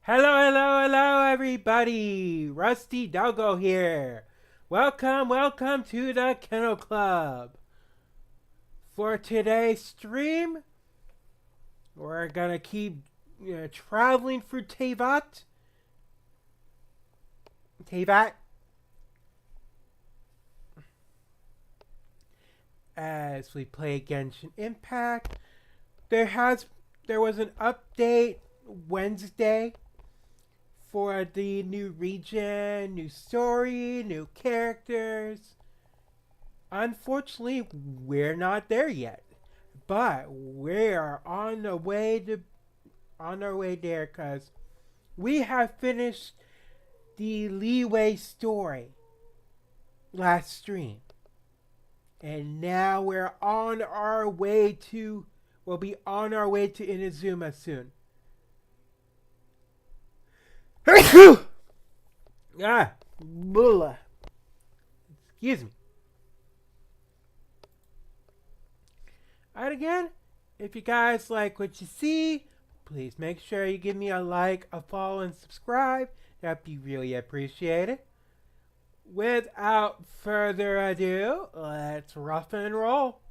Hello, hello, hello, everybody! Rusty Doggo here. Welcome to the Kennel Club. For today's stream, we're gonna keep traveling through Teyvat, as we play Genshin Impact. There was an update Wednesday for the new region, new story, new characters. Unfortunately, we're not there yet, but we're on our way there because we have finished the Leeway story last stream, and now we'll be on our way to Inazuma soon. Ah, blah. Excuse me. Alright, again, if you guys like what you see, please make sure you give me a like, a follow, and subscribe. That'd be really appreciated. Without further ado, let's rough and roll.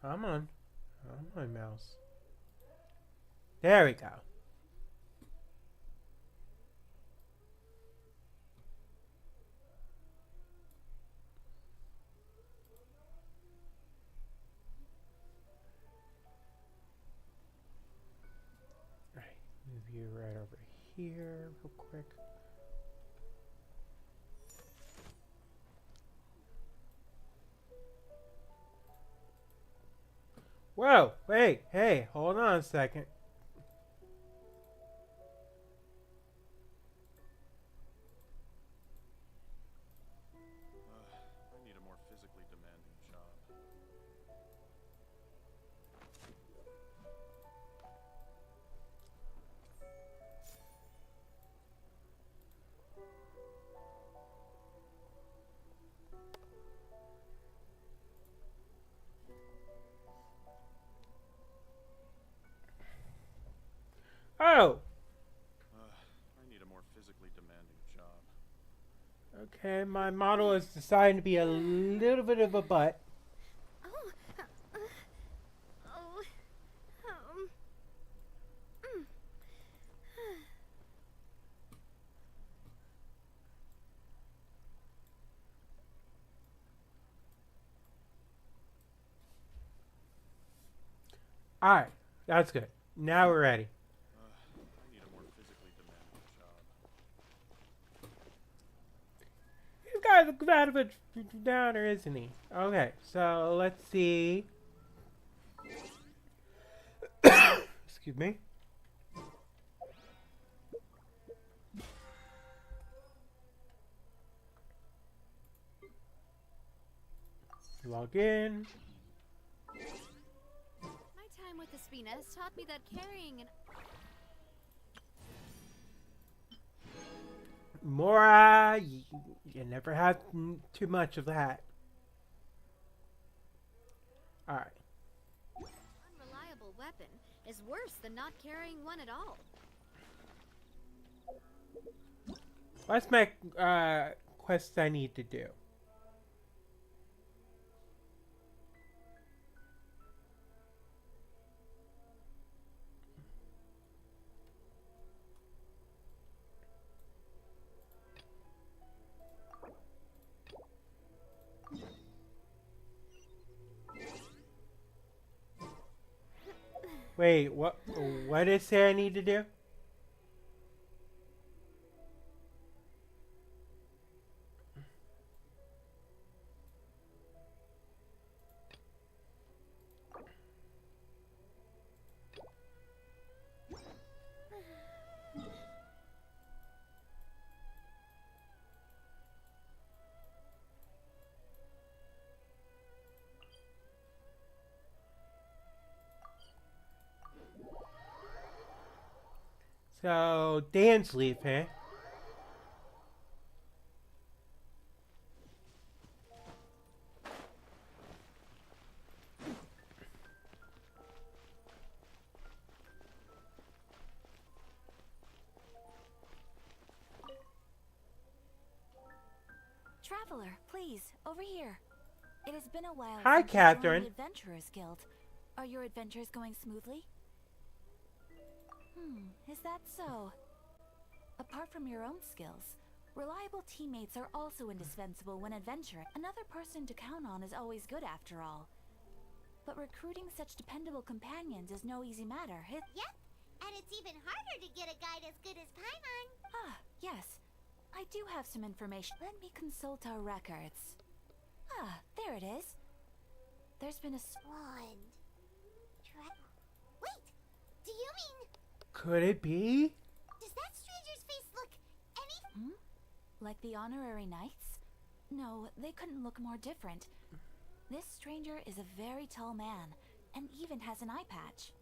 Come on. Come on, mouse. There we go. Alright, move you right over here real quick. Whoa, wait, hey, hold on a second. I need a more physically demanding job. Oh, I need a more physically demanding job. okay, my model is deciding to be a little bit of a butt. Oh, oh, mm. Alright, that's good. Now we're ready. I need a more physically demanding job. He's got a bit of a downer, isn't he? Okay, so let's see. Excuse me. Log in. My time with the Spina has taught me that carrying an Mora, you never had too much of that. Alright. unreliable weapon is worse than not carrying one at all. Let's make quests I need to do. Wait, what did it say I need to do? So, Dan's leave, huh? Traveler, please, over here. It has been a while Hi, since you joined Catherine. the Adventurers Guild. Are your adventures going smoothly? Is that so? Apart from your own skills, reliable teammates are also indispensable when adventuring. Another person to count on is always good after all. But recruiting such dependable companions is no easy matter. Yep, and it's even harder to get a guide as good as Paimon. Ah, yes. I do have some information. Let me consult our records. Ah, there it is. There's been a Wand. Wait, do you mean... Could it be? Does that stranger's face look any... like the honorary knights? No, they couldn't look more different. This stranger is a very tall man, and even has an eye patch.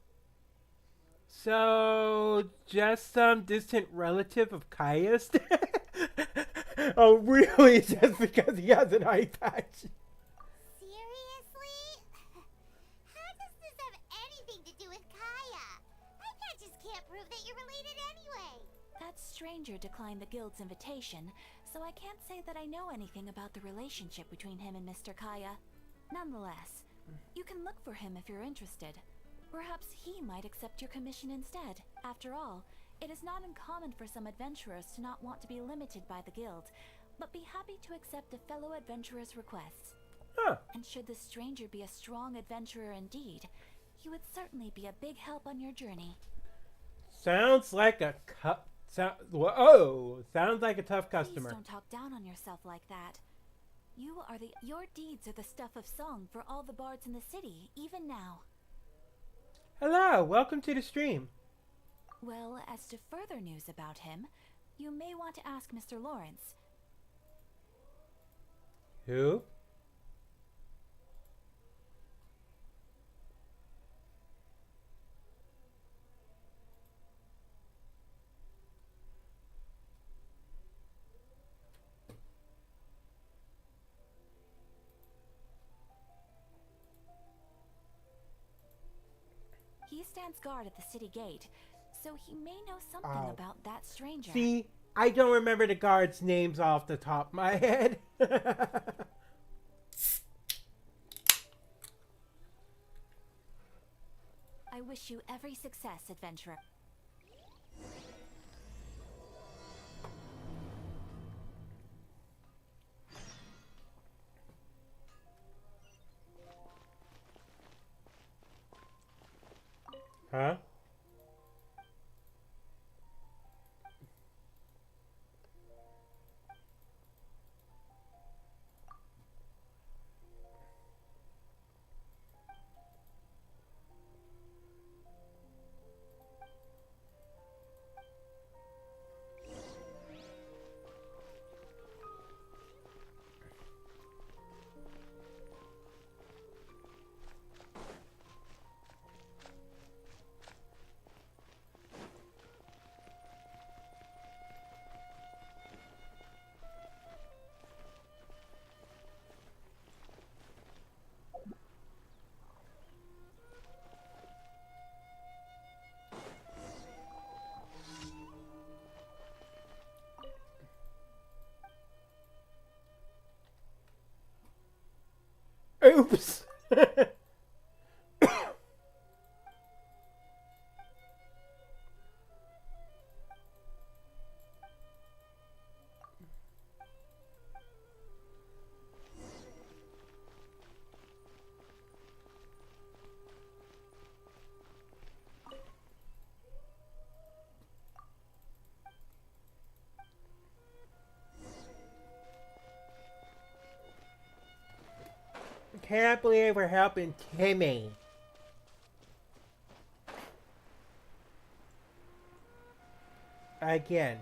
So, just some distant relative of Kaya's? Oh, really? Just because he has an eye patch? Seriously? How does this have anything to do with Kaya? My patches can't prove that you're related anyway. That stranger declined the guild's invitation, so I can't say that I know anything about the relationship between him and Mr. Kaya. Nonetheless, you can look for him if you're interested. Perhaps he might accept your commission instead. After all, it is not uncommon for some adventurers to not want to be limited by the guild, but be happy to accept a fellow adventurer's requests. Huh. And should this stranger be a strong adventurer indeed, he would certainly be a big help on your journey. Sounds like a sounds like a tough customer. Please don't talk down on yourself like that. Your deeds are the stuff of song for all the bards in the city, even now. Hello, welcome to the stream. Well, as to further news about him, you may want to ask Mr. Lawrence. Who? He stands guard at the city gate, so he may know something Oh. about that stranger. See, I don't remember the guards' names off the top of my head. I wish you every success, adventurer. Huh? Oops. Can't believe we're helping Timmy. Again.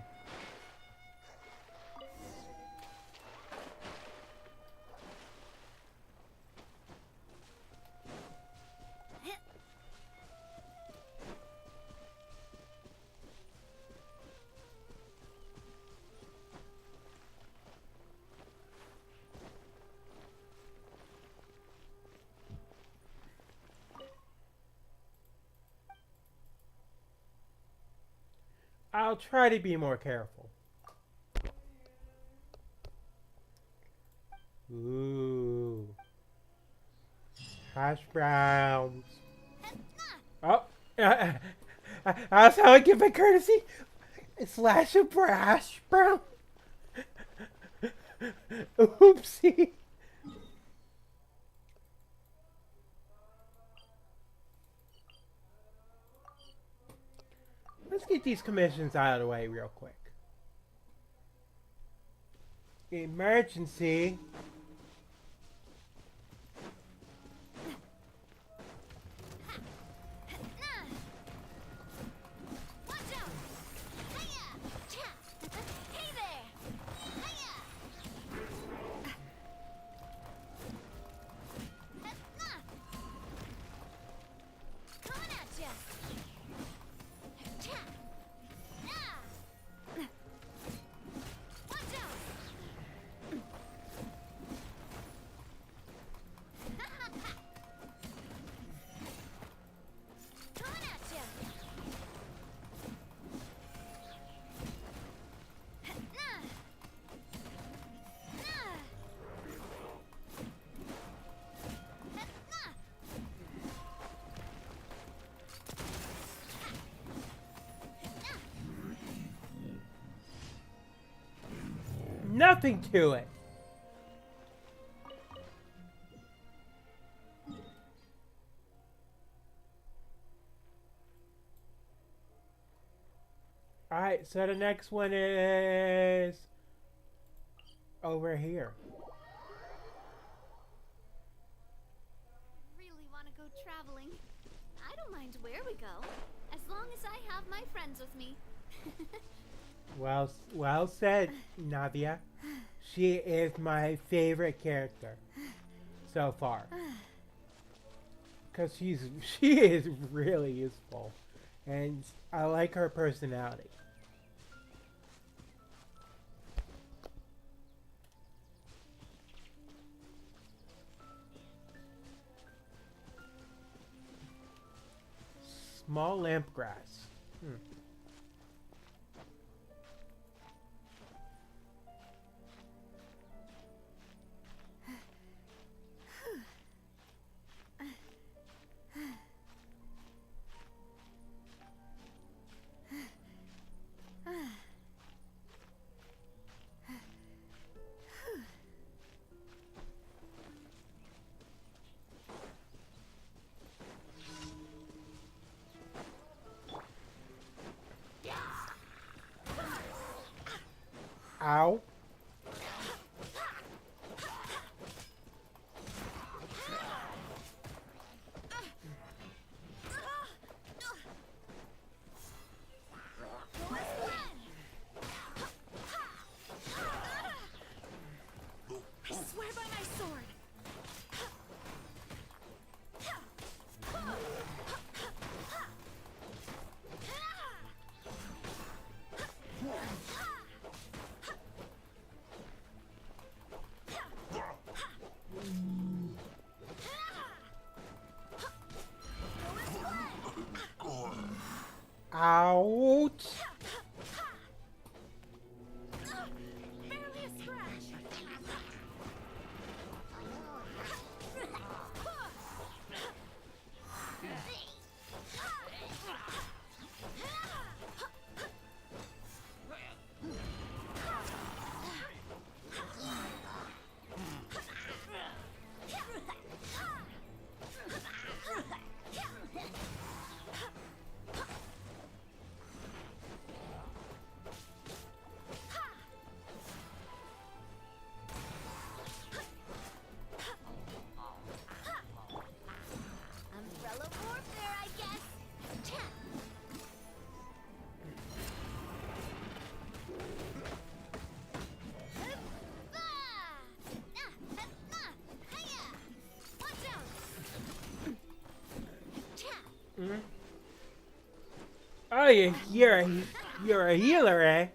I'll try to be more careful. Ooh. Hash browns. Oh. That's how I give my courtesy. Slash a hash brown. Oopsie. Let's get these commissions out of the way real quick. Emergency. Nothing to it. Alright, so the next one is over here. Really want to go traveling. I don't mind where we go, as long as I have my friends with me. Well said, Navia. She is my favorite character so far. Because she is really useful. And I like her personality. Small lamp grass. Ow. I swear by my sword. Ouch. Barely a scratch. Umbrella warfare, I guess. Oh, you're a healer, eh?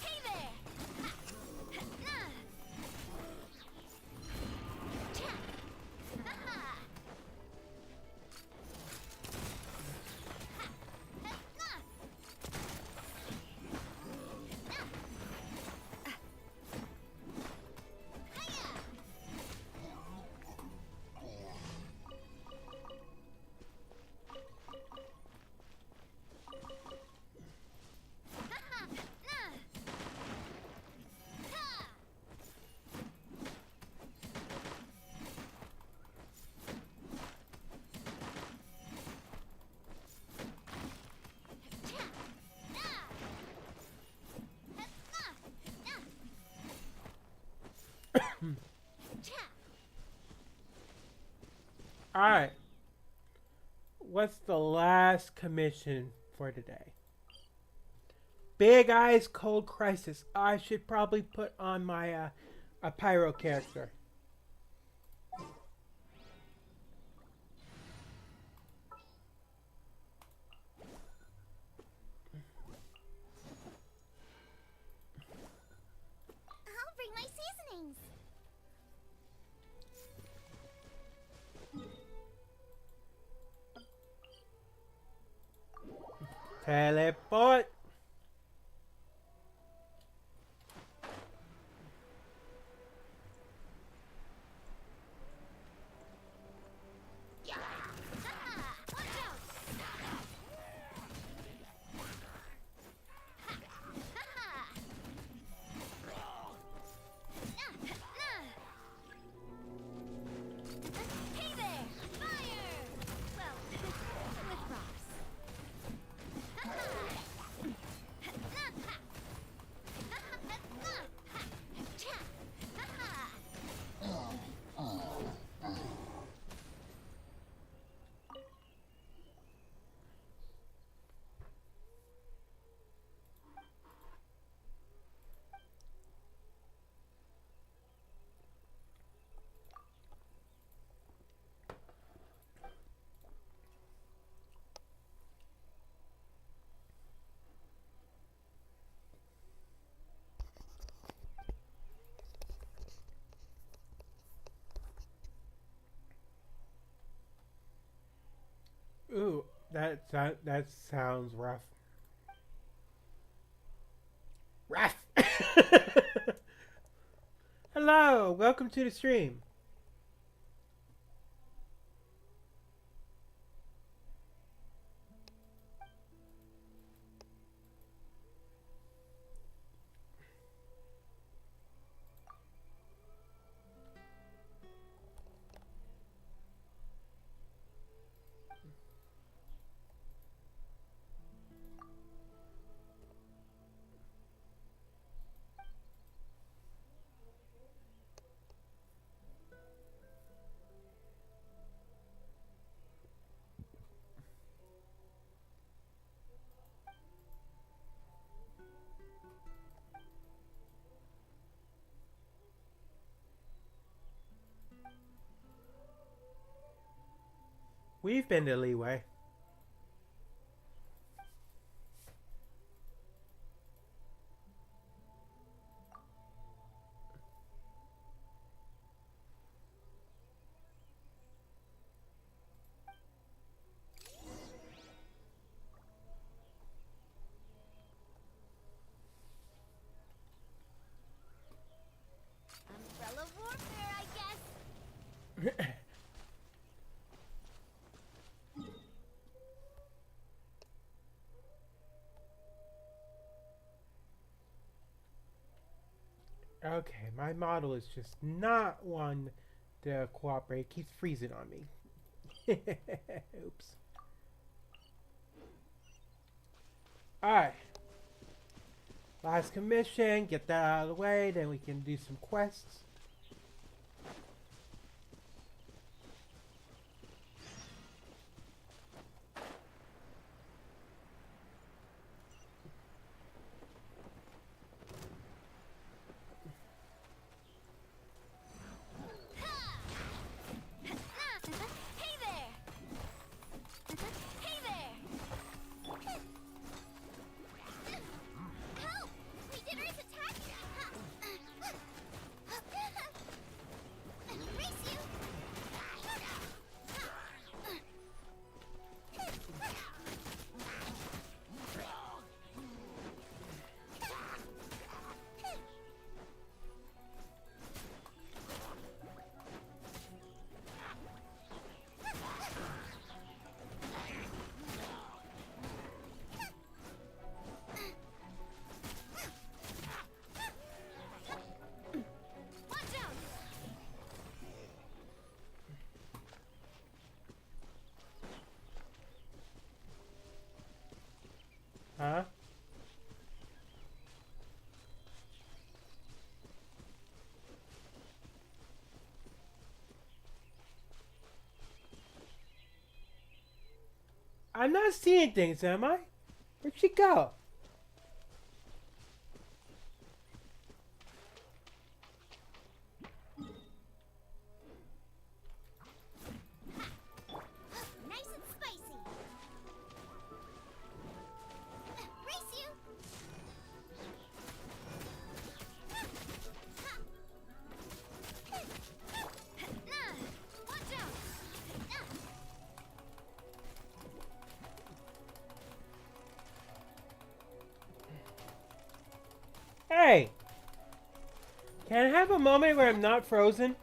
Hey there! Alright. What's the last commission for today? Big Eyes Cold Crisis. I should probably put on my a pyro character. I'll bring my seasonings. Teleport. Hey there! Fire! Well, with rocks. Ooh, that sounds rough. Rough. Hello, welcome to the stream. We've been to Leeway. Umbrella warfare, I guess. Okay, my model is just not one to cooperate. It keeps freezing on me. Oops. Alright. Last commission. Get that out of the way. Then we can do some quests. Hey there! Hey there! Help! Leader's attacking! I'm not seeing things, am I? Where'd she go? Nice and spicy. Race you. Watch out. Hey! Can I have a moment where I'm not frozen?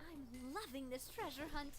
I'm loving this treasure hunt.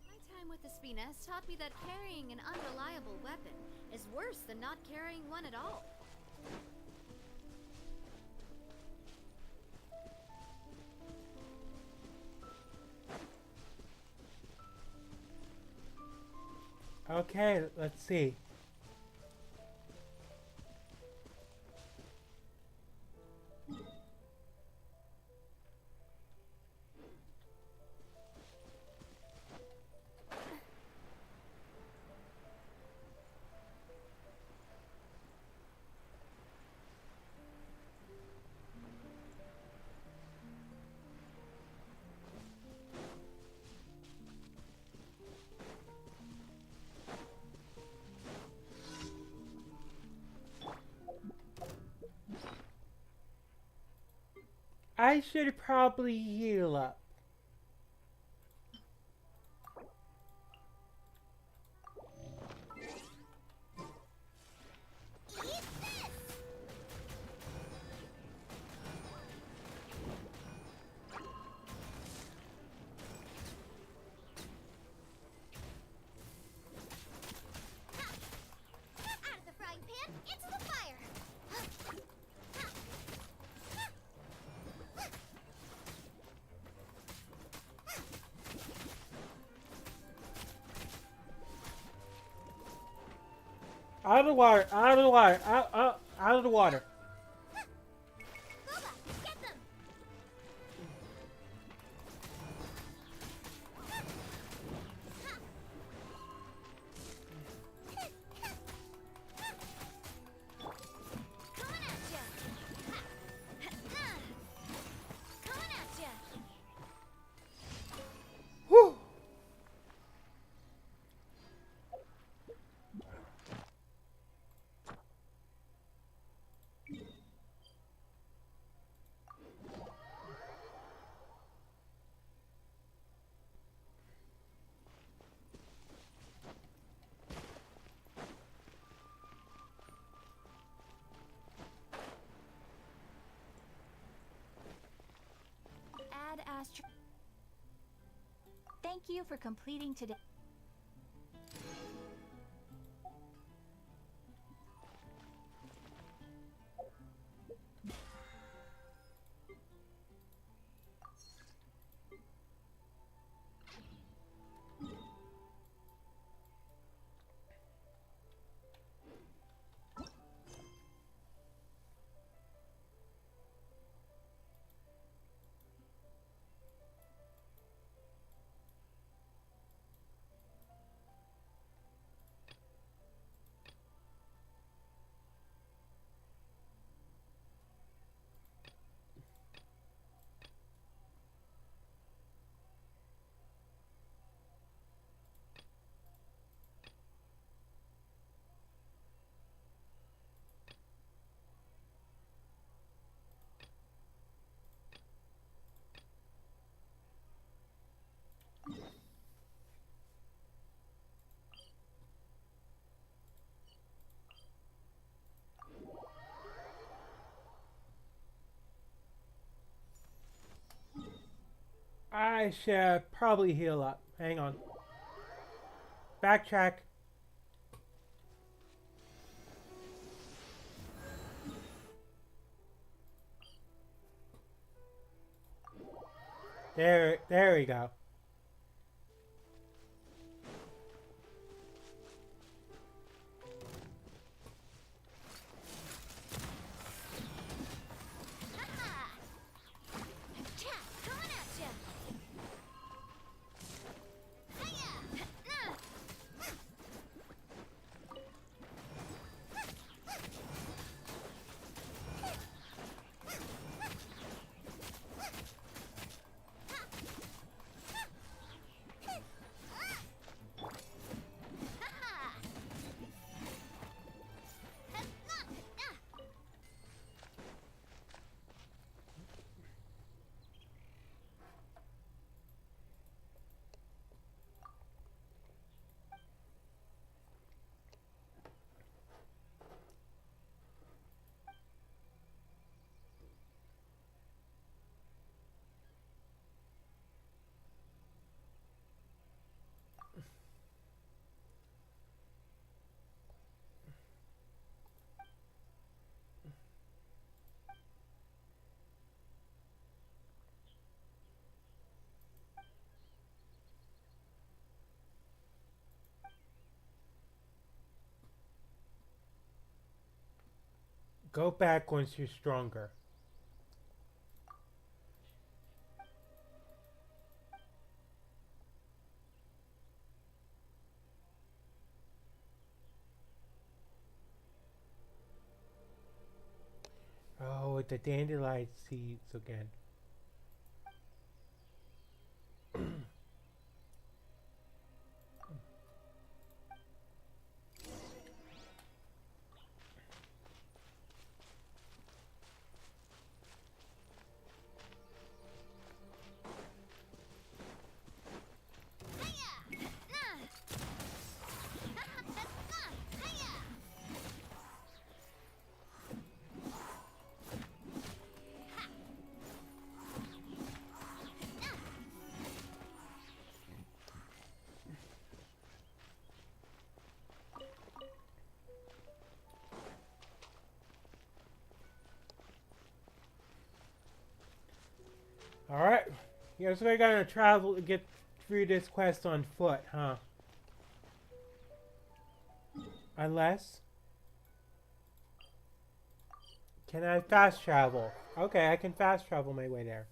My time with the Spina has taught me that carrying an unreliable weapon is worse than not carrying one at all. Okay, let's see. I should probably heal up. Eat this. Out of the frying pan, into the fire. Out of the water, out of the water, out of the water. Boba, get them. Coming at ya. Coming at ya. Whew. Add Astro. Thank you for completing today. I should probably heal up. Hang on. Backtrack. There we go. Go back once you're stronger. Oh, with the dandelion seeds again. Alright. Guess we're gonna travel to get through this quest on foot, huh? Unless... Can I fast travel? Okay, I can fast travel my way there.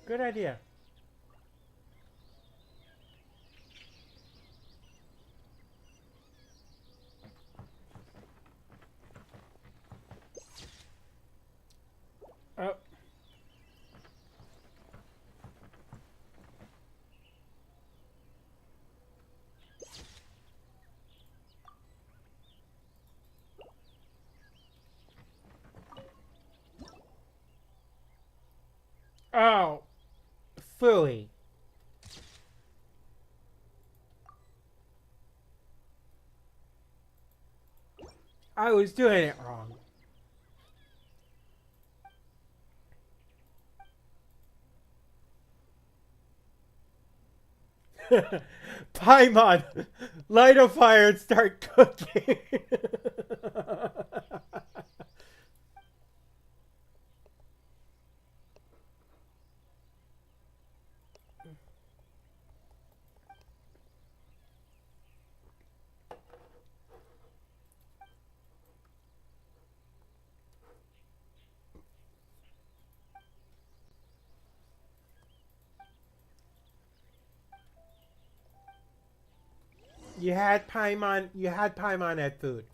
Good idea. Oh. Oh. Phooey. I was doing it wrong. Paimon, light a fire and start cooking. You had Paimon at food.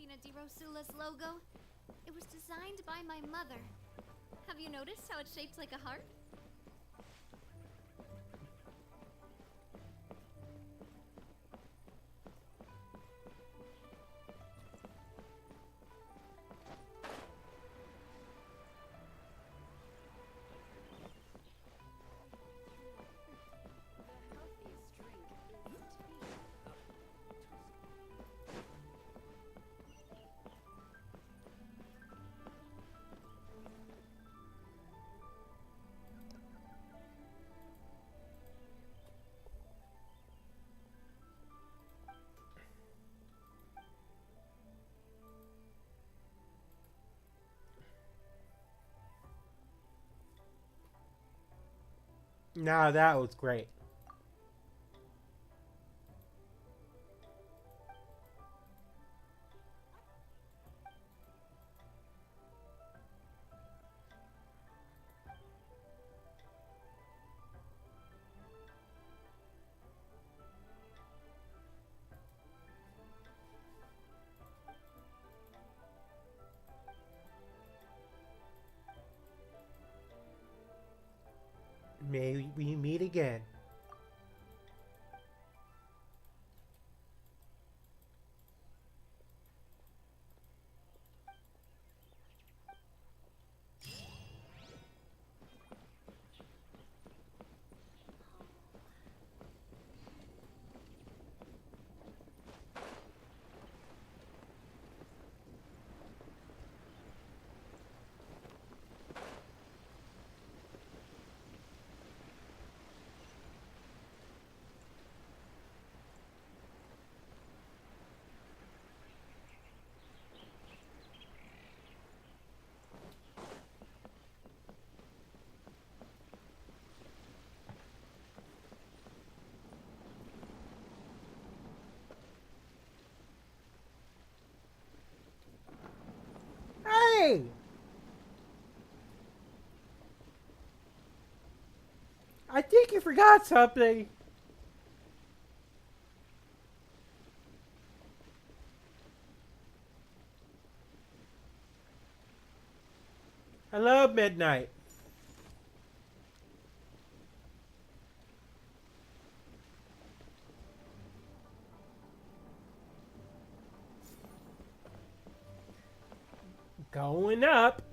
Spina di Rosula's logo? It was designed by my mother. Have you noticed how it's shaped like a heart? Now that was great. May we meet again. Hey! I think you forgot something. Hello, Midnight. Going up.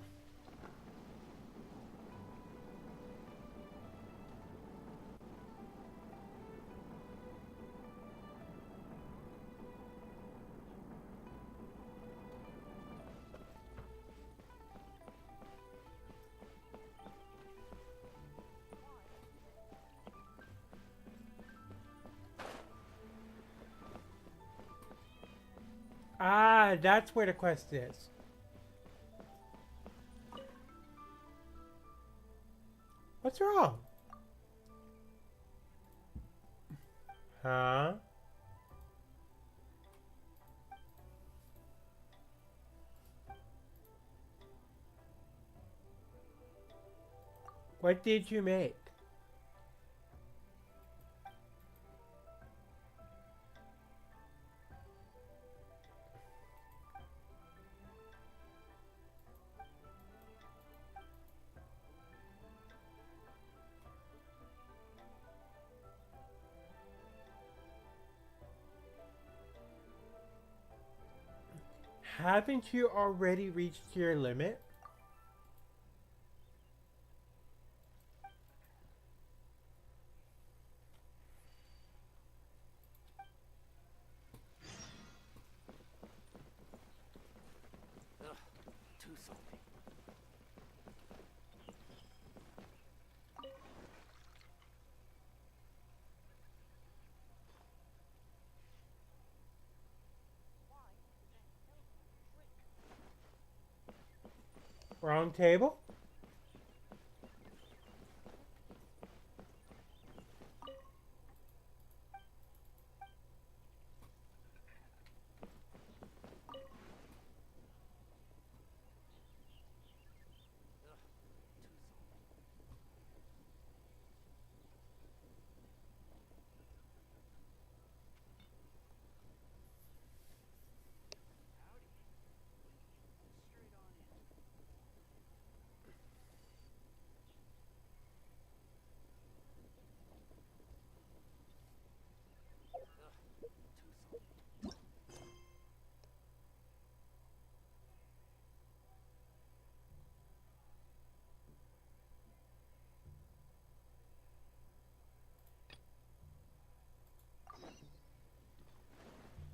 Ah, that's where the quest is. What's wrong? Huh? What did you make? Haven't you already reached your limit? Too salty. Wrong table?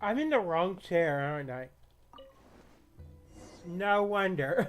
I'm in the wrong chair, aren't I? No wonder.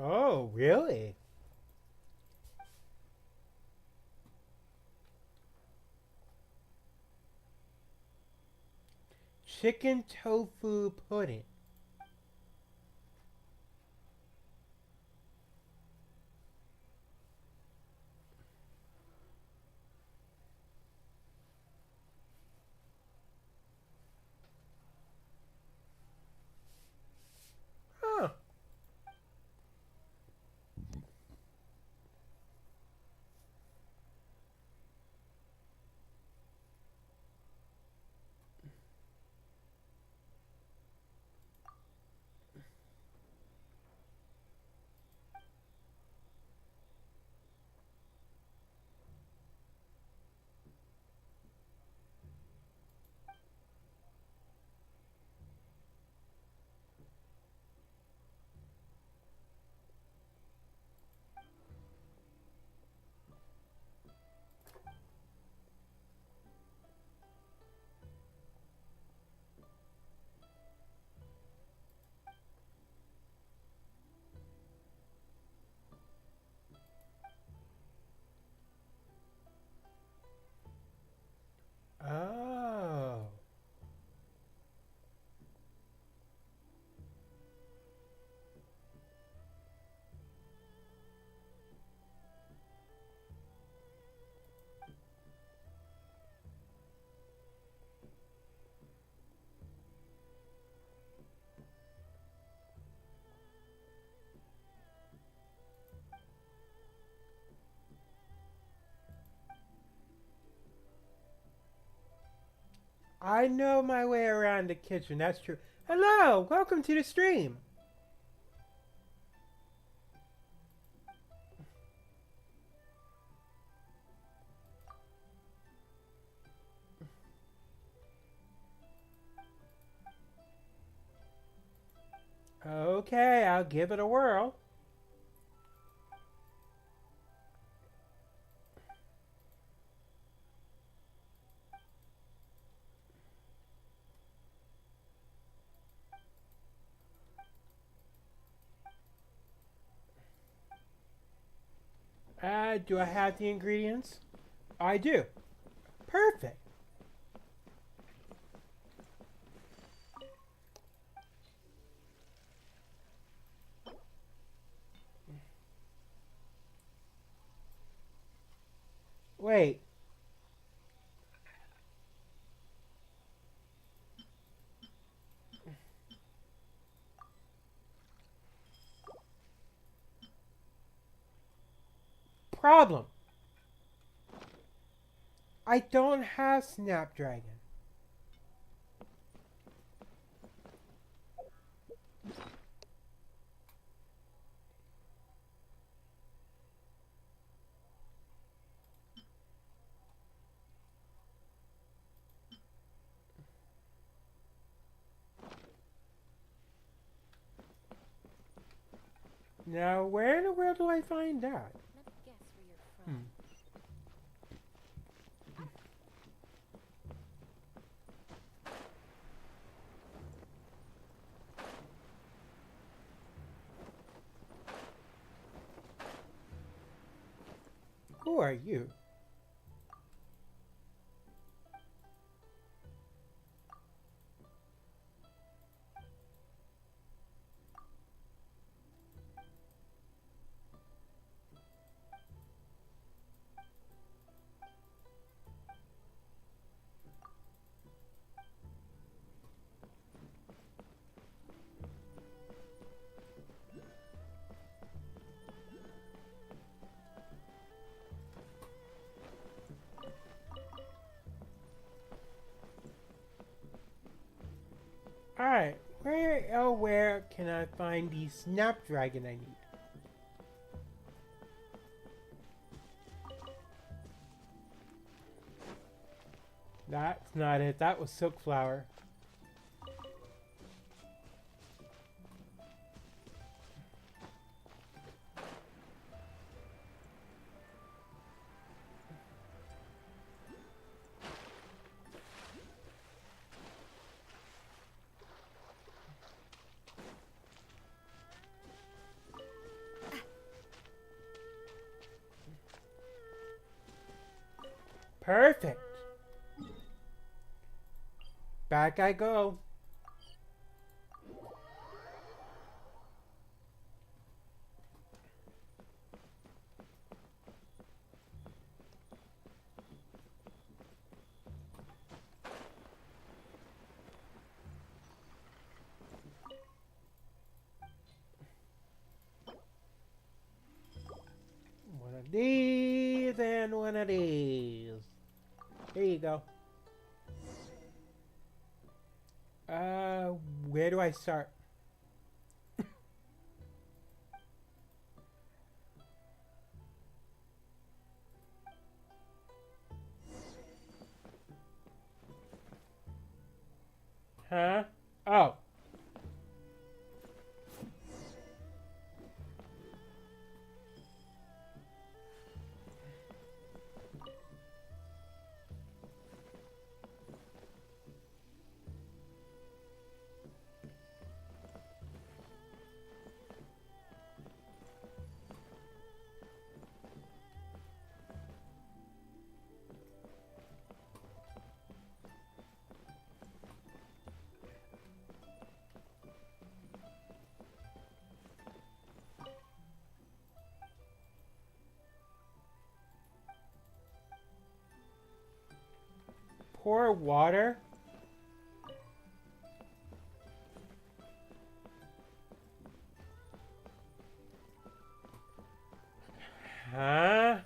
Oh, really? Chicken tofu pudding. Huh. Oh. I know my way around the kitchen, that's true. Hello, welcome to the stream. Okay, I'll give it a whirl. Do I have the ingredients? I do. Perfect. Wait. Problem. I don't have Snapdragon. Now, where in the world do I find that? Let me guess where you're from. Who are you? Alright, where can I find the Snapdragon I need? That's not it. That was Silk Flower. Perfect. Back I go. One of these and one of these. Here you go. Where do I start? Huh? Oh. Pour water? Huh?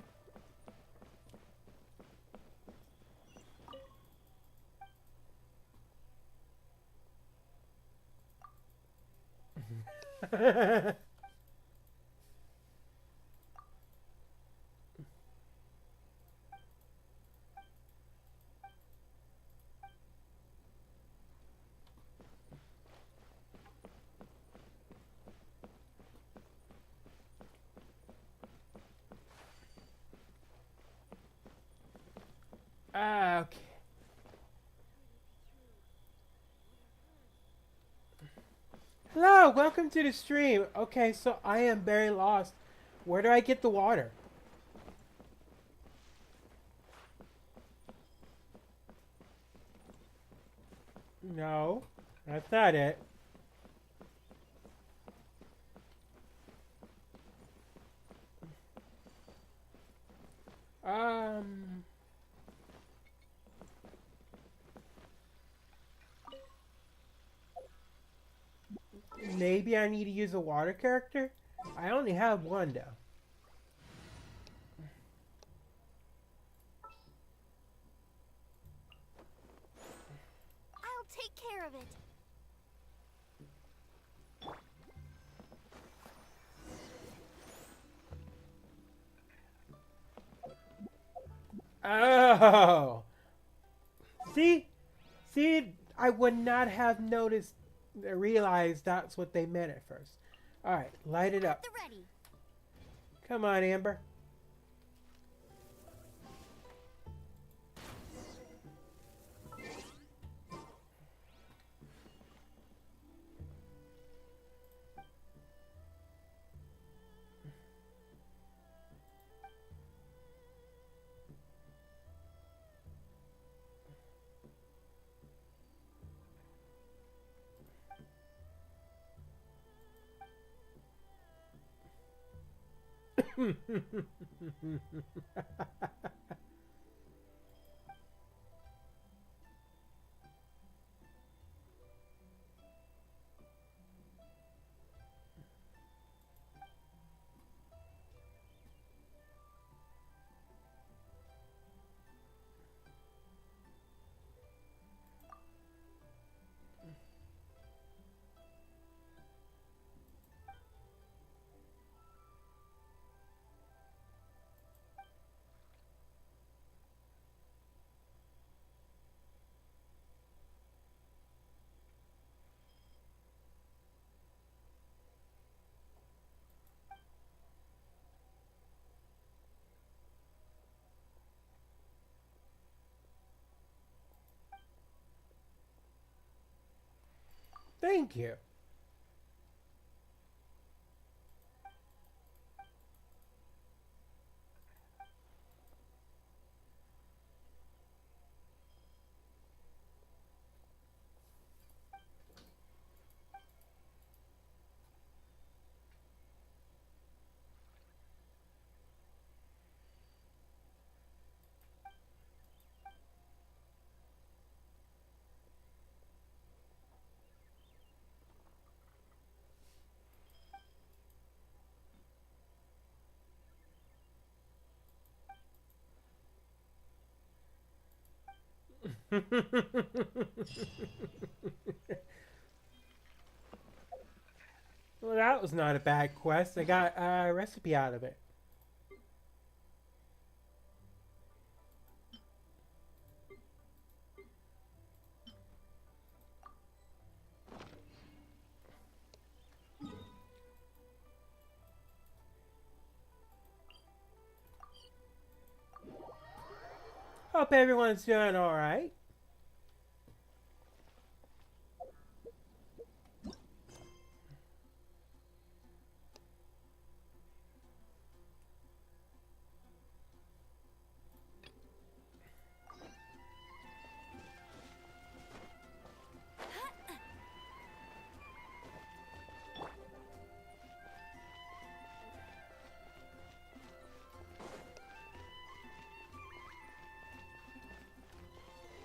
Okay. Hello, welcome to the stream. Okay, so I am very lost. Where do I get the water? No, that's not it. Um... Maybe I need to use a water character? I only have one though. I'll take care of it. Oh! See? See, I would not have noticed, realized that's what they meant at first. Alright, light it up. The ready. Come on, Amber. Thank you. Well, that was not a bad quest. I got a recipe out of it. Hope everyone's doing alright.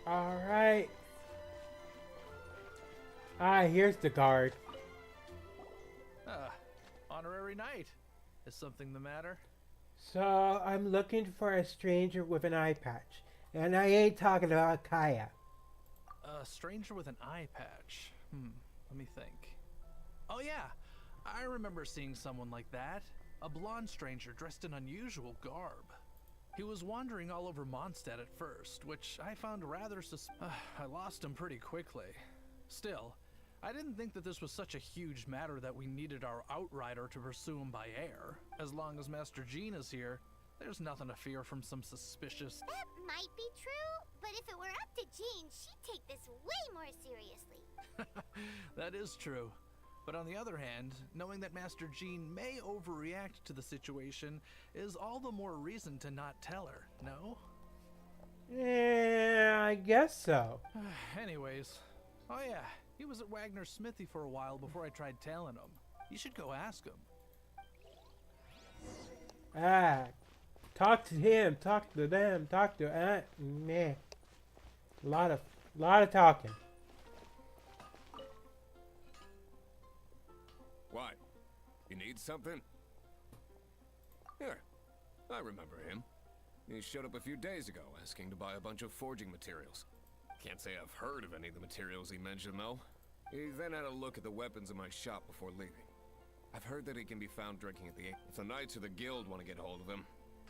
Alright. Ah, here's the guard. Honorary knight. Is something the matter? So, I'm looking for a stranger with an eye patch. And I ain't talking about Kaya. A stranger with an eye patch. Let me think. Oh yeah, I remember seeing someone like that. A blonde stranger dressed in unusual garb. He was wandering all over Mondstadt at first, which I found rather I lost him pretty quickly. Still, I didn't think that this was such a huge matter that we needed our outrider to pursue him by air. As long as Master Jean is here, there's nothing to fear from some suspicious... That might be true, but if it were up to Jean, she'd take this way more seriously. That is true. But on the other hand, knowing that Master Jean may overreact to the situation is all the more reason to not tell her, no? Yeah, I guess so. Anyways, oh yeah, he was at Wagner's smithy for a while before I tried tailing him. You should go ask him. Ah, talk to him, talk to them, talk to meh. A lot of talking. What? You need something? Here, I remember him. He showed up a few days ago asking to buy a bunch of forging materials. Can't say I've heard of any of the materials he mentioned, though. He then had a look at the weapons in my shop before leaving. I've heard that he can be found drinking at the... If the Knights of the Guild want to get hold of him,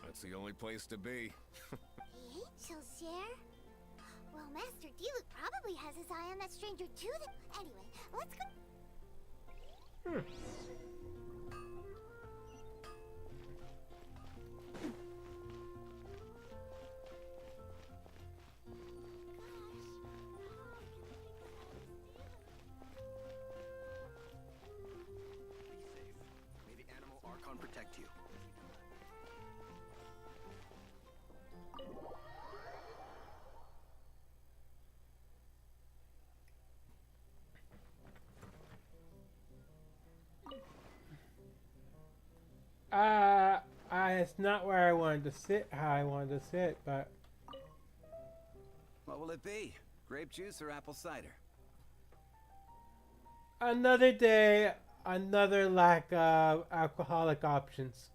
that's the only place to be. Angel's share? Well, Master Diluc probably has his eye on that stranger too. Anyway, let's go... It's not where I wanted to sit, how I wanted to sit, but What will it be? Grape juice or apple cider? another day, another lack of alcoholic options.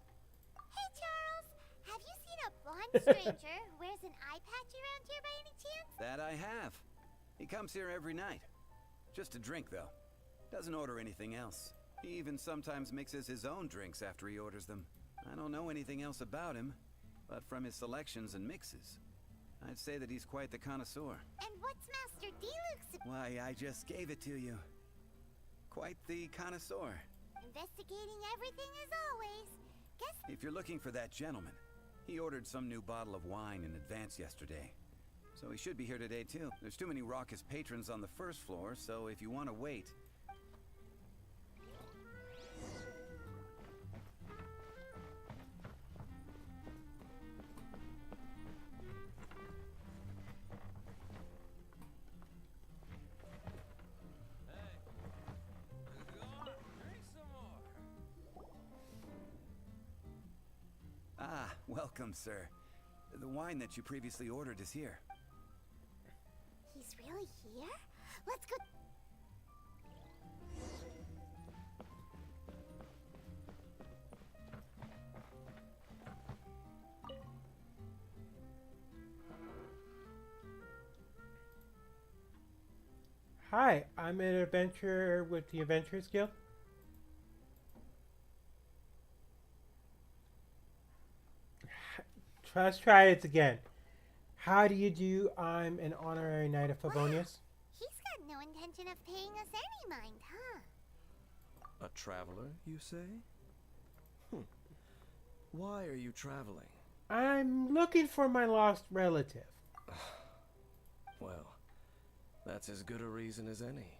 Hey, Charles, have you seen a blonde stranger who wears an eye patch around here by any chance? That I have. He comes here every night. Just to drink, though. Doesn't order anything else. He even sometimes mixes his own drinks after he orders them. I don't know anything else about him, but from his selections and mixes, I'd say that he's quite the connoisseur. And what's Master Deluxe? Why, I just gave it to you. Quite the connoisseur. Investigating everything as always. Guess If you're looking for that gentleman, he ordered some new bottle of wine in advance yesterday. So he should be here today, too. There's too many raucous patrons on the first floor, so if you want to wait... Ah, welcome, sir. The wine that you previously ordered is here. he's really here? Let's go. Hi, I'm an adventurer with the Adventurers Guild. Let's try it again. How do you do? I'm an honorary knight of Favonius. He's got no intention of paying us any mind, huh? A traveler, you say? Why are you traveling? I'm looking for my lost relative. Well, that's as good a reason as any.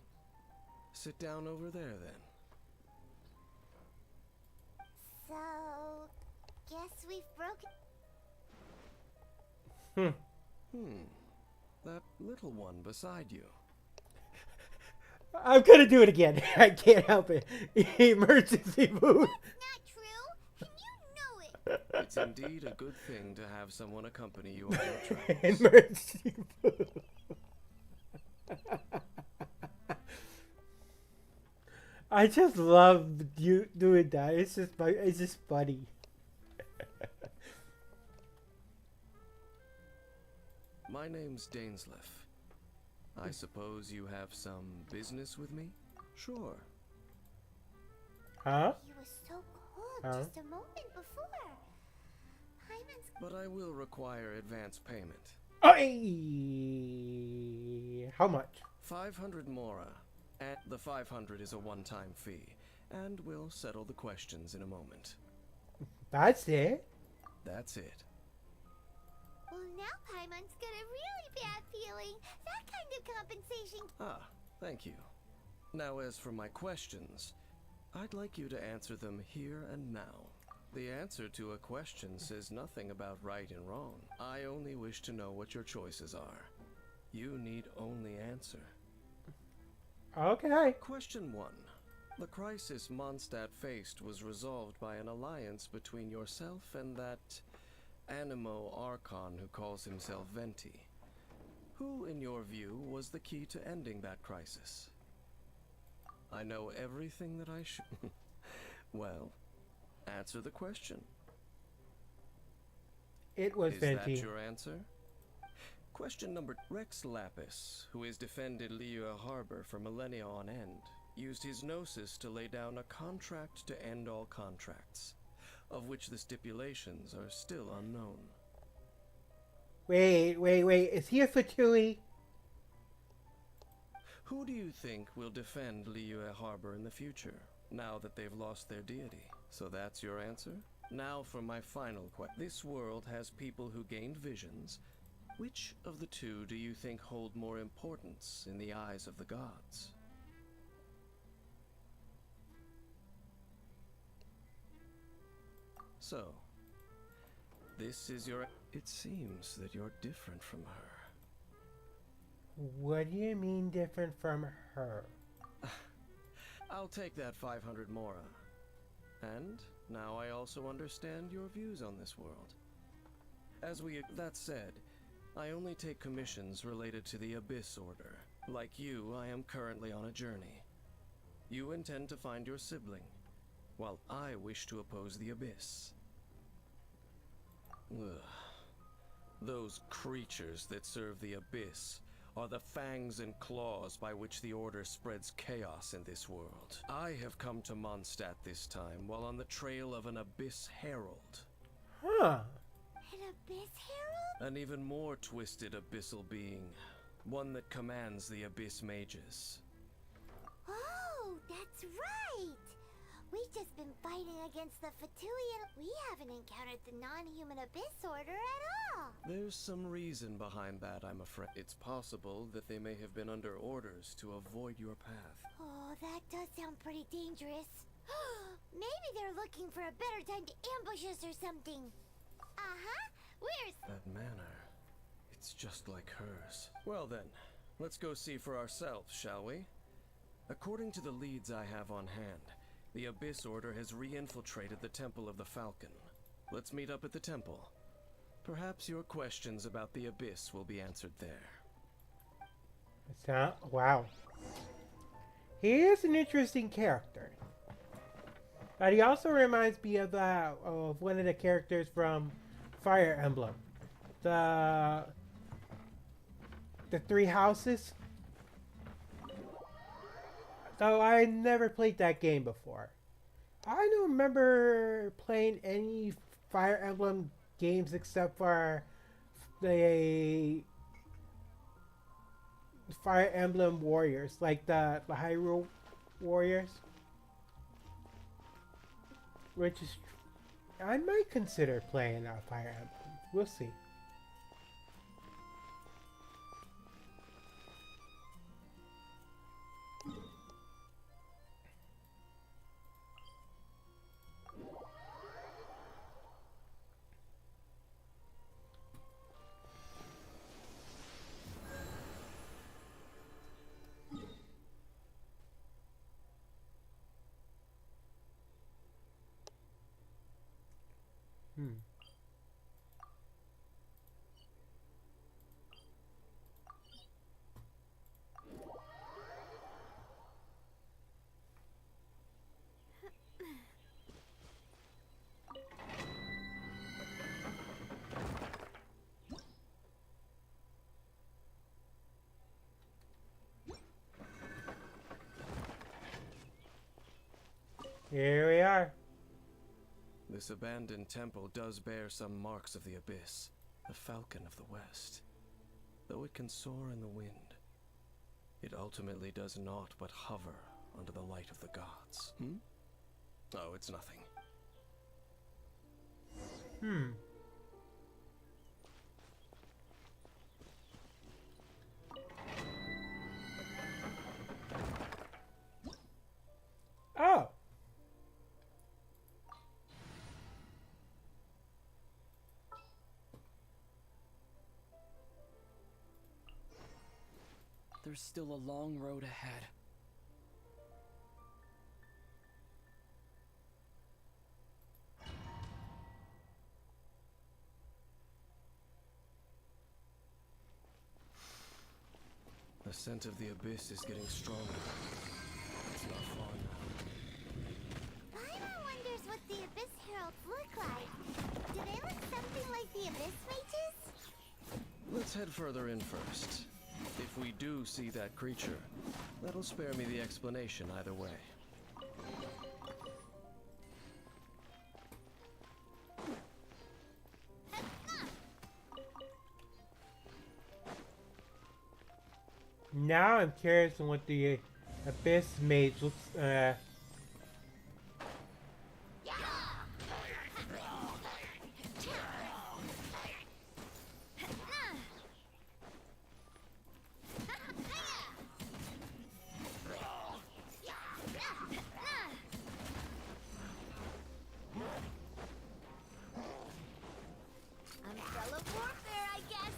Sit down over there, then. So, guess we've broken. That little one beside you. I'm gonna do it again. I can't help it. Emergency move. Not true. And you know it. It's indeed a good thing to have someone accompany you on your travels. Emergency move. I just love you doing that. It's just funny. My name's Dainsleif. I suppose you have some business with me? Sure. Huh? He was so cold Huh? just a moment before. Hyman's. But I will require advance payment. How much? 500 mora. And the 500 is a one-time fee. And we'll settle the questions in a moment. That's it. That's it. Well, now Paimon's got a really bad feeling. That kind of compensation. Ah, thank you. Now, as for my questions, I'd like you to answer them here and now. The answer to a question says nothing about right and wrong. I only wish to know what your choices are. You need only answer. Okay. Question 1. The crisis Mondstadt faced was resolved by an alliance between yourself and that Animo Archon who calls himself Venti. Who, in your view, was the key to ending that crisis? I know everything that I should... Well, answer the question. It was Is Venti. that your answer? Question number... Rex Lapis, who has defended Liyue Harbor for millennia on end, used his gnosis to lay down a contract to end all contracts, of which the stipulations are still unknown. Wait. Is he a Fatui? Who do you think will defend Liyue Harbor in the future, now that they've lost their deity? So that's your answer? Now for my final question. This world has people who gained visions. Which of the two do you think hold more importance in the eyes of the gods? So, this is your... It seems that you're different from her. What do you mean different from her? I'll take that 500 mora. And now I also understand your views on this world. That said, I only take commissions related to the Abyss Order. Like you, I am currently on a journey. You intend to find your sibling, while I wish to oppose the Abyss. Ugh. Those creatures that serve the Abyss are the fangs and claws by which the Order spreads chaos in this world. I have come to Mondstadt this time while on the trail of an Abyss Herald. Huh. An Abyss Herald? An even more twisted abyssal being. One that commands the Abyss Mages. Oh, that's right! We've just been fighting against the Fatuian. We haven't encountered the non-human Abyss Order at all! There's some reason behind that, I'm afraid. It's possible that they may have been under orders to avoid your path. Oh, that does sound pretty dangerous. Maybe they're looking for a better time to ambush us or something. Uh-huh. Where's... That manner, it's just like hers. Well then, let's go see for ourselves, shall we? According to the leads I have on hand, the Abyss Order has re-infiltrated the Temple of the Falcon. Let's meet up at the temple. Perhaps your questions about the Abyss will be answered there. Wow. He is an interesting character. But he also reminds me of one of the characters from Fire Emblem. The Three Houses. Though I never played that game before. I don't remember playing any Fire Emblem games except for the Fire Emblem Warriors, like the Hyrule Warriors. Which is, I might consider playing Fire Emblem. We'll see. Here we are. This abandoned temple does bear some marks of the Abyss, the Falcon of the West. Though it can soar in the wind, it ultimately does naught but hover under the light of the gods. Oh, it's nothing. Oh. There's still a long road ahead. The scent of the Abyss is getting stronger. It's not far now. Paimon wonders what the Abyss Heralds look like. Do they look something like the Abyss Mages? Let's head further in first. If we do see that creature, that'll spare me the explanation either way. Now I'm curious on what the Abyss Mage looks. Umbrella warfare, I guess.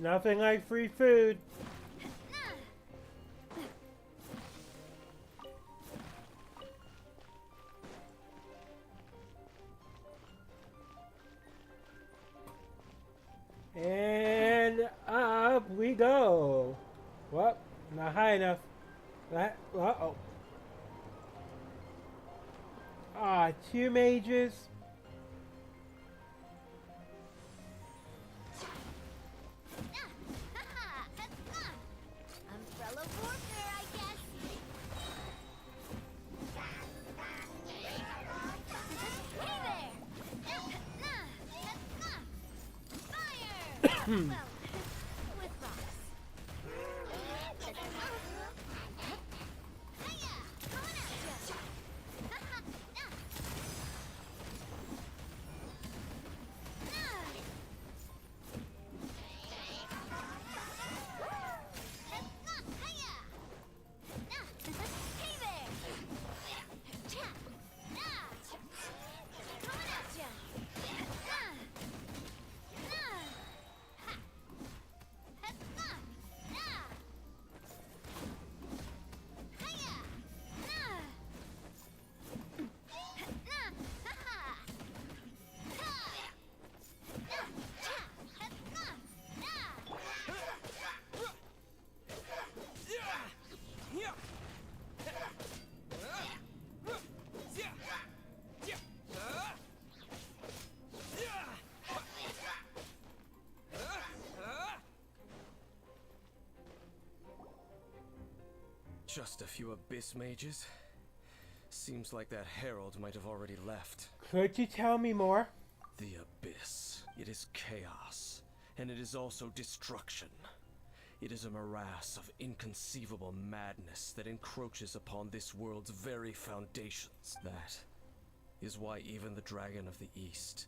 Nothing like free food. And up we go. Well, not high enough. That, uh-oh. Ah, 2 mages. Umbrella warfare, I guess. Hey there! Fire! Well, with rocks. Hiya! Coming at ya! Just a few abyss mages? Seems like that herald might have already left. Could you tell me more? The abyss. It is chaos, and it is also destruction. It is a morass of inconceivable madness that encroaches upon this world's very foundations. That is why even the Dragon of the East,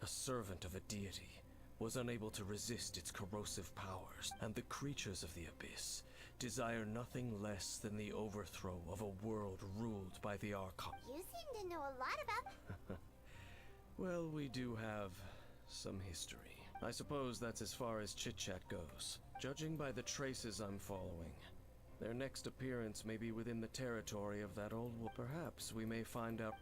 a servant of a deity, was unable to resist its corrosive powers, and the creatures of the abyss desire nothing less than the overthrow of a world ruled by the Archon. You seem to know a lot about... Well, we do have some history. I suppose that's as far as chit-chat goes. Judging by the traces I'm following, their next appearance may be within the territory of that old wolf. Perhaps we may find out.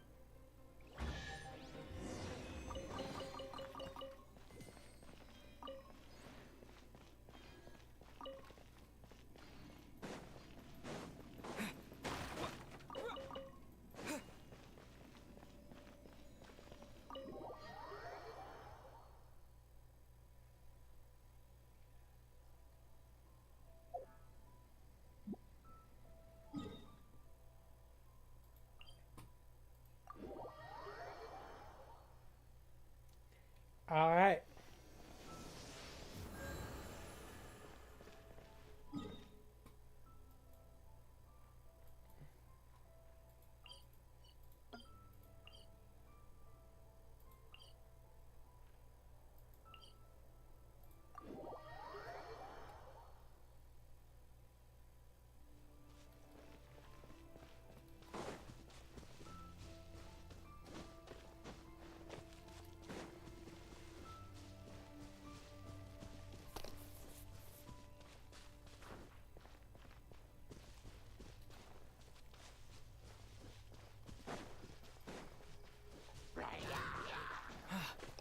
All right.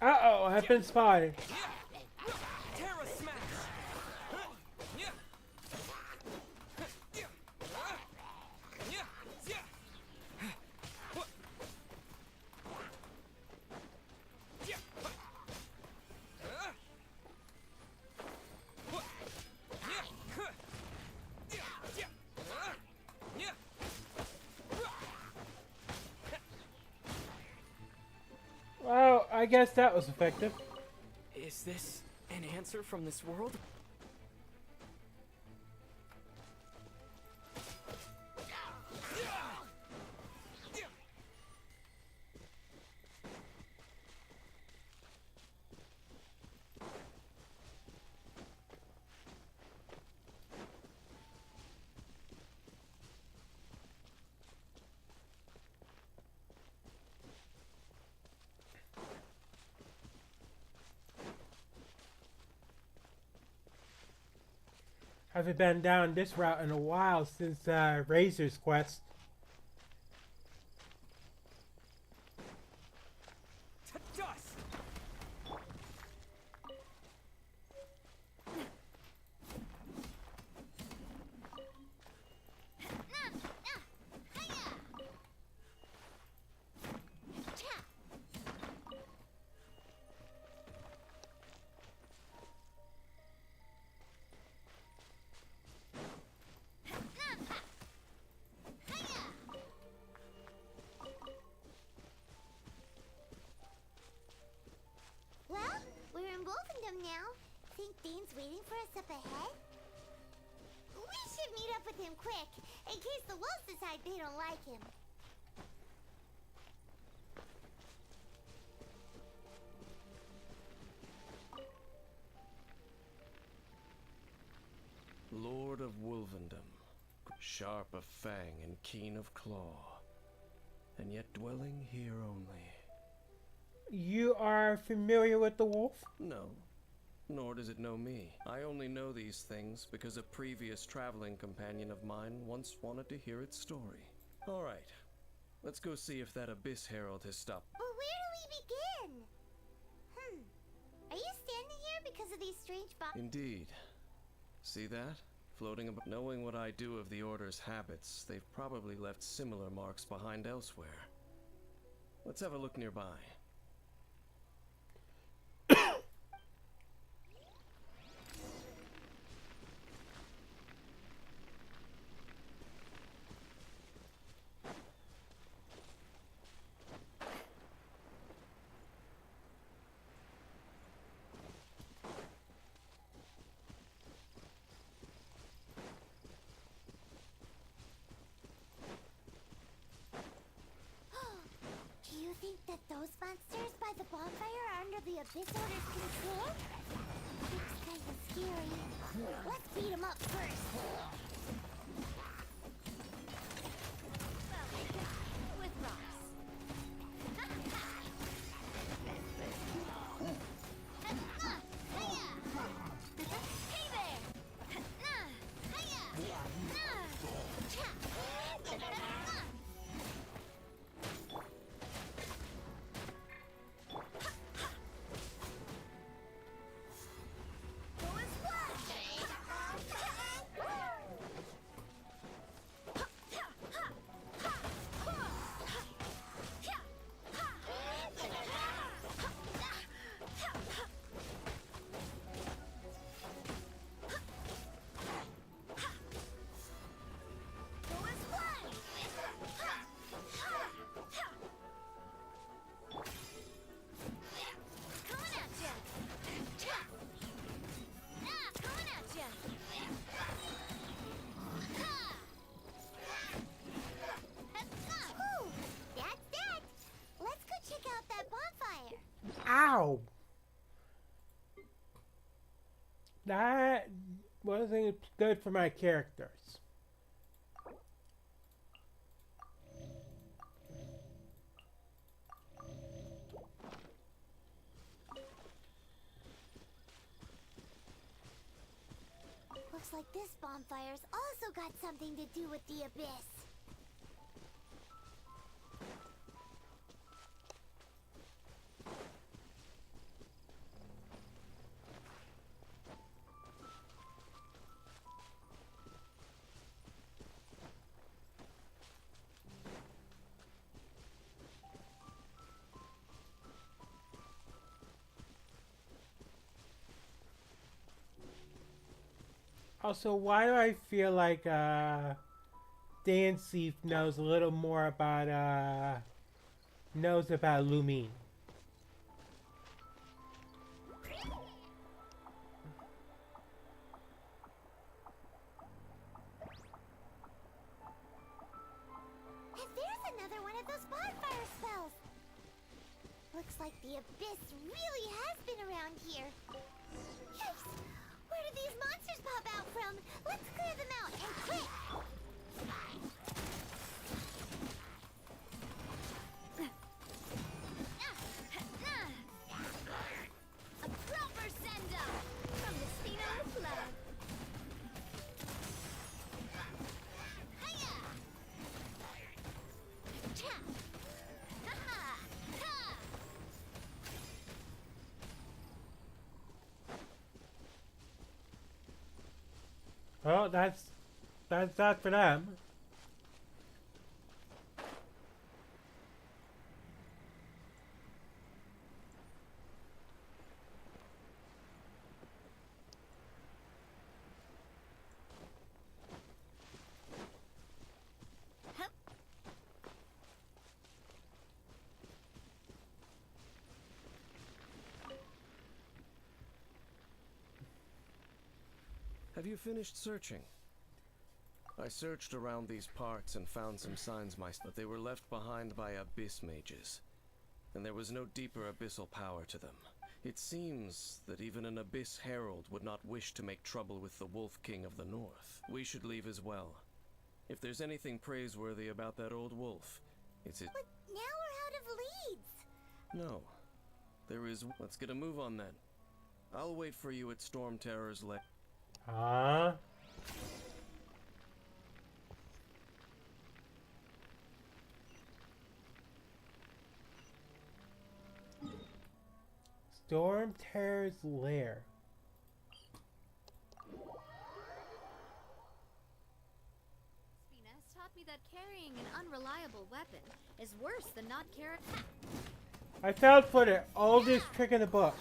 Uh-oh, I've been spotted. Terra smash! Well, I guess that was effective. Is this an answer from this world? Haven't been down this route in a while since Razor's Quest. To dust! Well, we're in Wolfendom now. Think Dane's waiting for us up ahead? We should meet up with him quick, in case the wolves decide they don't like him. Lord of Wolvendom, sharp of fang and keen of claw, and yet dwelling here only. You are familiar with the wolf? No, nor does it know me. I only know these things because a previous traveling companion of mine once wanted to hear its story. All right, let's go see if that Abyss Herald has stopped. But where do we begin? Are you standing here because of these strange Indeed. See that? Floating about. Knowing what I do of the Order's habits, they've probably left similar marks behind elsewhere. Let's have a look nearby. Do you think that those monsters by the bonfire are under the Abyss Order's control? Looks kinda scary. Let's beat them up first. With rocks. Hey there! Ow! That wasn't good for my characters. Looks like this bonfire's also got something to do with the Abyss. Also, why do I feel like Dan Seif knows a little more about Lumine? And there's another one of those bonfire spells. Looks like the Abyss really has been around here. Yes! Where did these monsters pop out from? Let's clear them out and quick! A proper send-up from the Spino flag. Well, that's that for them. Have you finished searching? I searched around these parts and found some signs but they were left behind by abyss mages. And there was no deeper abyssal power to them. It seems that even an abyss herald would not wish to make trouble with the Wolf King of the North. We should leave as well. If there's anything praiseworthy about that old wolf, it's it. But now we're out of leads. No. There is. Let's get a move on then. I'll wait for you at Storm Terror's lair. Ah. Storm Terror's lair. Venus taught me that carrying an unreliable weapon is worse than not carrying. I found for the oldest trick in the book.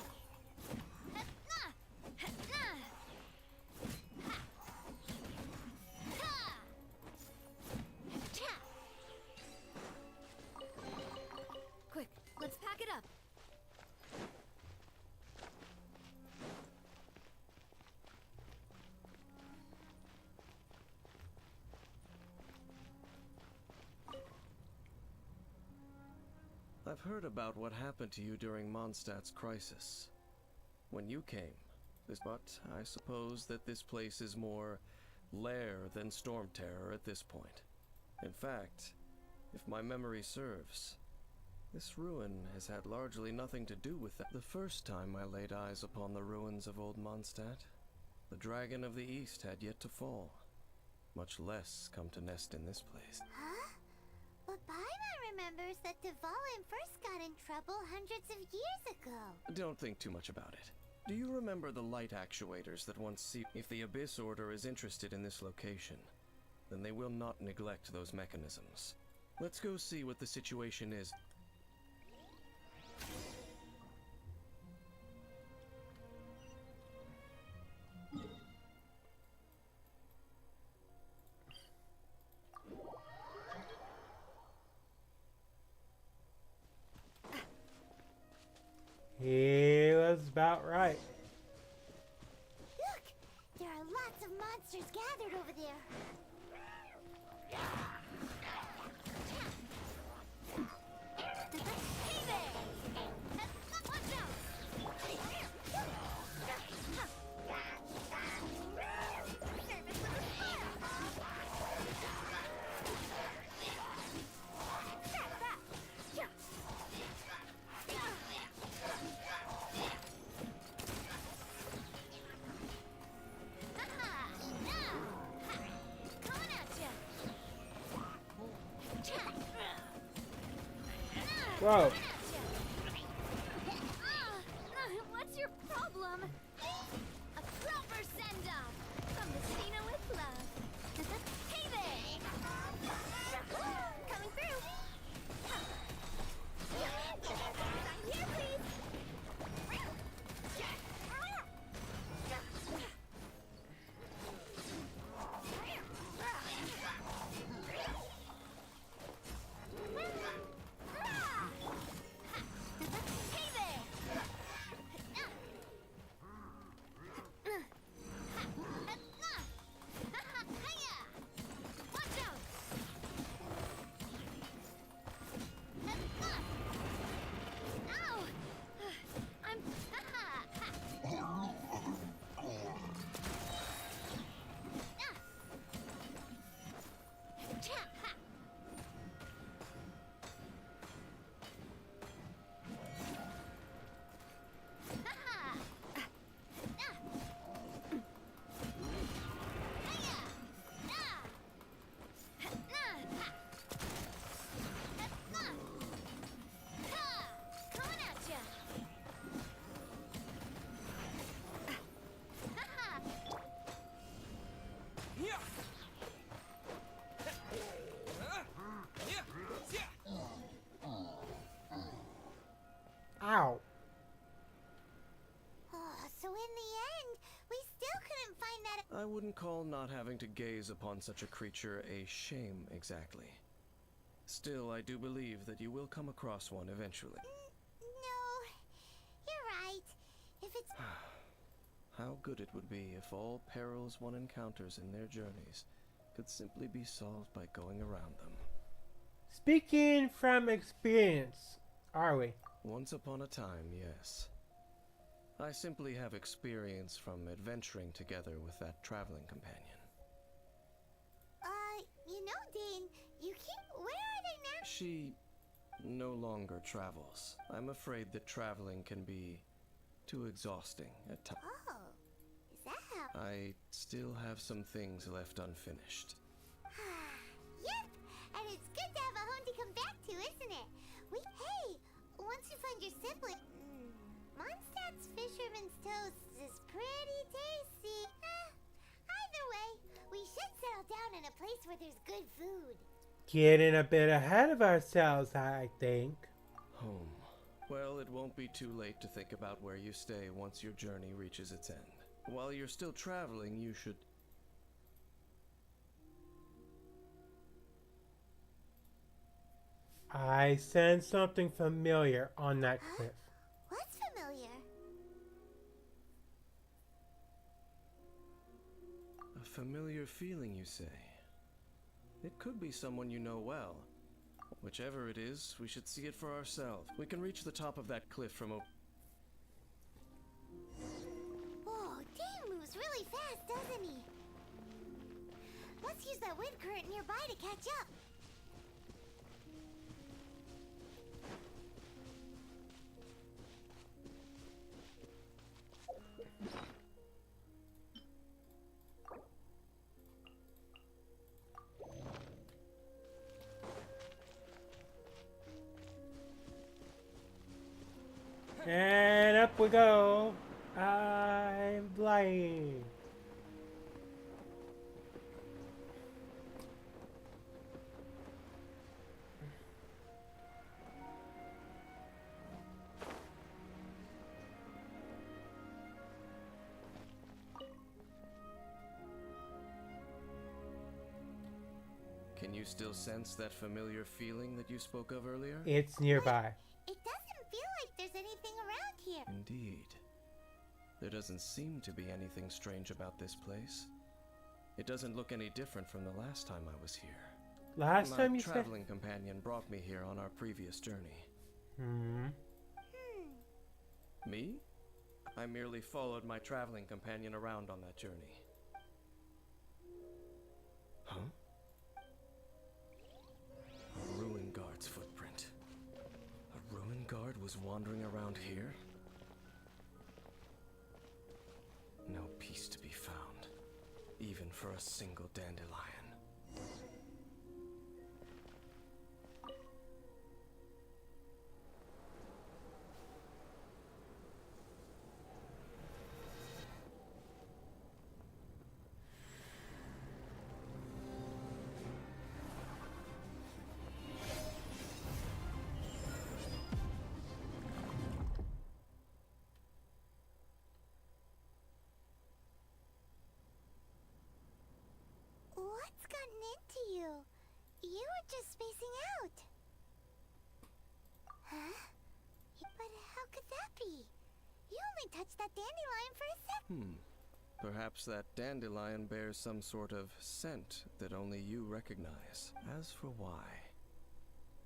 Quick, let's pack it up. I've heard about what happened to you during Mondstadt's crisis. When you came, but I suppose that this place is more lair than Storm Terror at this point. In fact, if my memory serves, this ruin has had largely nothing to do with that. The first time I laid eyes upon the ruins of old Mondstadt, the Dragon of the East had yet to fall, much less come to nest in this place. Huh? But Paimon remembers that Dvalin first got in trouble hundreds of years ago. Don't think too much about it. Do you remember the light actuators that once see? If the Abyss Order is interested in this location, then they will not neglect those mechanisms. Let's go see what the situation is. He was about right. Look! There are lots of monsters gathered over there. Hey there! Watch out! Whoa. What's your problem? A proper send-off from the Cena with love. Hey there! Coming through. Sign here, please. I wouldn't call not having to gaze upon such a creature a shame exactly. Still, I do believe that you will come across one eventually. No, you're right. If it's... How good it would be if all perils one encounters in their journeys could simply be solved by going around them. Speaking from experience, are we? Once upon a time, yes. I simply have experience from adventuring together with that traveling companion. You know, Dane, you keep... Where are they now? She no longer travels. I'm afraid that traveling can be too exhausting at times. Oh, is that how... I still have some things left unfinished. Yep, and it's good to have a home to come back to, isn't it? Hey, once you find your sibling... Mondstadt's Fisherman's Toast is pretty tasty. Either way, we should settle down in a place where there's good food. Getting a bit ahead of ourselves, I think. Home. Well, it won't be too late to think about where you stay once your journey reaches its end. While you're still traveling, you should... I sense something familiar on that cliff. What's familiar? A familiar feeling, you say? It could be someone you know well. Whichever it is, we should see it for ourselves. We can reach the top of that cliff from Whoa, Dane moves really fast, doesn't he? Let's use that wind current nearby to catch up. And up we go. I'm flying. Can you still sense that familiar feeling that you spoke of earlier? It's nearby. It doesn't feel like there's anything around here. Indeed. There doesn't seem to be anything strange about this place. It doesn't look any different from the last time I was here. Last time My you said... traveling companion brought me here on our previous journey. Me? I merely followed my traveling companion around on that journey. Huh? A ruin guard's footprint. A ruin guard was wandering around here? No peace to be found, even for a single dandelion. What's gotten into you? You were just spacing out. Huh? But how could that be? You only touched that dandelion for a sec. Perhaps that dandelion bears some sort of scent that only you recognize. As for why,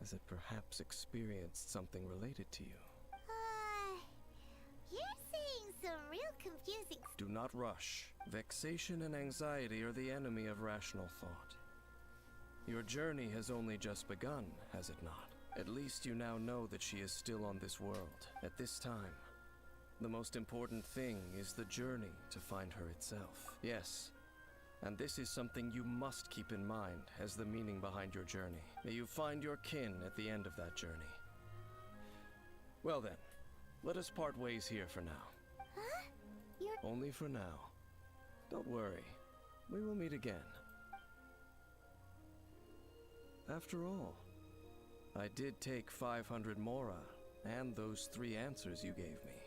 has it perhaps experienced something related to you? You're saying some real confusing... Do not rush. Vexation and anxiety are the enemy of rational thought. Your journey has only just begun, has it not? At least you now know that she is still on this world. At this time, the most important thing is the journey to find her itself. Yes, and this is something you must keep in mind as the meaning behind your journey. May you find your kin at the end of that journey. Well then, let us part ways here for now. Huh? You're... Only for now. Don't worry, we will meet again. After all, I did take 500 mora and those 3 answers you gave me.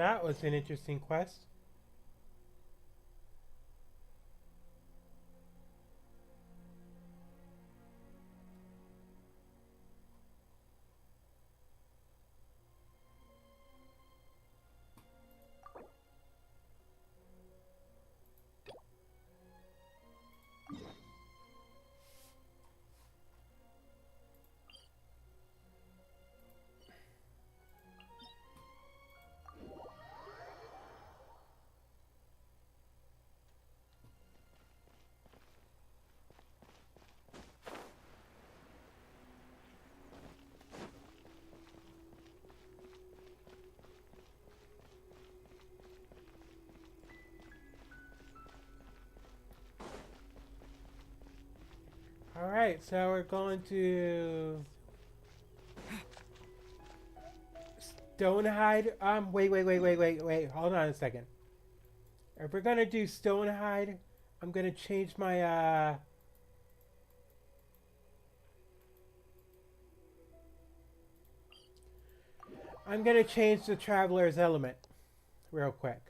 that was an interesting quest. Alright, so we're going to Stonehide. Wait. Hold on a second. If we're gonna do Stonehide, I'm gonna change my I'm gonna change the Traveler's Element real quick.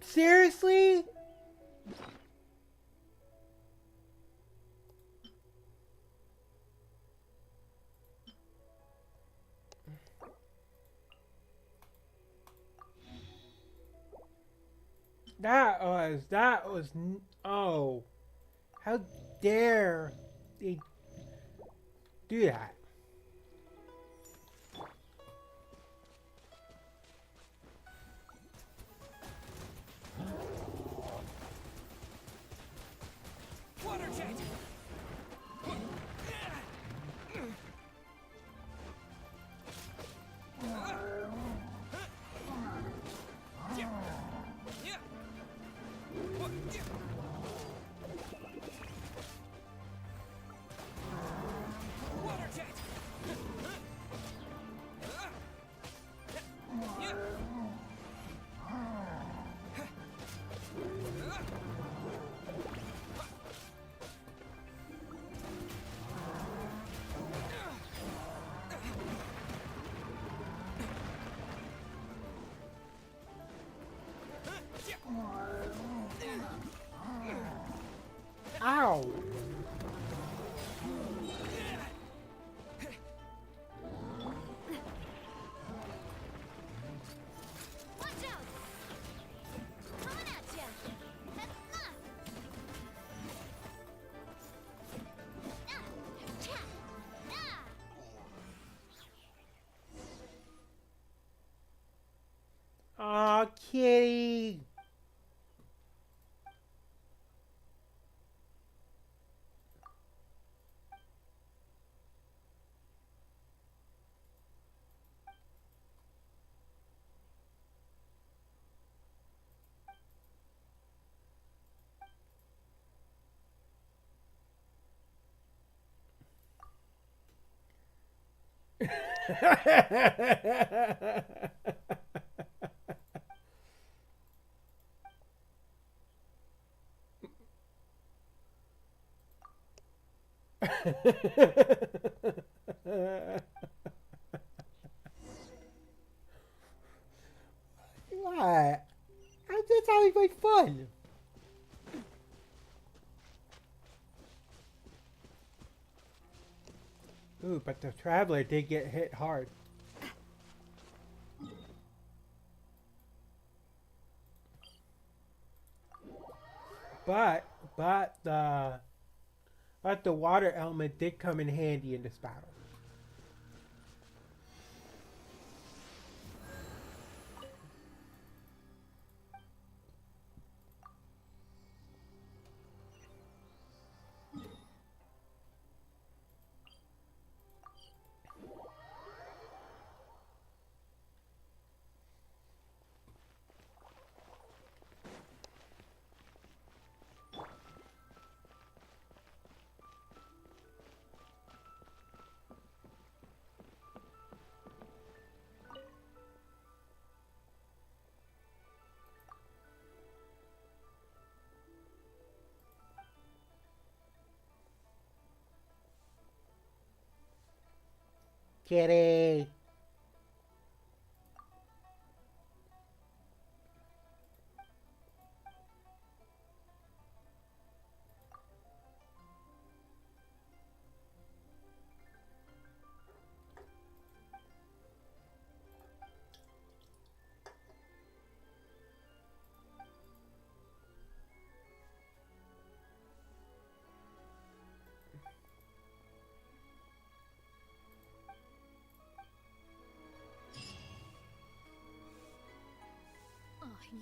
Seriously? Oh, how dare they do that? Water jet! Water jet! Ow! Watch out! Coming at ya! Aw, kitty! What? That's always my fun. Ooh, but the Traveler did get hit hard. But but the but the water element did come in handy in this battle. Kitty.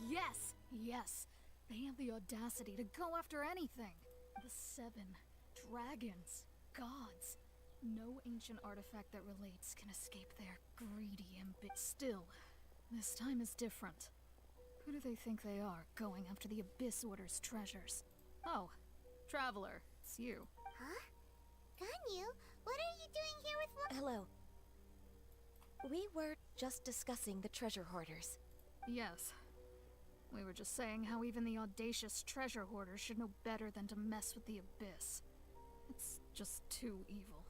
Yes, yes. They have the audacity to go after anything. The 7 dragons, gods. No ancient artifact that relates can escape their greedy ambit. Still, this time is different. Who do they think they are, going after the Abyss Order's treasures? Oh, Traveler, it's you. Huh? Ganyu, what are you doing here with Hello. We were just discussing the treasure hoarders. Yes. We were just saying how even the audacious treasure hoarders should know better than to mess with the Abyss. It's just too evil.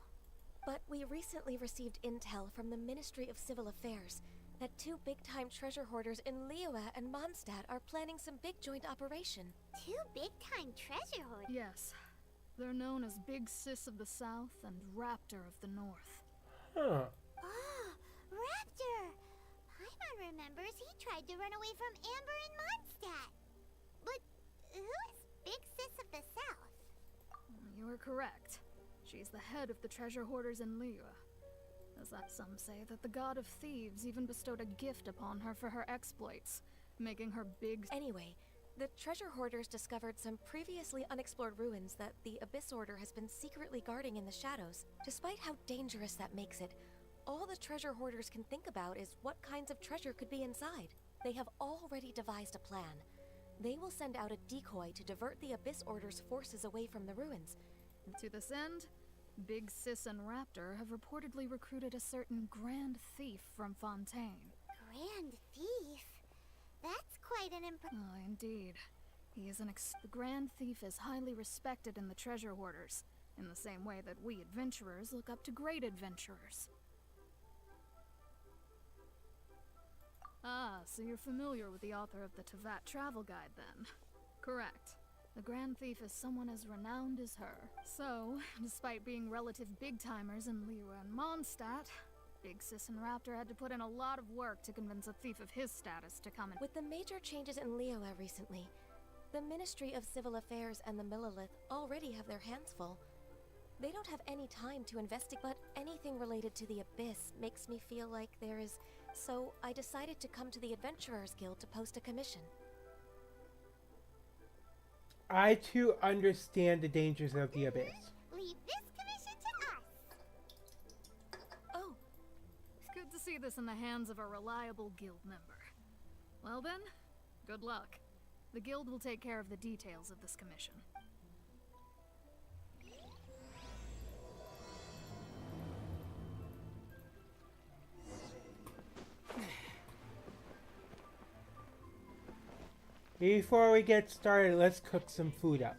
But we recently received intel from the Ministry of Civil Affairs that 2 big-time treasure hoarders in Liyue and Mondstadt are planning some big joint operation. 2 big-time treasure hoarders? Yes. They're known as Big Sis of the South and Raptor of the North. Huh. Oh, Raptor! Paimon remembers he tried to run away from Amber in Mondstadt. But who is Big Sis of the South? You are correct. She's the head of the treasure hoarders in Liyue. As that some say that the god of thieves even bestowed a gift upon her for her exploits, making her big... Anyway, the treasure hoarders discovered some previously unexplored ruins that the Abyss Order has been secretly guarding in the shadows. Despite how dangerous that makes it, all the treasure hoarders can think about is what kinds of treasure could be inside. They have already devised a plan. They will send out a decoy to divert the Abyss Order's forces away from the ruins. To this end, Big Sis and Raptor have reportedly recruited a certain Grand Thief from Fontaine. Grand Thief? That's quite an Oh, indeed. He is the Grand Thief is highly respected in the treasure hoarders, in the same way that we adventurers look up to great adventurers. Ah, so you're familiar with the author of the Teyvat travel guide, then? Correct. The Grand Thief is someone as renowned as her. So, despite being relative big-timers in Liyue and Mondstadt, Big Sis and Raptor had to put in a lot of work to convince a thief of his status to come in. With the major changes in Liyue recently, the Ministry of Civil Affairs and the Millelith already have their hands full. They don't have any time to investigate, but anything related to the Abyss makes me feel like there is... So, I decided to come to the Adventurers Guild to post a commission. I too understand the dangers of the Abyss. Leave this commission to us. Oh. It's good to see this in the hands of a reliable guild member. Well then, good luck. The guild will take care of the details of this commission. Before we get started, let's cook some food up.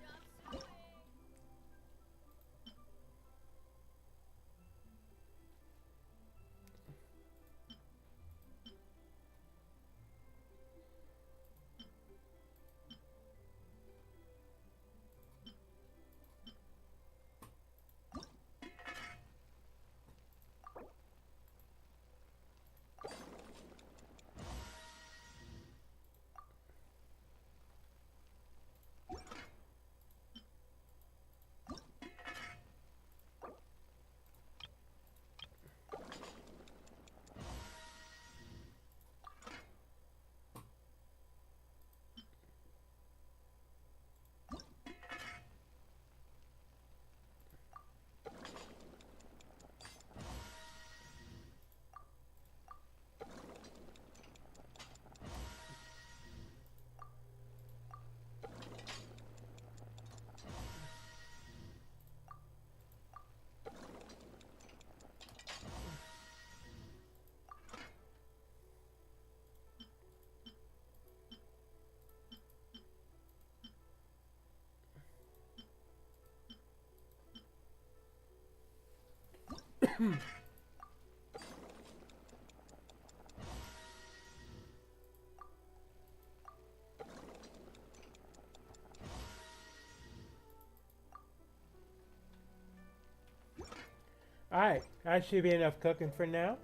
Alright, that should be enough cooking for now.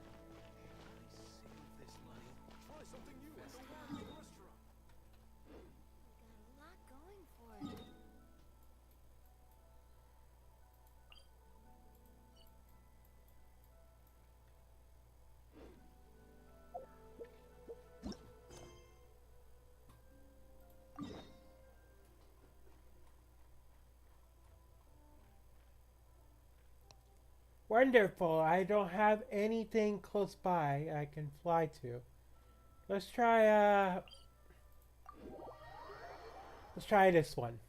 Got a lot going for it. Wonderful. I don't have anything close by I can fly to. Let's try this one.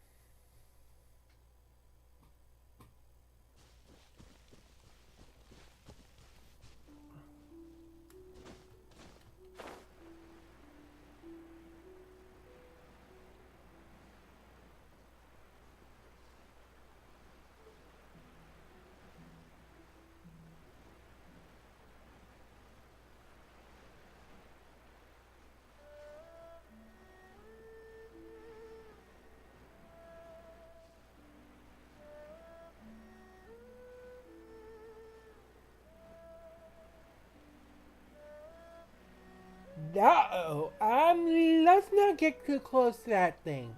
No, let's not get too close to that thing.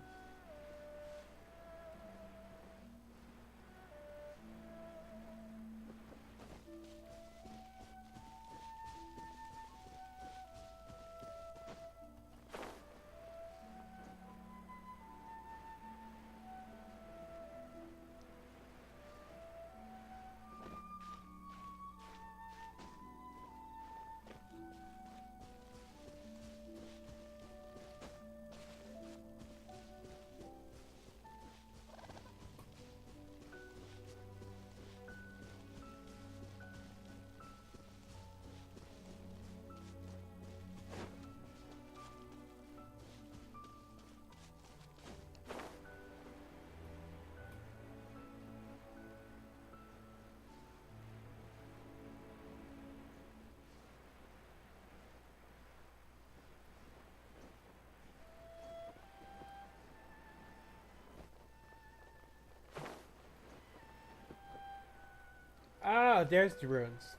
Ah, there's the ruins.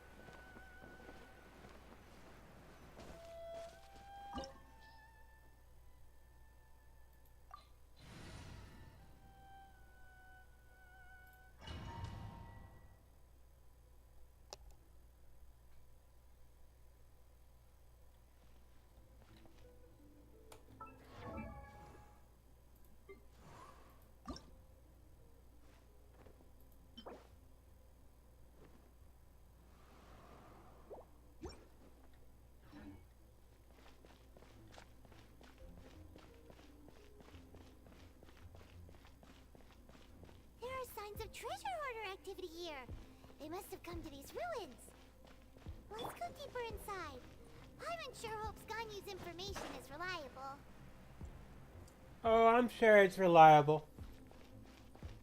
There are signs of treasure hoarder activity here. They must have come to these ruins. Let's go deeper inside. Paimon sure hopes Ganyu's information is reliable. Oh, I'm sure it's reliable.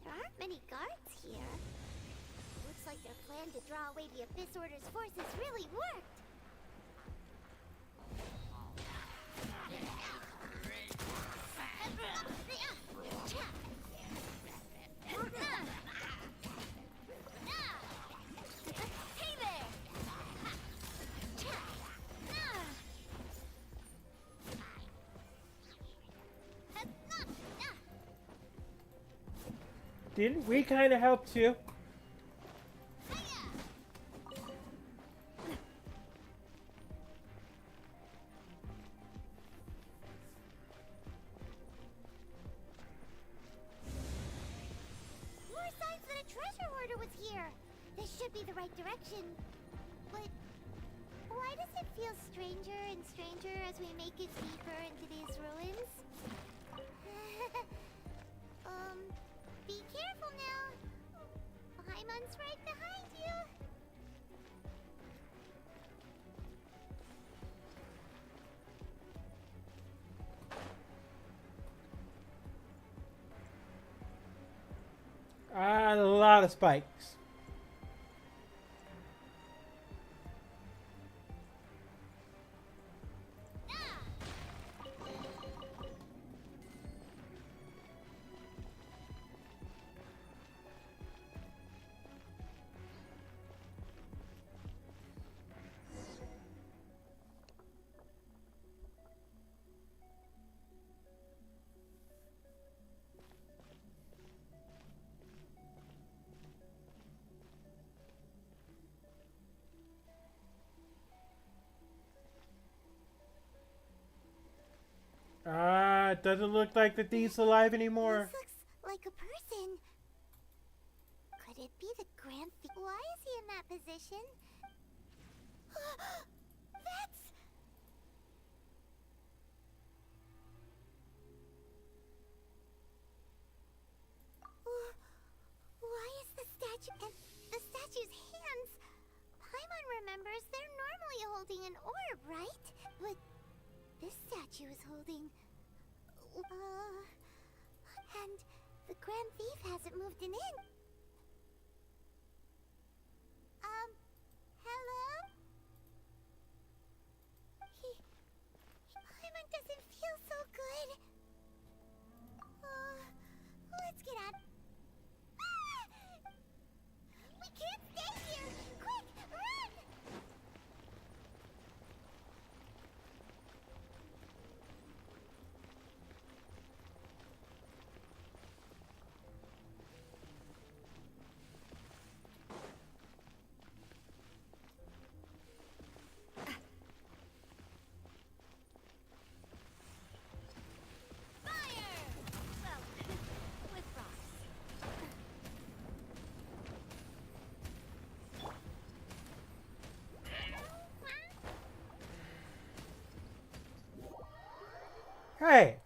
There aren't many guards here. Looks like their plan to draw away the Abyss Order's forces really worked. Hey there! Didn't we kind of help too? More signs that a treasure hoarder was here. This should be the right direction. But why does it feel stranger and stranger as we make it deeper into these ruins? Be careful now. Paimon's right behind you. A lot of spikes. Ah, it doesn't look like the thief's alive anymore. This looks like a person. Could it be the Grand Thief? Why is he in that position? That's... Why is the statue and the statue's hands? Paimon remembers they're normally holding an orb, right? But this statue is holding... And the Grand Thief hasn't moved an inch. Hello? Paimon doesn't feel so good. Let's get out. Ah! We can't stay here! Quick, run! Fire! Well, with rocks. Hey!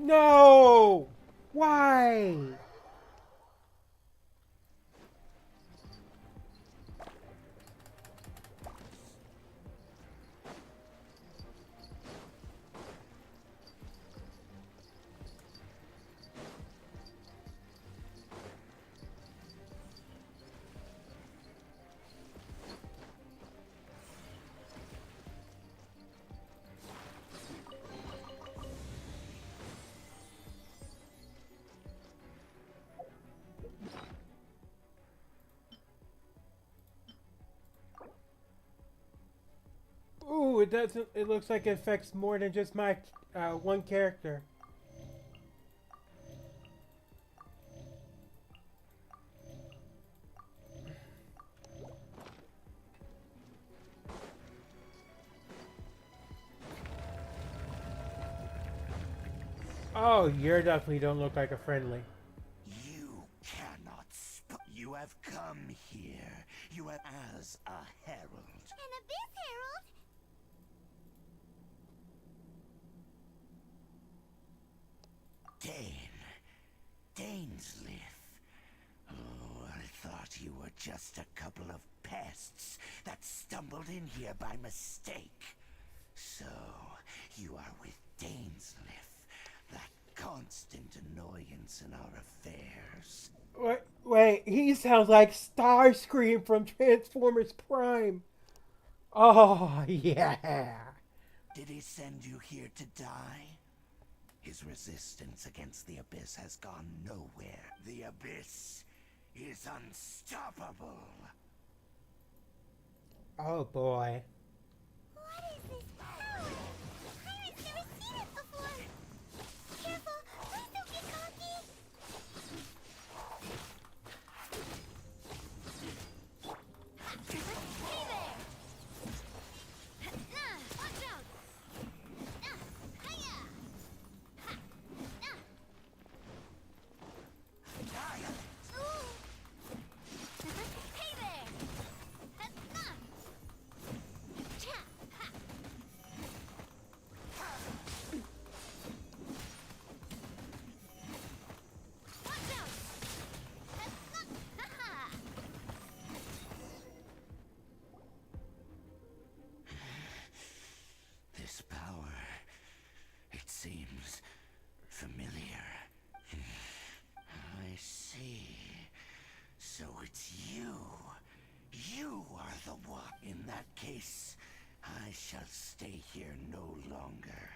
No! Why? Ooh, it doesn't. It looks like it affects more than just my one character. Oh, you definitely don't look like a friendly. You cannot you have come here. You have as a herald. An Abyss Herald? Dainsleif. Oh, I thought you were just a couple of pests that stumbled in here by mistake. So, you are with Dainsleif, that constant annoyance in our affairs. Wait, he sounds like Starscream from Transformers Prime. Oh, yeah. Did he send you here to die? His resistance against the Abyss has gone nowhere. The Abyss is unstoppable. Oh, boy. What is this power? Pirates never seen it before. Careful, please don't get cocky. Hey there! Watch out! Hiya! Hey there! Watch out! This power, it seems familiar. I see. So it's you. You are the one. In that case, I shall stay here no longer.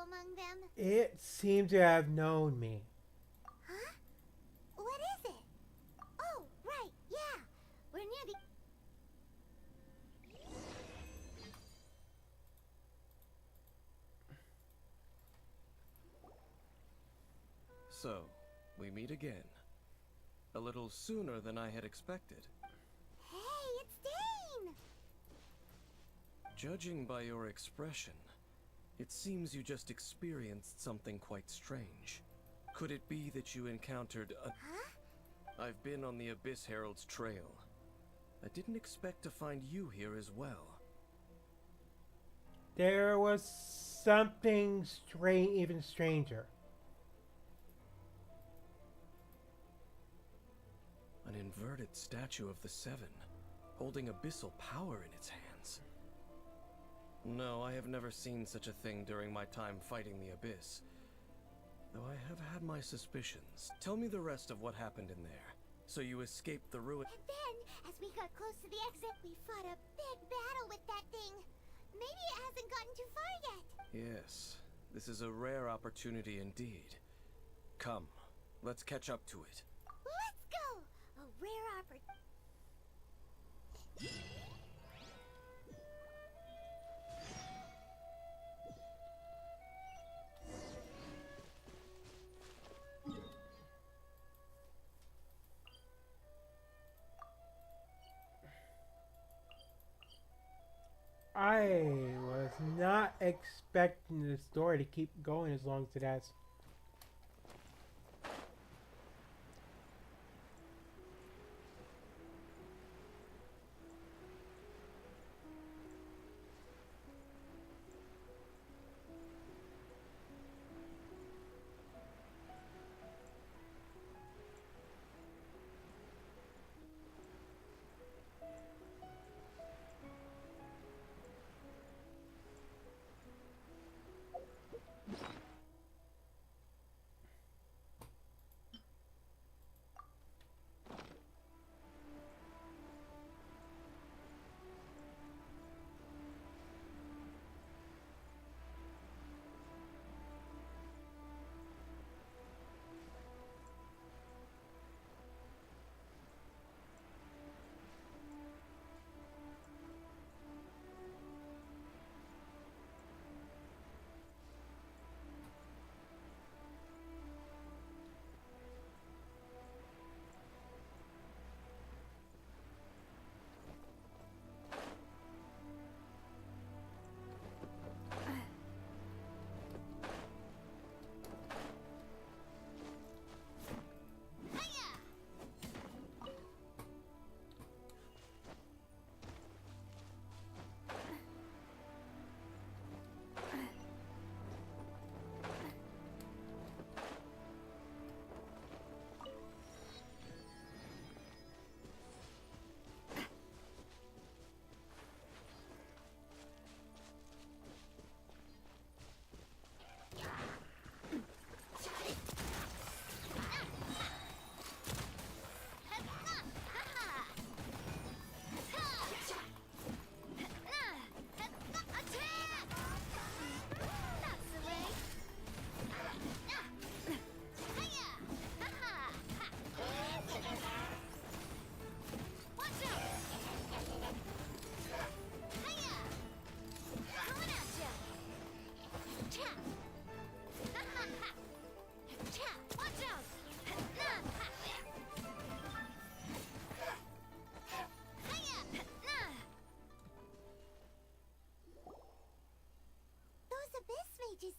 among them? It seemed to have known me. Huh? What is it? Oh, right, yeah. We're near the... So, we meet again. A little sooner than I had expected. Hey, it's Dane! Judging by your expression, it seems you just experienced something quite strange. Could it be that you encountered a... Huh? I've been on the Abyss Herald's trail. I didn't expect to find you here as well. There was something strange, even stranger. An inverted statue of the Seven, holding abyssal power in its hands. No, I have never seen such a thing during my time fighting the Abyss. Though I have had my suspicions. Tell me the rest of what happened in there. So you escaped the ruin. And then, as we got close to the exit, we fought a big battle with that thing. Maybe it hasn't gotten too far yet. Yes, this is a rare opportunity indeed. Come, let's catch up to it. Let's go! A rare opportunity. I was not expecting the story to keep going as long as it has.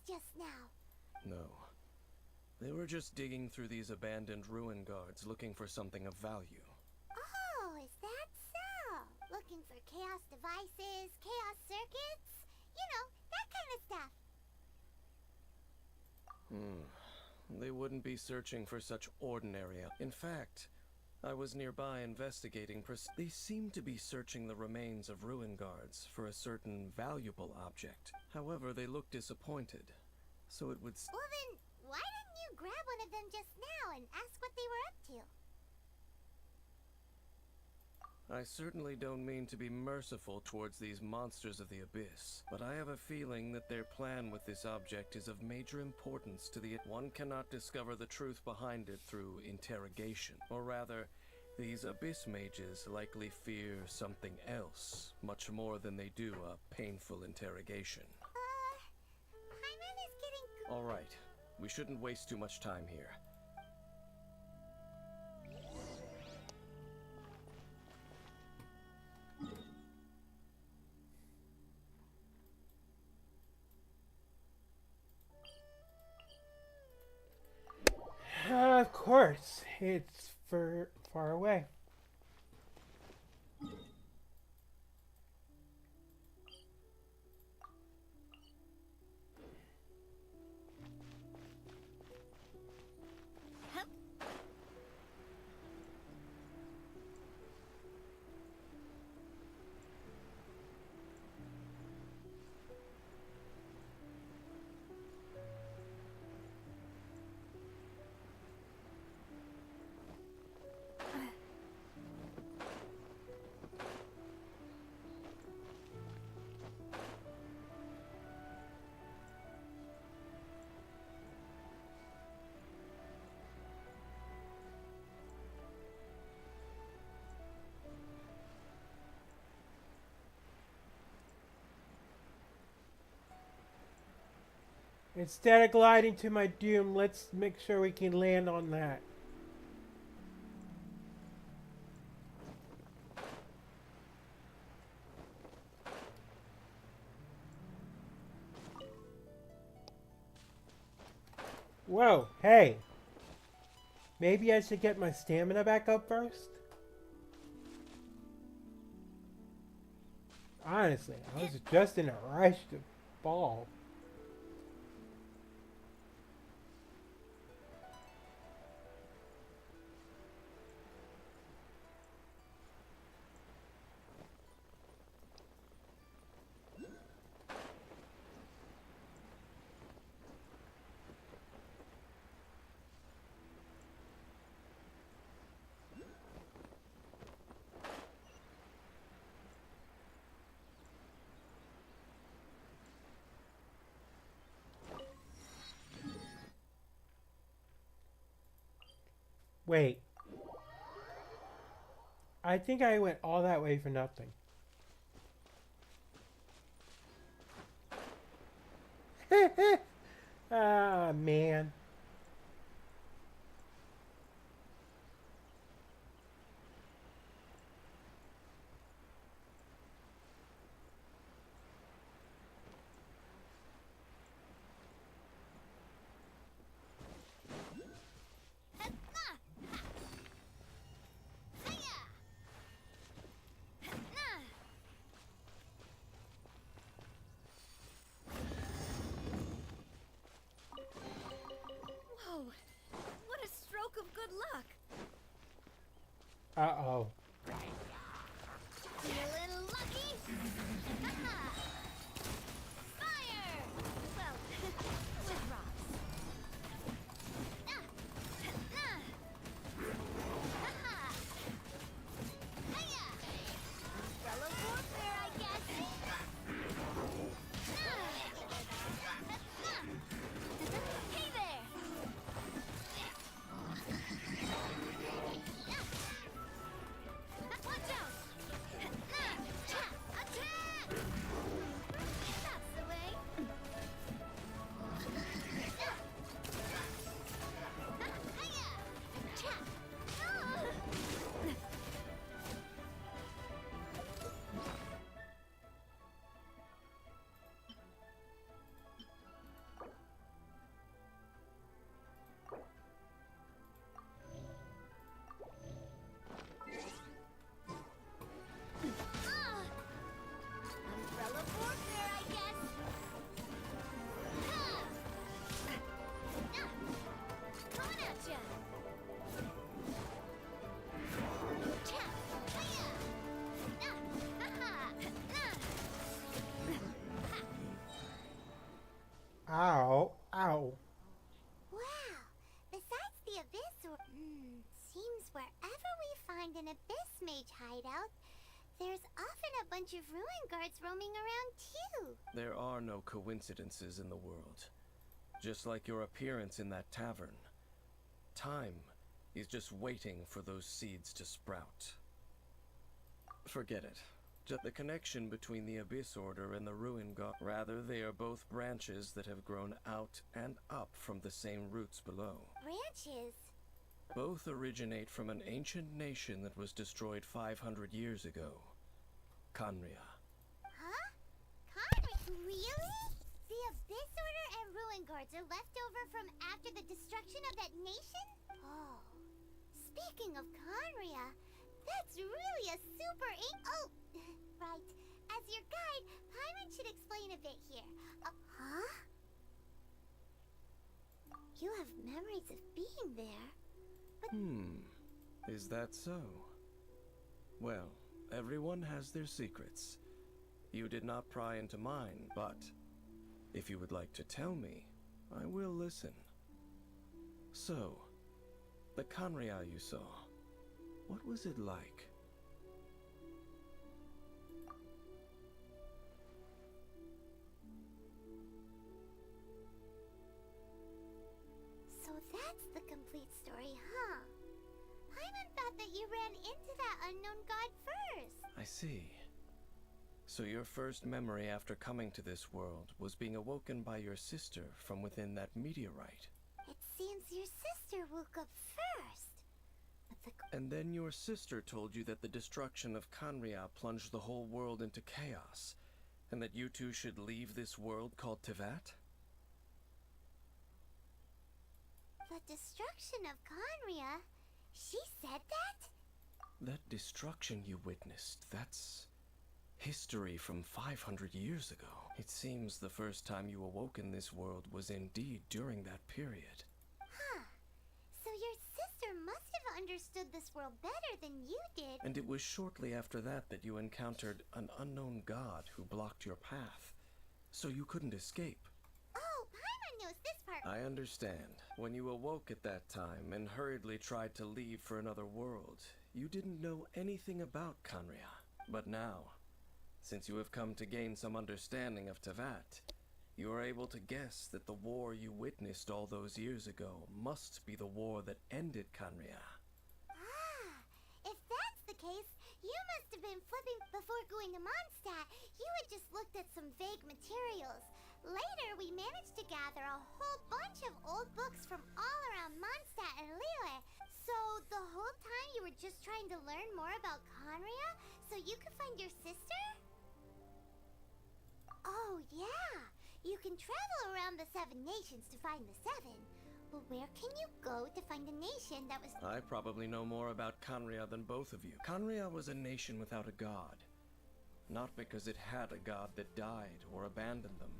Just now. No. They were just digging through these abandoned ruin guards looking for something of value. Oh, is that so? Looking for chaos devices, chaos circuits? You know, that kind of stuff. They wouldn't be searching for such ordinary... In fact, I was nearby investigating... They seemed to be searching the remains of ruin guards for a certain valuable object. However, they looked disappointed. So it would... Well then, why didn't you grab one of them just now and ask what they were up I certainly don't mean to be merciful towards these monsters of the abyss, but I have a feeling that their plan with this object is of major importance to the... One cannot discover the truth behind it through interrogation. Or rather, these abyss mages likely fear something else, much more than they do a painful interrogation. Paimon is getting... All right, we shouldn't waste too much time here. Of course, it's far away. Instead of gliding to my doom, let's make sure we can land on that. Whoa, hey. Maybe I should get my stamina back up first? Honestly, I was just in a rush to fall. Wait. I think I went all that way for nothing. Ah, man. Whoa! What a stroke of good luck! Uh-oh. Feeling lucky? Haha! Fire! Well, with rocks. Haha! Hiya! Umbrella warfare, I guess. Hey there! Watch out! Attack! That's the way. Hiya! Attack! Umbrella warfare, I guess. Coming at ya. Ow. Ow. Wow. Besides the abyss, seems wherever we find an abyss mage hideout, there's often a bunch of ruin guards roaming around too. There are no coincidences in the world. Just like your appearance in that tavern. Time is just waiting for those seeds to sprout. Forget it. Just the connection between the Abyss Order and the Ruin God. Rather, they are both branches that have grown out and up from the same roots below. Branches? Both originate from an ancient nation that was destroyed 500 years ago. Khaenri'ah. Huh? Khaenri'ah? Really? The Abyss Order and Ruin Guards are left over from after the destruction of that nation? Oh. Speaking of Khaenri'ah, that's really a super Oh, right. As your guide, Paimon should explain a bit here. Huh? You have memories of being there. But Is that so? Well, everyone has their secrets. You did not pry into mine, but if you would like to tell me, I will listen. So, the Khaenri'ah you saw, what was it like? So that's the complete story, huh? Paimon thought that you ran into that unknown god first. I see. So your first memory after coming to this world was being awoken by your sister from within that meteorite. It seems your sister woke up first. But And then your sister told you that the destruction of Khaenri'ah plunged the whole world into chaos, and that you two should leave this world called Teyvat? the destruction of Khaenri'ah? She said that? That destruction you witnessed, that's history from 500 years ago. It seems the first time you awoke in this world was indeed during that period. Huh. So your sister must have understood this world better than you did. And it was shortly after that that you encountered an unknown god who blocked your path, so you couldn't escape. Oh, Paimon knows this part. I understand. When you awoke at that time and hurriedly tried to leave for another world, you didn't know anything about Khaenri'ah. But now, since you have come to gain some understanding of Teyvat, you are able to guess that the war you witnessed all those years ago must be the war that ended Khaenri'ah. Ah, if that's the case, you must have been flipping before going to Mondstadt. You had just looked at some vague materials. Later, we managed to gather a whole bunch of old books from all around Mondstadt and Lille. So the whole time you were just trying to learn more about Khaenri'ah so you could find your sister? Oh, yeah. You can travel around the 7 nations to find the 7. But where can you go to find a nation that was... I probably know more about Khaenri'ah than both of you. Khaenri'ah was a nation without a god. Not because it had a god that died or abandoned them,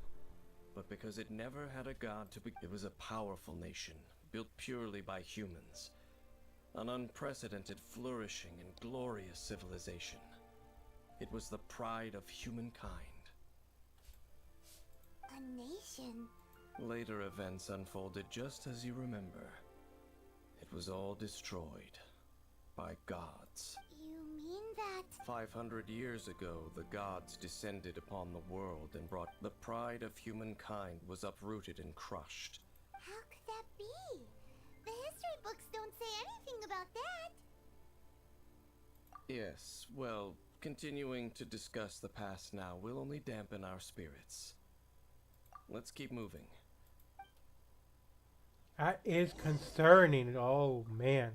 but because it never had a god to be... It was a powerful nation, built purely by humans. An unprecedented, flourishing, and glorious civilization. It was the pride of humankind. A nation? Later events unfolded just as you remember. It was all destroyed by gods. You mean that... 500 years ago, the gods descended upon the world and brought... The pride of humankind was uprooted and crushed. How could that be? The history books don't say anything about that. Yes, well, continuing to discuss the past now will only dampen our spirits. Let's keep moving. That is concerning. Oh, man.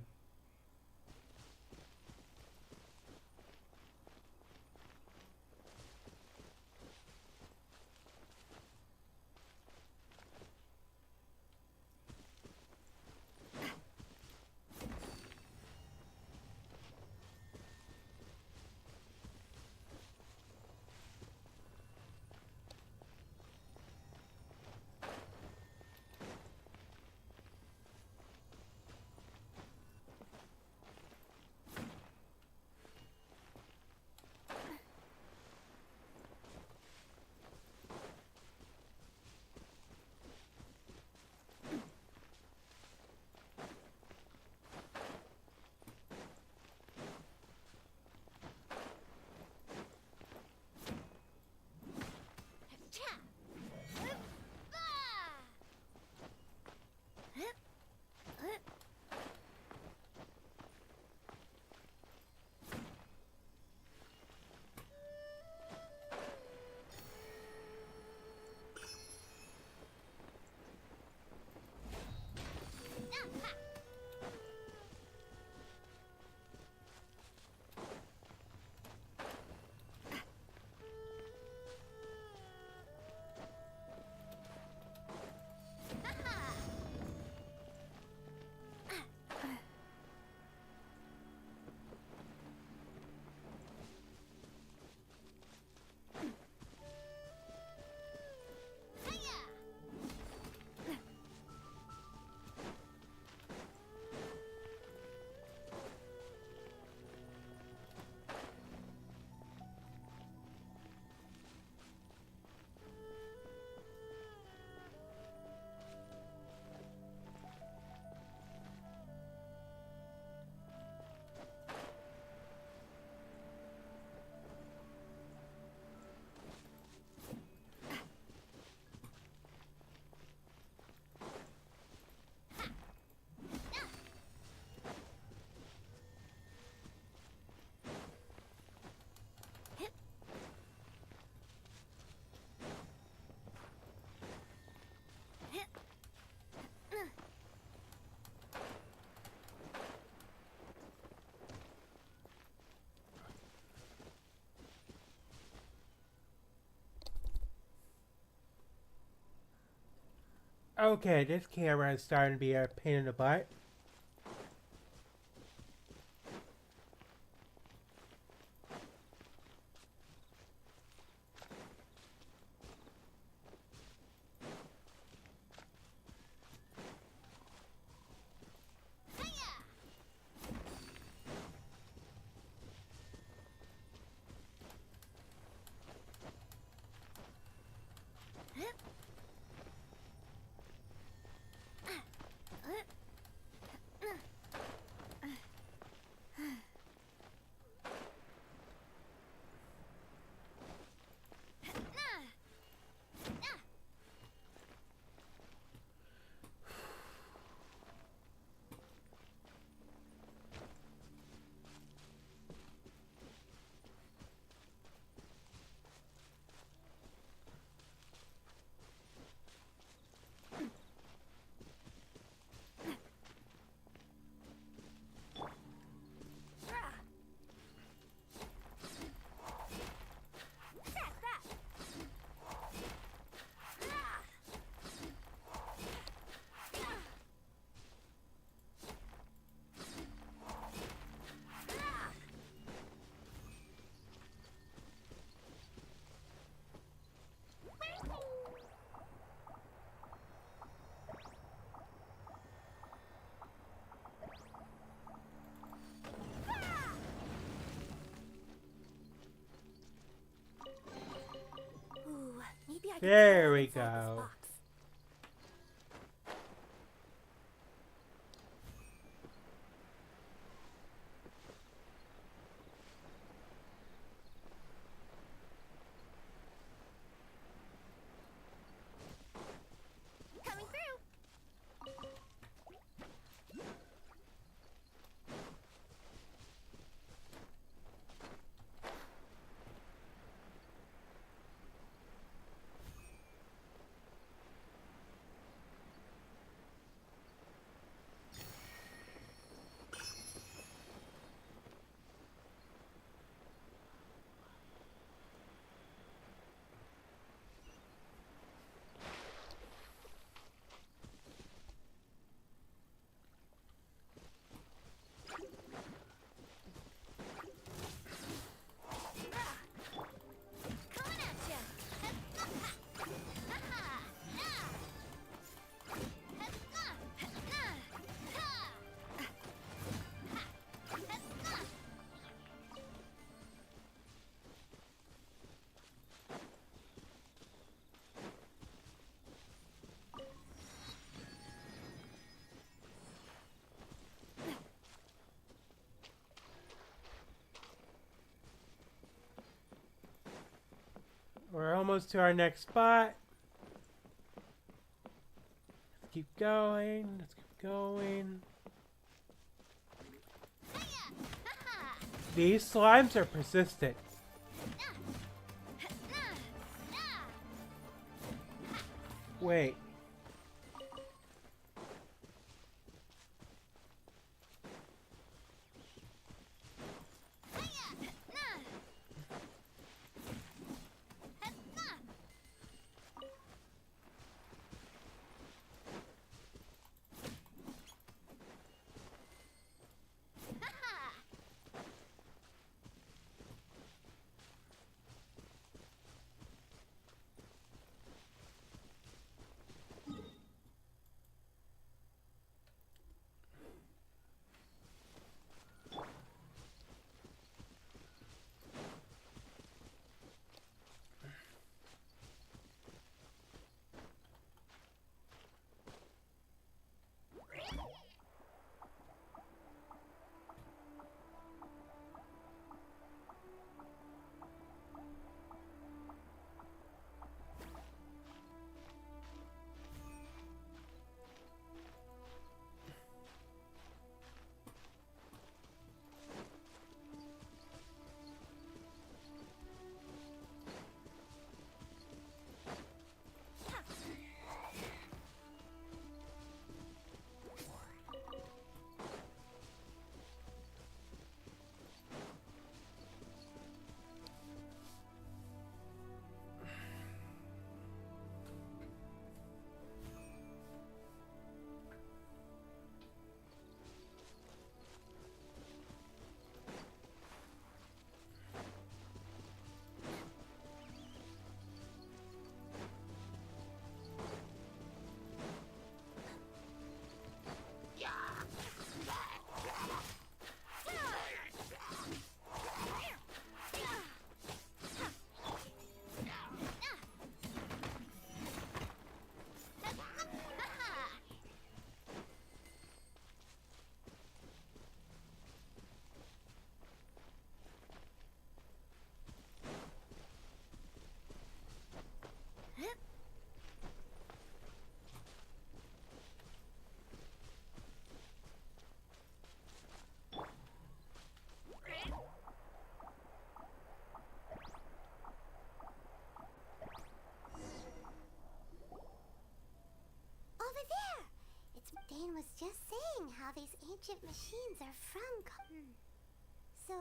Okay, this camera is starting to be a pain in the butt. Ooh, maybe I can There crawl we inside this go. box. Coming through. Coming at ya. We're almost to our next spot. Let's keep going. Let's keep going. These slimes are persistent. Wait. machines are from So,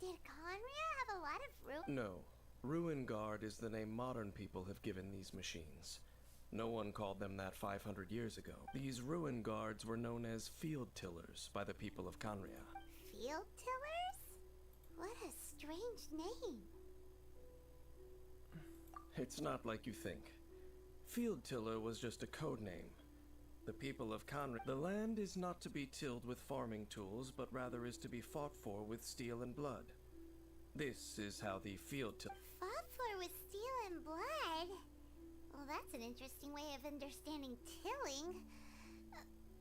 did Conria have a lot of No. Ruin Guard is the name modern people have given these machines. No one called them that 500 years ago. These Ruin Guards were known as Field Tillers by the people of Conria. field tillers? What a strange name. It's not like you think. Field Tiller was just a code name. The people of Conria. The land is not to be tilled with farming tools, but rather is to be fought for with steel and blood. This is how the Field Tiller. Fought for with steel and blood? Well, that's an interesting way of understanding tilling.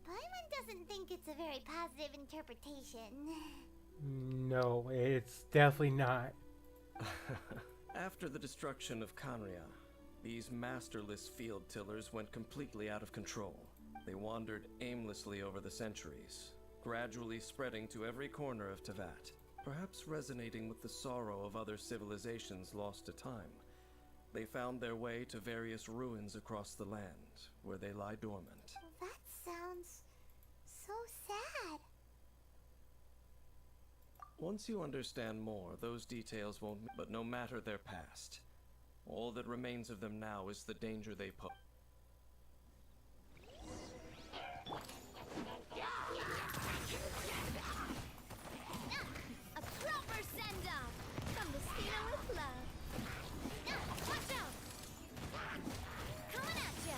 Paimon doesn't think it's a very positive interpretation. No, it's definitely not. After the destruction of Conria, these masterless field tillers went completely out of control. They wandered aimlessly over the centuries, gradually spreading to every corner of Teyvat, perhaps resonating with the sorrow of other civilizations lost to time. They found their way to various ruins across the land, where they lie dormant. That sounds so sad. Once you understand more, those details won't. But no matter their past, all that remains of them now is the danger they pose. A proper send-off from the Spina with love. Watch out! Coming at ya!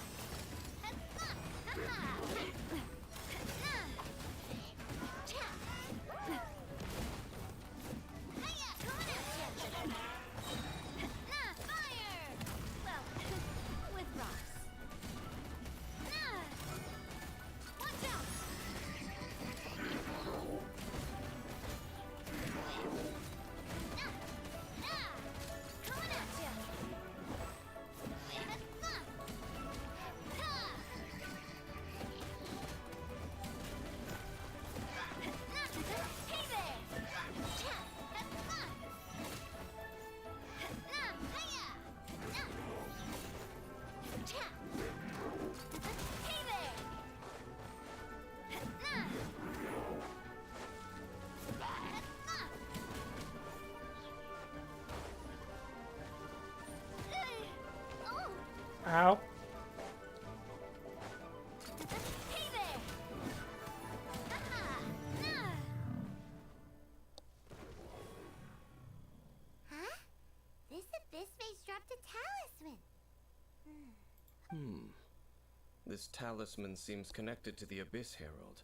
Fire! Well, with rocks. Watch out! Coming at ya! Hey there! Hey there! Ow. Hey there! Huh? This abyss mage dropped a talisman. This talisman seems connected to the Abyss Herald.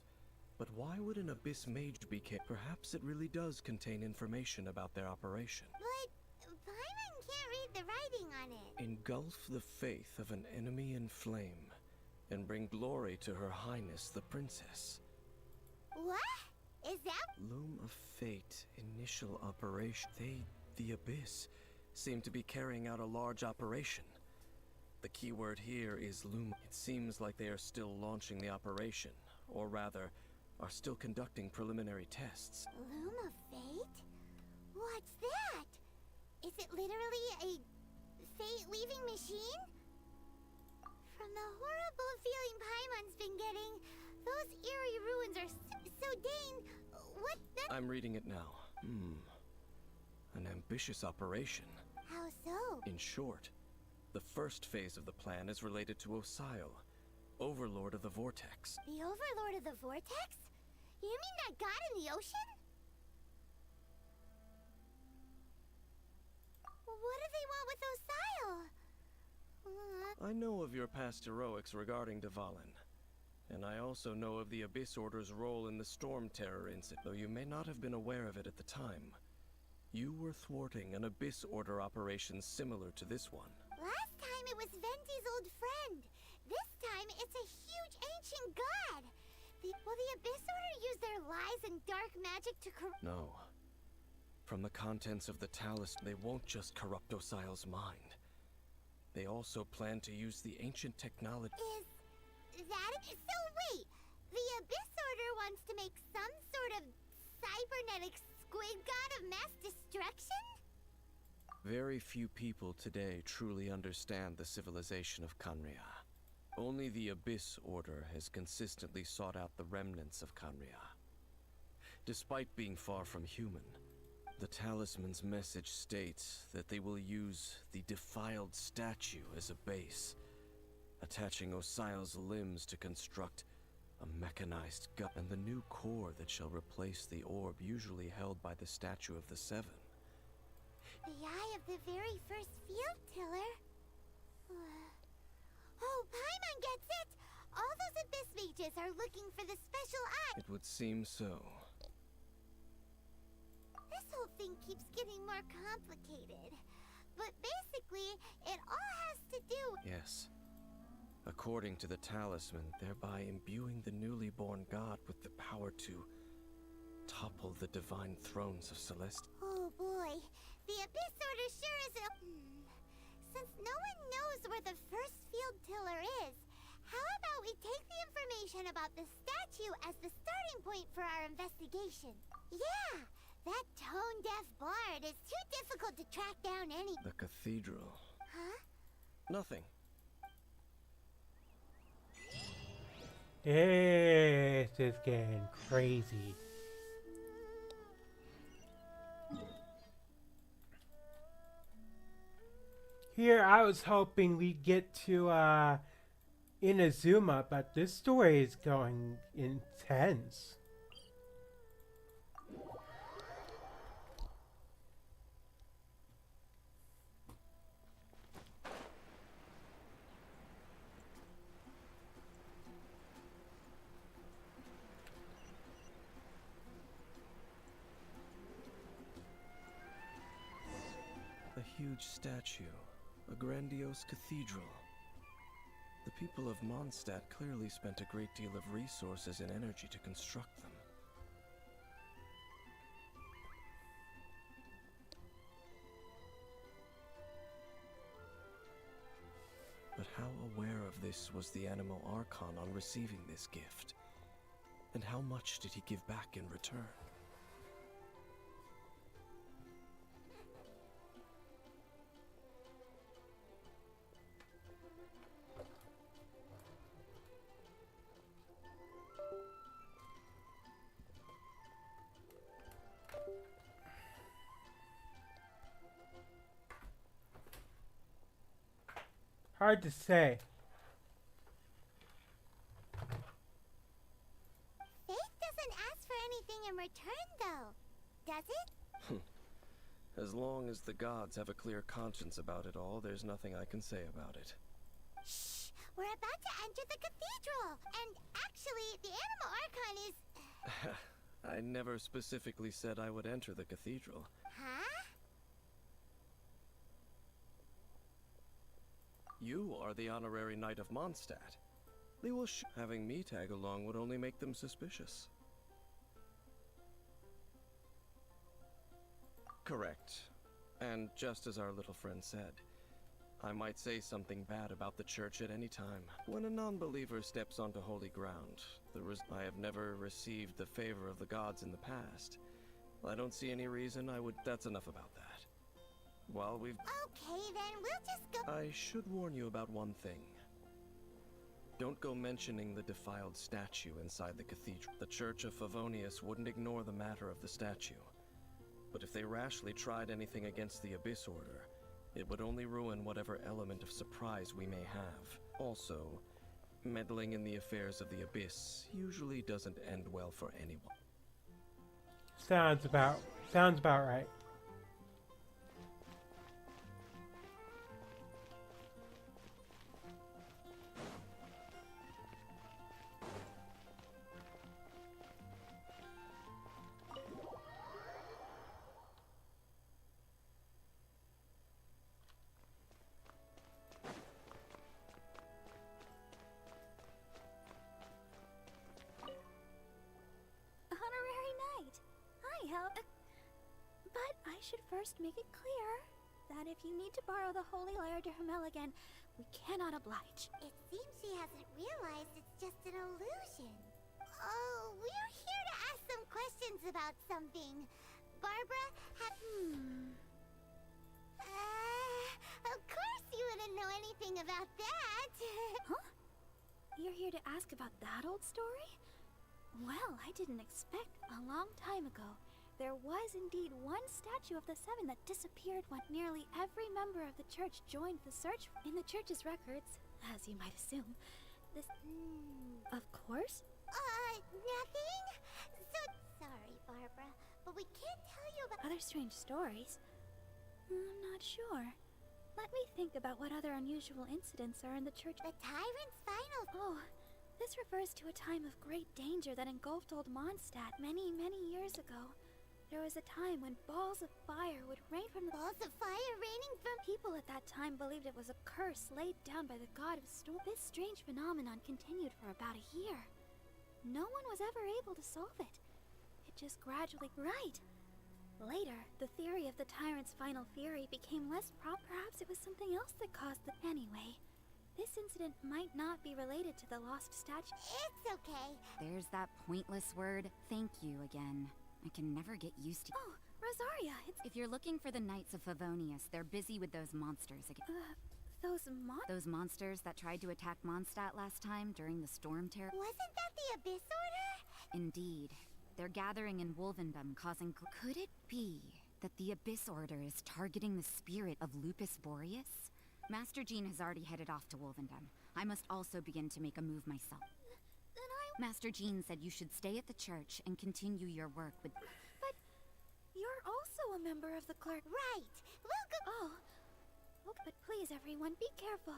But why would an Abyss Mage be Perhaps it really does contain information about their operation. But Paimon can't read the writing on it. Engulf the faith of an enemy in flame, and bring glory to Her Highness the Princess. What? Is that? Loom of Fate, initial operation. The Abyss, seem to be carrying out a large operation. The keyword here is loom. It seems like they are still launching the operation, or rather, are still conducting preliminary tests. Loom of Fate? What's that? Is it literally a fate-leaving machine? From the horrible feeling Paimon's been getting, those eerie ruins are so Dane. What the? I'm reading it now. An ambitious operation. How so? In short, the first phase of the plan is related to Osio, Overlord of the Vortex. The Overlord of the Vortex? You mean that god in the ocean? What do they want with Osio? I know of your past heroics regarding Dvalin, and I also know of the Abyss Order's role in the Storm Terror incident, though you may not have been aware of it at the time. You were thwarting an Abyss Order operation similar to this one. Last time it was Venti's old friend. This time it's a huge ancient god. Will the Abyss Order use their lies and dark magic to No. From the contents of the talisman, they won't just corrupt Osio's mind. They also plan to use the ancient technology. Is that it? So wait, the Abyss Order wants to make some sort of cybernetic squid god of mass destruction? Very few people today truly understand the civilization of Conria. Only the Abyss Order has consistently sought out the remnants of Conria. Despite being far from human, the talisman's message states that they will use the defiled statue as a base, attaching Osial's limbs to construct a mechanized gut and the new core that shall replace the orb usually held by the statue of the Seven. The eye of the very first field tiller. Oh, Paimon gets it! All those abyss mages are looking for the special eye. It would seem so. This whole thing keeps getting more complicated. But basically, it all has to do... Yes. According to the talisman, thereby imbuing the newly born god with the power to topple the divine thrones of Celeste. Oh boy, the Abyss Order sure is a... Since no one knows where the first field tiller is, how about we take the information about the statue as the starting point for our investigation? Yeah, that tone-deaf bard is too difficult to track down any... The cathedral. Huh? Nothing. This is getting crazy. Here, I was hoping we'd get to Inazuma, but this story is going intense. A huge statue, a grandiose cathedral. The people of Mondstadt clearly spent a great deal of resources and energy to construct them. But how aware of this was the Animo Archon on receiving this gift? And how much did he give back in return? Hard to say. Faith doesn't ask for anything in return, though, does it? As long as the gods have a clear conscience about it all, there's nothing I can say about it. Shh! We're about to enter the cathedral! And actually, the Animo Archon is... I never specifically said I would enter the cathedral. Huh? You are the honorary knight of Mondstadt. They will having me tag along would only make them suspicious. Correct. And just as our little friend said, I might say something bad about the church at any time. When a non-believer steps onto holy ground, I have never received the favor of the gods in the past. I don't see any reason I would... That's enough about that. While we've... Okay, then we'll just go... I should warn you about one thing. Don't go mentioning the defiled statue inside the cathedral. The Church of Favonius wouldn't ignore the matter of the statue. But if they rashly tried anything against the Abyss Order, it would only ruin whatever element of surprise we may have. Also, meddling in the affairs of the Abyss usually doesn't end well for anyone. Sounds about right. But I should first make it clear that if you need to borrow the Holy Lyre to Hermel again, we cannot oblige. It seems she hasn't realized it's just an illusion. Oh, we're here to ask some questions about something. Barbara, of course you wouldn't know anything about that. Huh? You're here to ask about that old story? Well, I didn't expect. A long time ago, there was indeed one statue of the seven that disappeared when nearly every member of the church joined the search. In the church's records, as you might assume, this... Of course? Nothing? So sorry, Barbara, but we can't tell you about Other strange stories? I'm not sure. Let me think about what other unusual incidents are in the church. the tyrant's final. Oh, this refers to a time of great danger that engulfed old Mondstadt many, many years ago. There was a time when balls of fire would rain from the Balls of fire raining from. people at that time believed it was a curse laid down by the god of storm. This strange phenomenon continued for about a year. No one was ever able to solve it. It just gradually... Right! Later, the theory of the tyrant's final fury became less perhaps it was something else that caused the... Anyway, this incident might not be related to the lost statue. It's okay. There's that pointless word, thank you again. I can never get used to... Oh, Rosaria, it's... If you're looking for the Knights of Favonius, they're busy with those monsters again. Those monsters that tried to attack Mondstadt last time during the Storm Terror? Wasn't that the Abyss Order? Indeed. They're gathering in Wolvendom, causing... Could it be that the Abyss Order is targeting the spirit of Lupus Boreas? Master Jean has already headed off to Wolvendom. I must also begin to make a move myself. Then I... Master Jean said you should stay at the church and continue your work with... But you're also a member of the clerk. Right. Welcome. Oh. Okay, but please, everyone, be careful.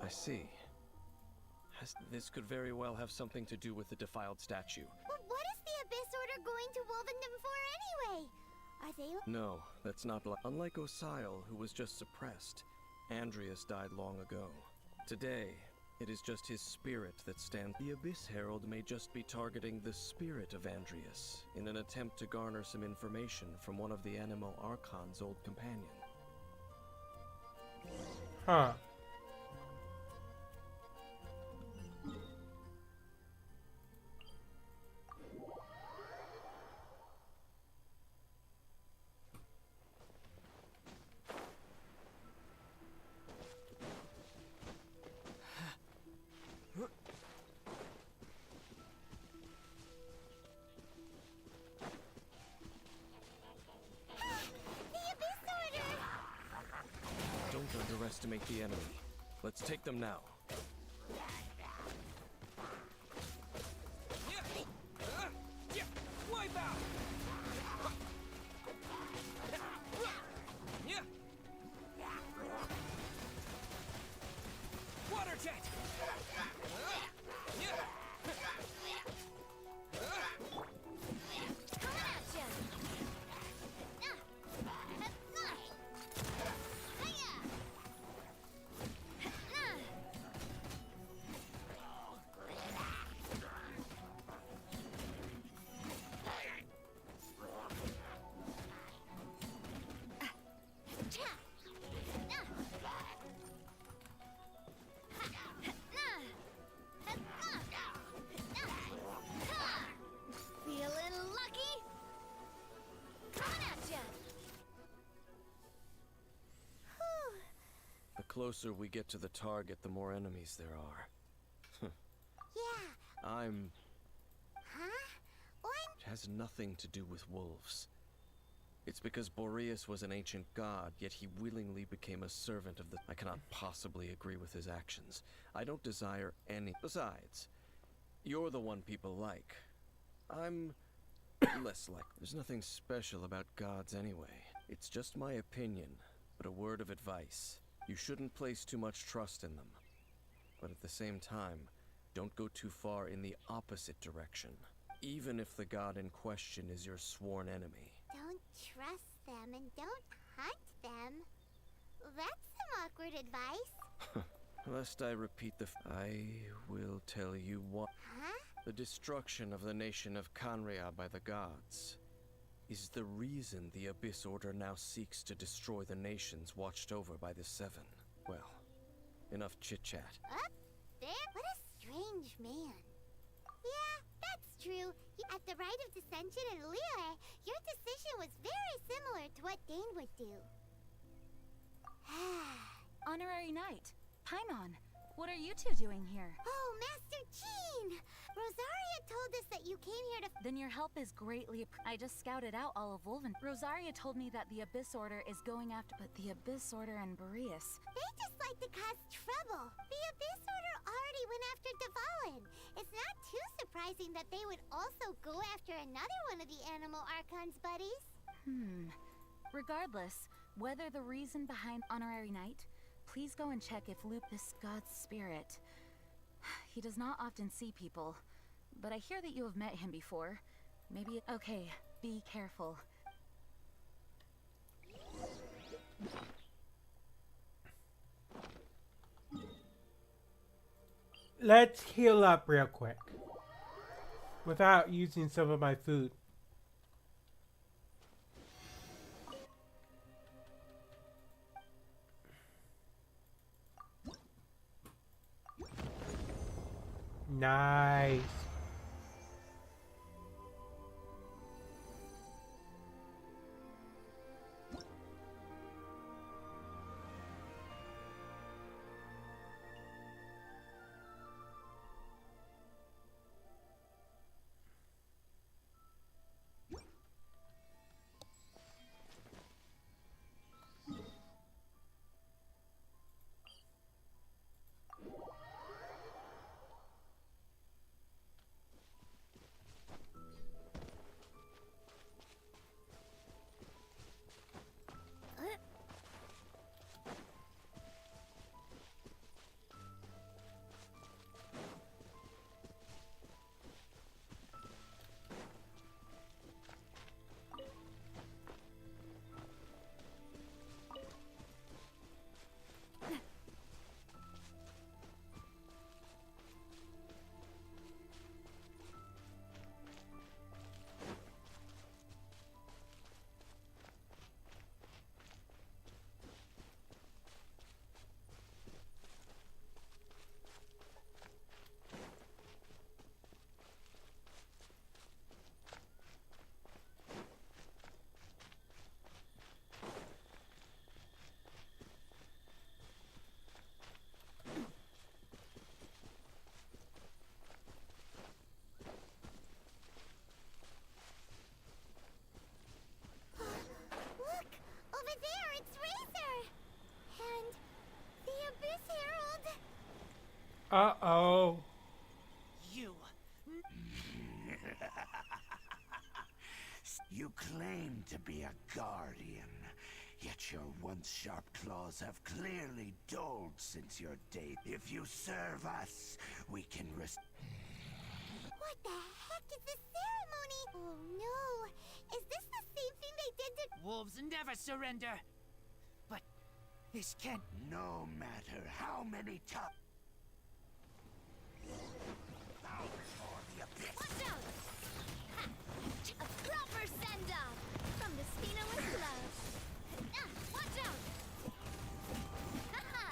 I see. This could very well have something to do with the defiled statue. But what is the Abyss Order going to Wolvendom for anyway? Are they... No, that's not unlike Osile, who was just suppressed. Andreas died long ago. Today, it is just his spirit that stands. The Abyss Herald may just be targeting the spirit of Andreas in an attempt to garner some information from one of the Animo Archon's old companion. Huh. Underestimate the enemy. Let's take them now. Wipe out! Water jet! closer we get to the target, the more enemies there are. Yeah. I'm... Huh? It has nothing to do with wolves. It's because Boreas was an ancient god, yet he willingly became a servant of the... I cannot possibly agree with his actions. I don't desire any... Besides, you're the one people like. I'm less like... There's nothing special about gods anyway. It's just my opinion, but a word of advice. You shouldn't place too much trust in them. But at the same time, don't go too far in the opposite direction, even if the god in question is your sworn enemy. Don't trust them and don't hunt them. That's some awkward advice. Lest I repeat I will tell you what. Huh? The destruction of the nation of Canria by the gods is the reason the Abyss Order now seeks to destroy the nations watched over by the Seven. Well, enough chit-chat. Up there? What a strange man. Yeah, that's true. At the Rite of Dissension in Liyue, your decision was very similar to what Dane would do. Honorary Knight, Paimon, what are you two doing here? Oh, Master Jean! Rosaria told us that you came here to... Then your help is greatly... I just scouted out all of Wolven. Rosaria told me that the Abyss Order is going after... But the Abyss Order and Boreas... They just like to cause trouble. The Abyss Order already went after Dvalin. It's not too surprising that they would also go after another one of the Animal Archon's buddies. Regardless, whether the reason behind Honorary Knight, please go and check if Lupus, God's spirit... He does not often see people, but I hear that you have met him before. Maybe... Okay, be careful. Let's heal up real quick without using some of my food. Nice. Uh-oh. You. You claim to be a guardian, yet your once sharp claws have clearly dulled since your day. If you serve us, we can What the heck is this ceremony? Oh no! Is this the same thing they did to... Wolves never surrender! But this can't... No matter how many times... Watch out! Ha! A proper send-off from the Spina with love. Watch out! Ha-ha!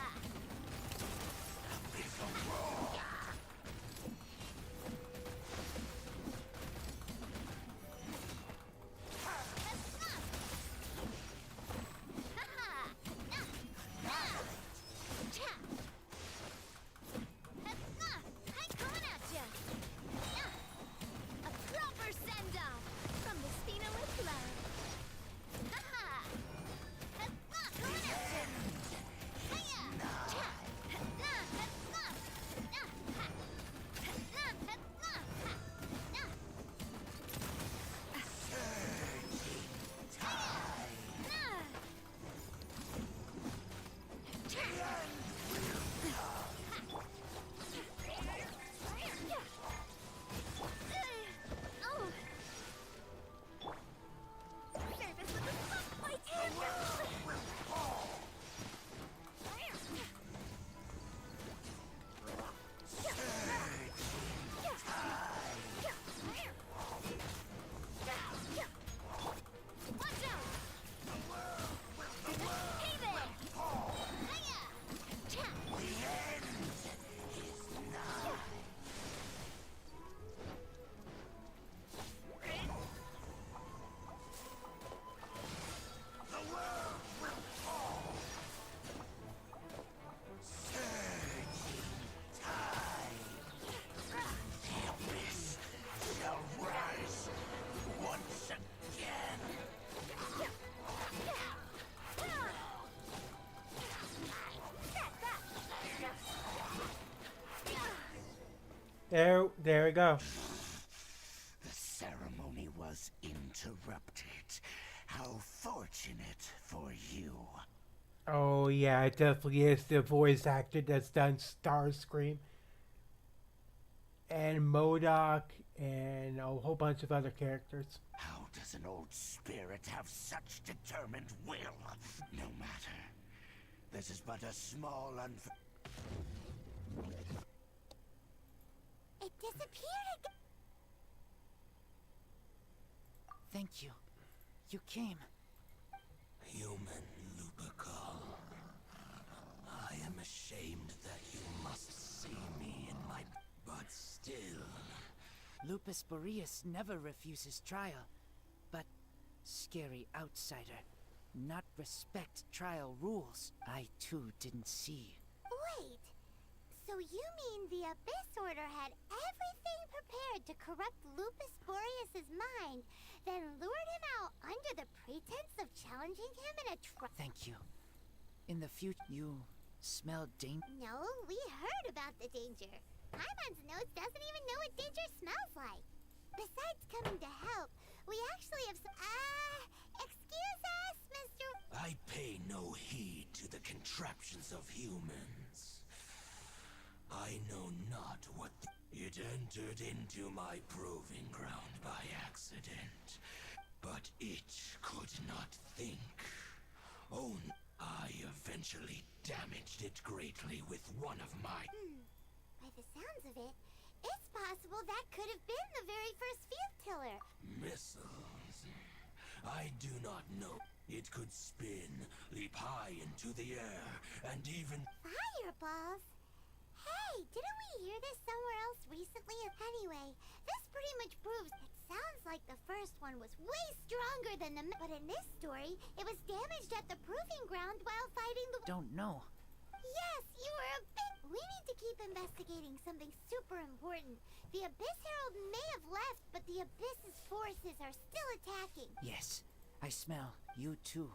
There we go. The ceremony was interrupted. How fortunate for you. Oh yeah, it definitely is the voice actor that's done Starscream and MODOK and a whole bunch of other characters. How does an old spirit have such determined will? No matter. This is but a small It disappeared again. Thank you. You came. Human Lupercal. I am ashamed that you must see me in my... But still... Lupus Boreas never refuses trial, but scary outsider, not respect trial rules. I too didn't see. Wait, so you mean the Abyss Order had everything prepared to corrupt Lupus Boreas' mind, then lured him out under the pretense of challenging him in a trial? Thank you. In the future, you smelled danger? No, we heard about the danger. Paimon's nose doesn't even know what danger smells like. Besides coming to help, we actually have some... excuse us, Mr... I pay no heed to the contraptions of humans. I know not what... It entered into my proving ground by accident. But it could not think. Oh, I eventually damaged it greatly with one of my... By the sounds of it, it's possible that could have been the very first field tiller. missiles. I do not know. It could spin, leap high into the air, and even... Fireballs? Hey, didn't we hear this somewhere else recently? Anyway, this pretty much proves it sounds like the first one was way stronger than the... But in this story, it was damaged at the proving ground while fighting the... Don't know. Yes, you were a bit... We need to keep investigating something super important. The Abyss Herald may have left, but the Abyss's forces are still attacking. Yes, I smell you too.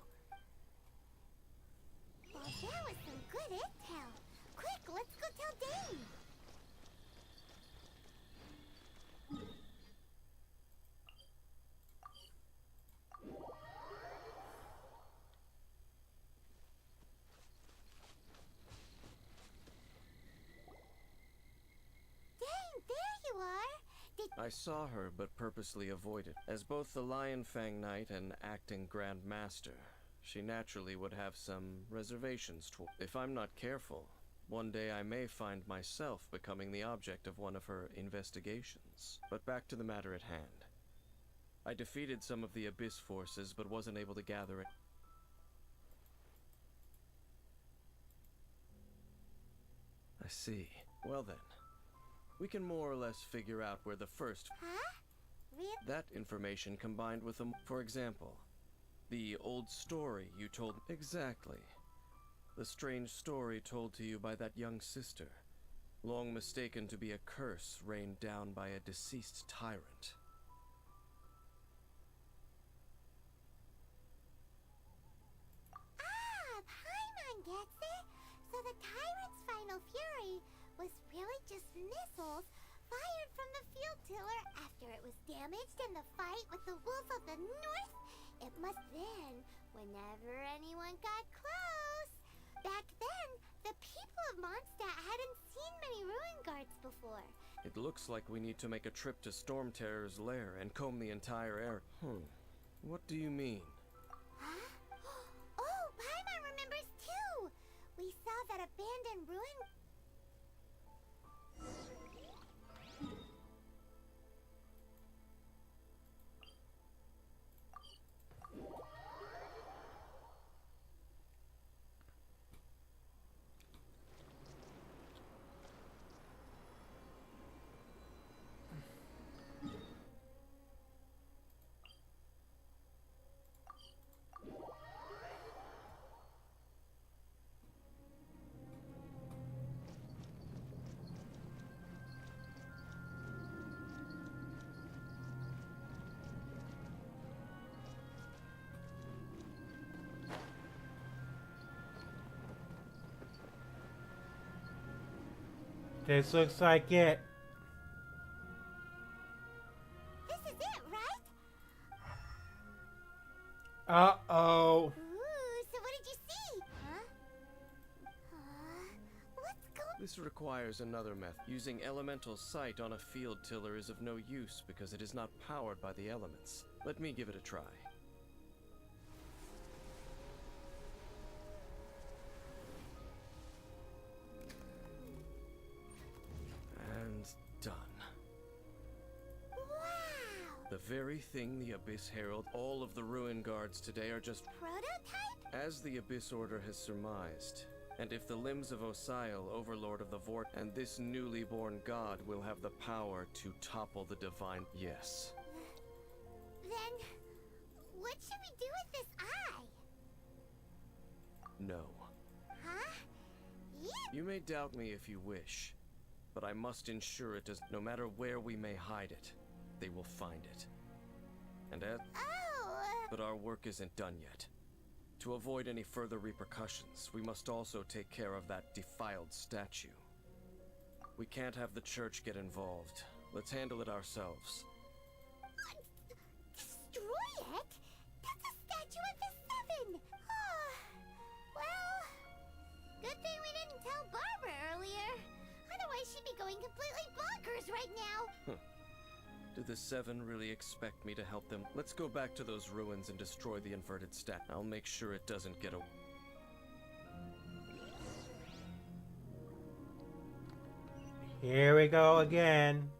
Well, there was some good intel. Quick, let's go tell Dane. There you are! I saw her, but purposely avoided. As both the Lion Fang Knight and acting Grand Master, she naturally would have some reservations toward... If I'm not careful, one day I may find myself becoming the object of one of her investigations. But back to the matter at hand. I defeated some of the Abyss forces, but wasn't able to gather it. I see. Well then. We can more or less figure out where the first... Huh? Really? That information combined with them, for example, the old story you told... Exactly. The strange story told to you by that young sister, long mistaken to be a curse rained down by a deceased tyrant. Paimon gets it! So the tyrant's final fury was really just missiles fired from the field tiller after it was damaged in the fight with the wolf of the north? It must then, whenever anyone got close. Back then, the people of Mondstadt hadn't seen many ruin guards before. It looks like we need to make a trip to Storm Terror's lair and comb the entire area. What do you mean? Huh? Oh, Paimon remembers too! We saw that abandoned ruin... This looks like it. This requires another method. Using elemental sight on a field tiller is of no use because it is not powered by the elements. Let me give it a try. And done. Wow! The very thing the Abyss Herald, all of the Ruin Guards today are just Prototype? as the Abyss Order has surmised. And if the limbs of Osial, Overlord of the Vort, and this newly born god will have the power to topple the divine... Yes. Then, what should we do with this eye? No. Huh? Yeah. You may doubt me if you wish, but I must ensure it does... No matter where we may hide it, they will find it. And But our work isn't done yet. To avoid any further repercussions, we must also take care of that defiled statue. We can't have the church get involved. Let's handle it ourselves. Destroy it? That's a statue of the Seven! Well, good thing we didn't tell Barbara earlier. Otherwise she'd be going completely bonkers right now. Do the Seven really expect me to help them? Let's go back to those ruins and destroy the inverted stat. I'll make sure it doesn't get away. Here we go again.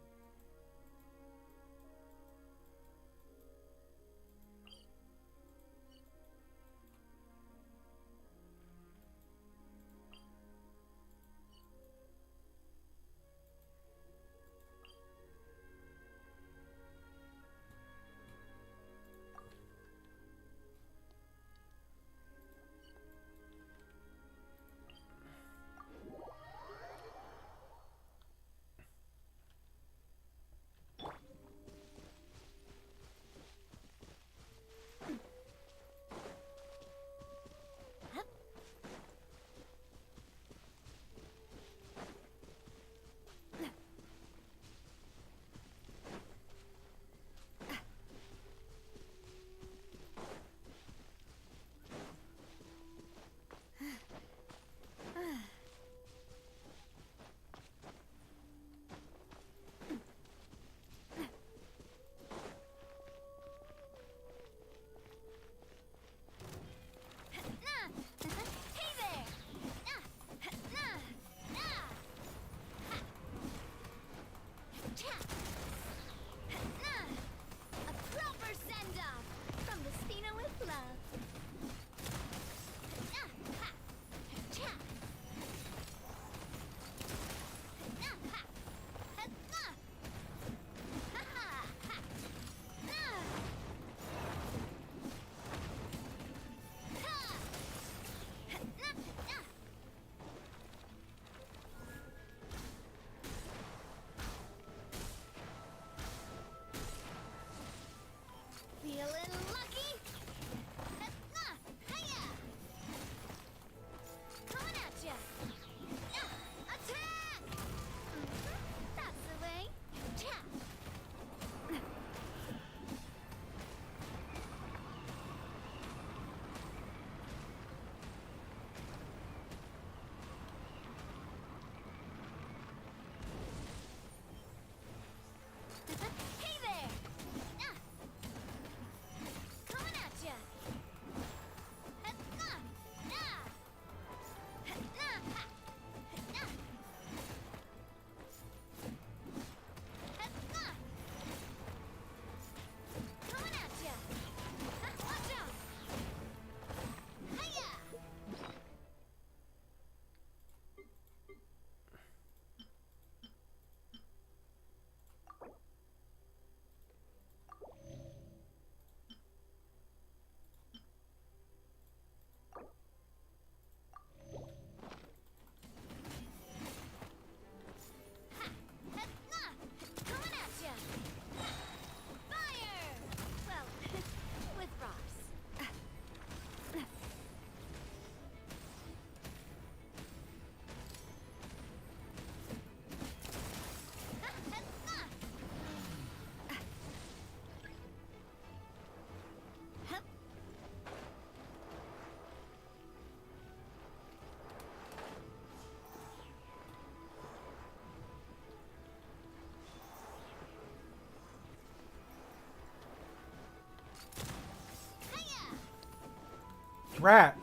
Rats.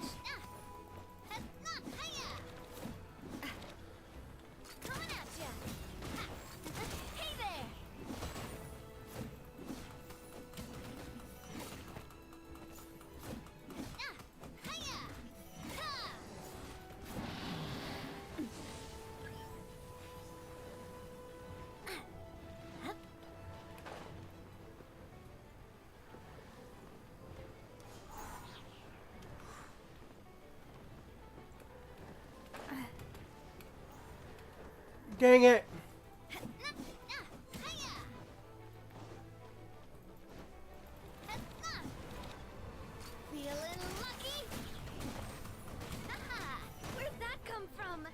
Coming at ya. Hey there. Dang it. Feeling lucky? Haha! Where'd that come from?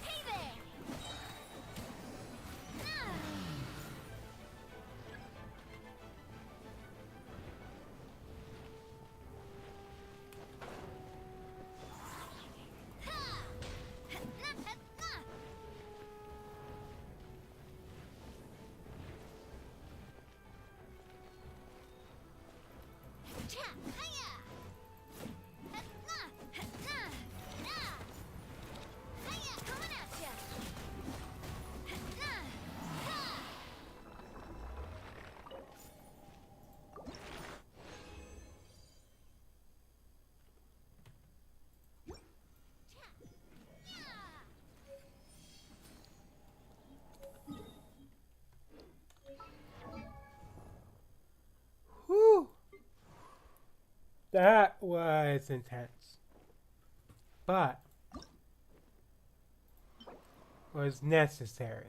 Hey there! Whew. That was intense. But was necessary.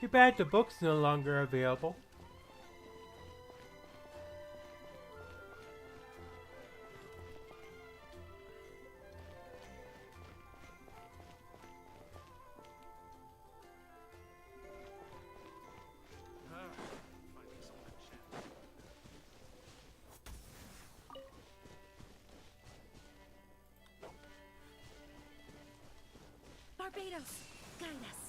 Too bad the book's no longer available. Barbados, guide us.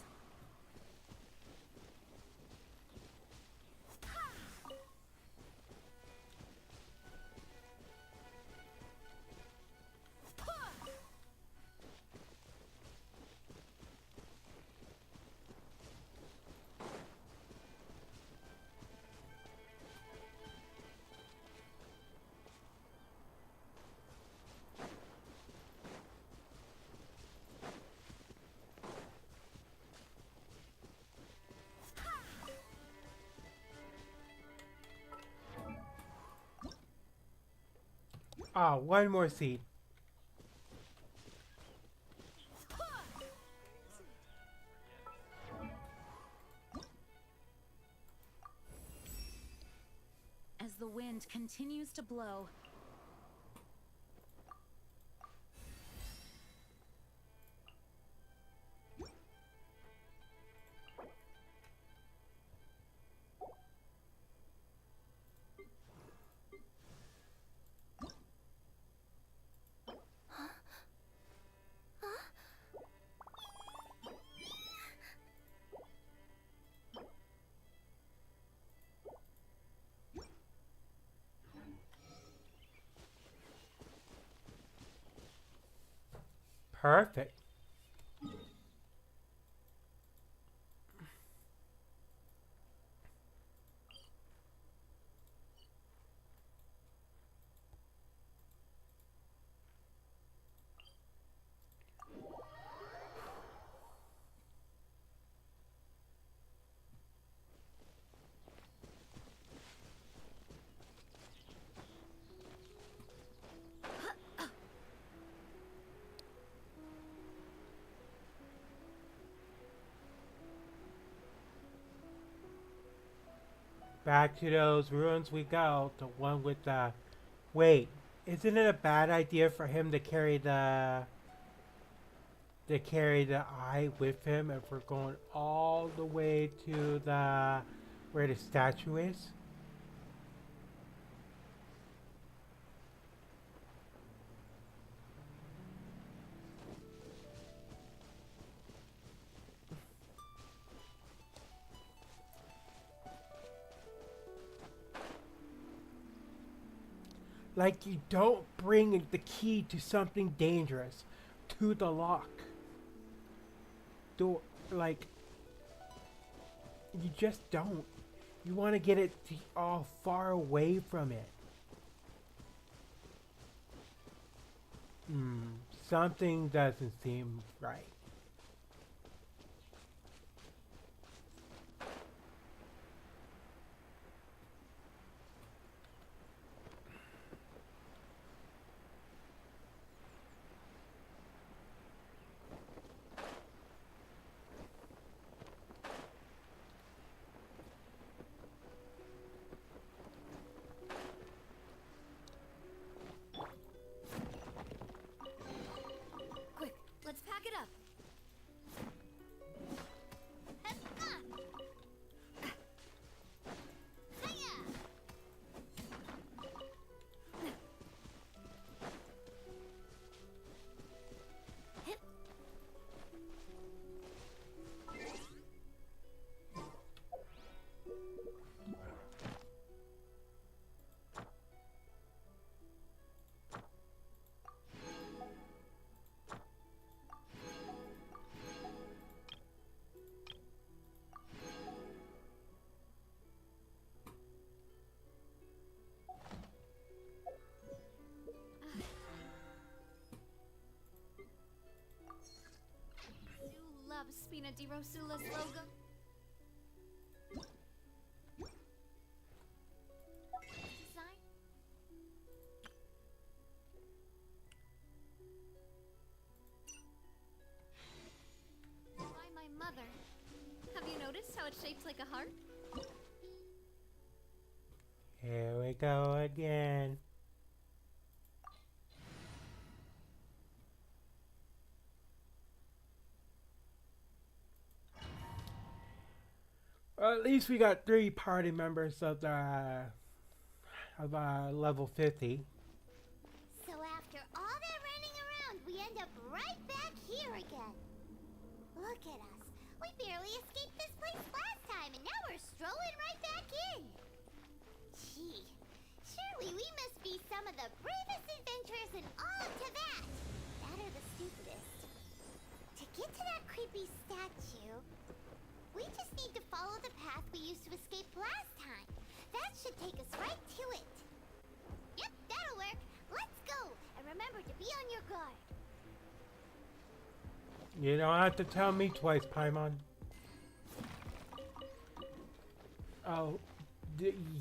Ah, one more seed. As the wind continues to blow, Perfect. Back to those ruins we go. The one with the... Wait, isn't it a bad idea for him to carry the... eye with him if we're going all the way to the... where the statue is? Like, you don't bring the key to something dangerous, to the lock. Like, you just don't. You want to get it all far away from it. Something doesn't seem right. Let's pack it up. Love Spina di Rosula's logo. Design. Why my mother? Have you noticed how it's shaped like a heart? Here we go again. Well, at least we got 3 party members of the level 50. So after all that running around, we end up right back here again. Look at us. We barely escaped this place last time, and now we're strolling right back in. Gee, surely we must be some of the bravest adventurers in all of Teyvat. That or the stupidest. To get to that creepy statue, we just need to follow the path we used to escape last time. That should take us right to it. Yep, that'll work. Let's go. And remember to be on your guard. You don't have to tell me twice, Paimon. Oh,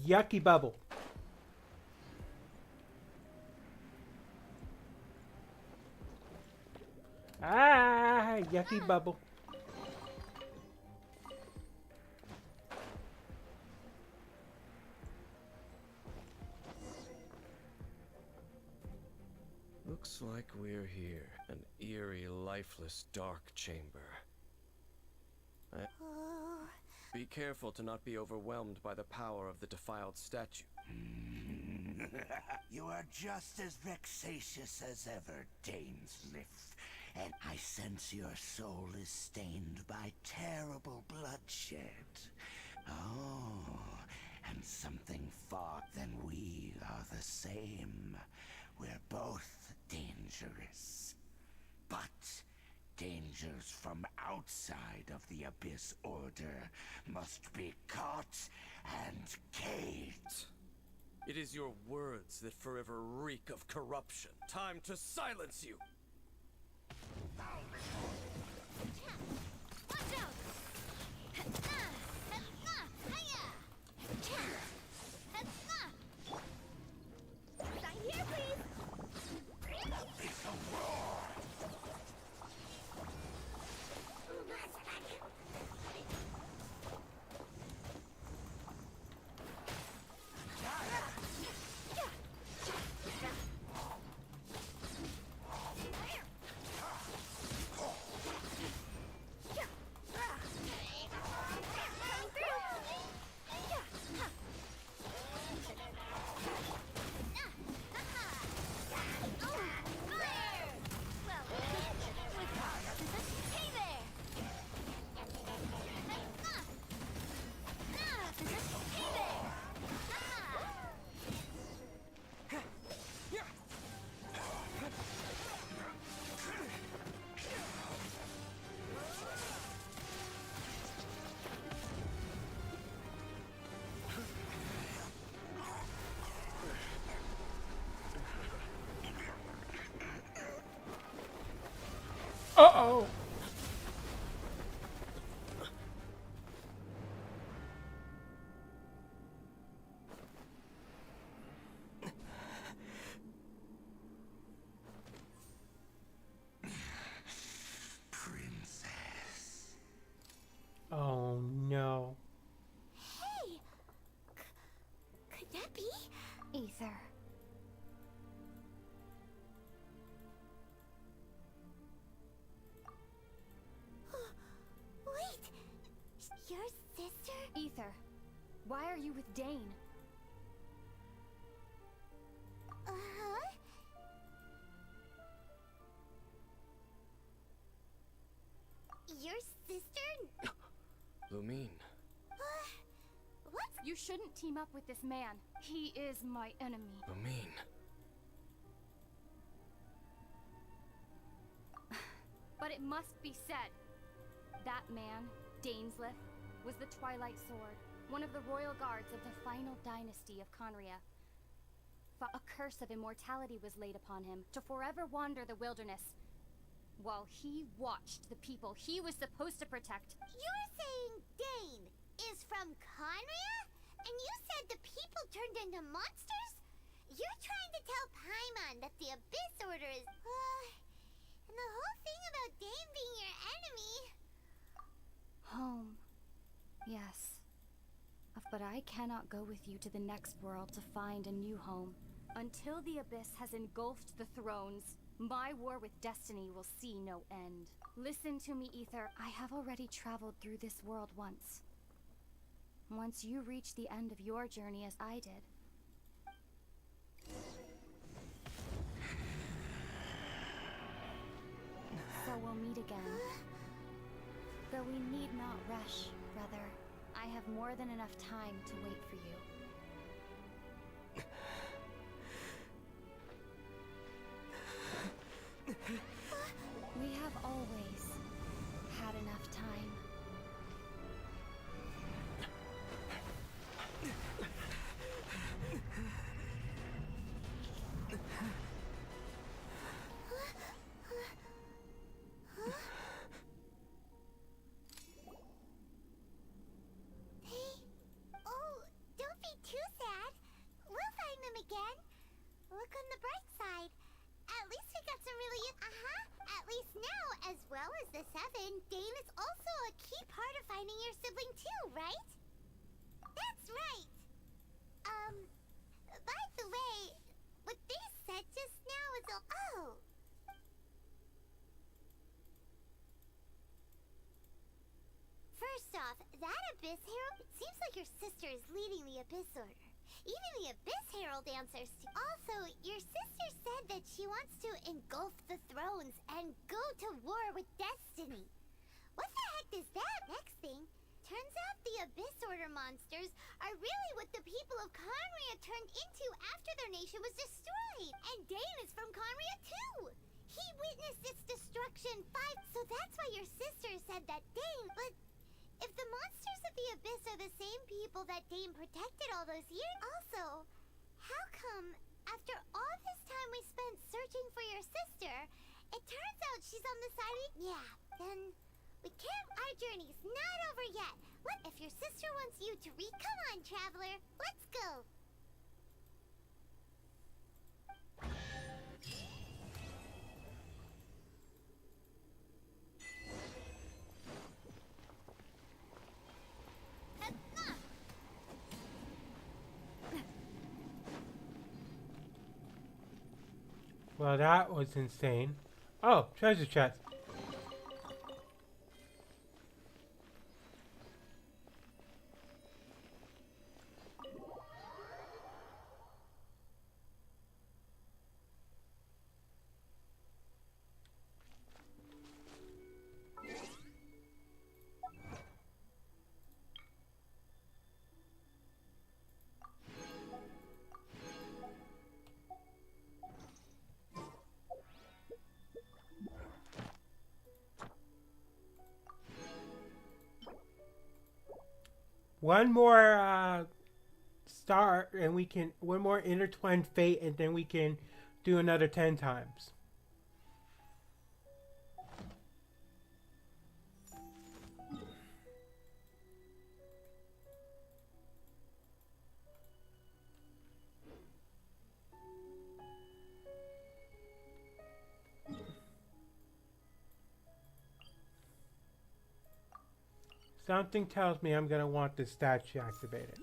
yucky bubble. Ah, yucky bubble. Looks like we're here. An eerie, lifeless, dark chamber. Be careful to not be overwhelmed by the power of the defiled statue. You are just as vexatious as ever, Dainsliff, and I sense your soul is stained by terrible bloodshed. Oh, and something far than we are the same. We're both dangerous. But dangers from outside of the Abyss Order must be caught and caged. It is your words that forever reek of corruption. Time to silence you! Watch out! Right here, please! Uh-oh. Princess. Oh no. Hey! Could that be? Ether. Wait! Your sister? Ether, why are you with Dane? Uh-huh. Your sister? Lumine. What? You shouldn't team up with this man. He is my enemy. Lumine. But it must be said, that man, Daneslith, was the Twilight Sword, one of the royal guards of the final dynasty of Conria. A curse of immortality was laid upon him to forever wander the wilderness, while he watched the people he was supposed to protect. You're saying Dane is from Conria? And you said the people turned into monsters? You're trying to tell Paimon that the Abyss Order is... and the whole thing about Dane being your enemy... Home. Yes. But I cannot go with you to the next world to find a new home. Until the Abyss has engulfed the thrones, my war with destiny will see no end. Listen to me, Ether. I have already traveled through this world once. Once you reach the end of your journey as I did. So we'll meet again. Though we need not rush, brother. I have more than enough time to wait for you. We have always had enough time. Oh, don't be too sad. We'll find them again. Look on the bright side. At least we got some really... At least now, as well as the Seven, Dane is also a key part of finding your sibling too, right? That's right. By the way, what they said just now is a... Oh! First off, that Abyss Herald, it seems like your sister is leading the Abyss Order. Even the Abyss Herald answers to... Also, your sister said that she wants to engulf the thrones and go to war with destiny. What the heck is that next thing? Turns out the Abyss Order monsters are really what the people of Conria turned into after their nation was destroyed. And Dane is from Conria too. He witnessed its destruction so that's why your sister said that Dane... But if the monsters of the Abyss are the same people that Dane protected all those years... Also, how come, after all this time we spent searching for your sister, it turns out she's on the side of... Yeah, then... Our journey's not over yet. What if your sister wants you to Come on, Traveler. Let's go. Well, that was insane. Oh, treasure chest. One more star, and we can one more intertwined fate, and then we can do another 10 times. Something tells me I'm gonna want this statue activated.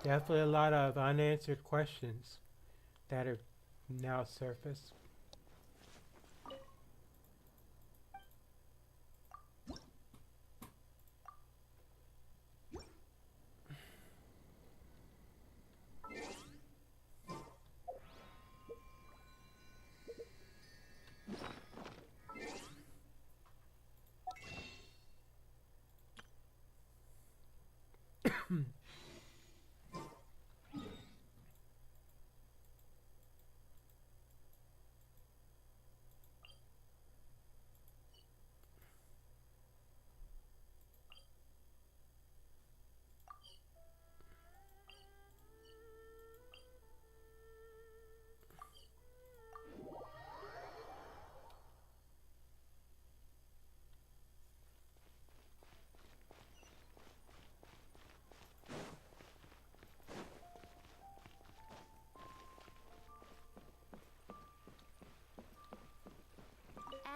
Definitely a lot of unanswered questions that have now surfaced.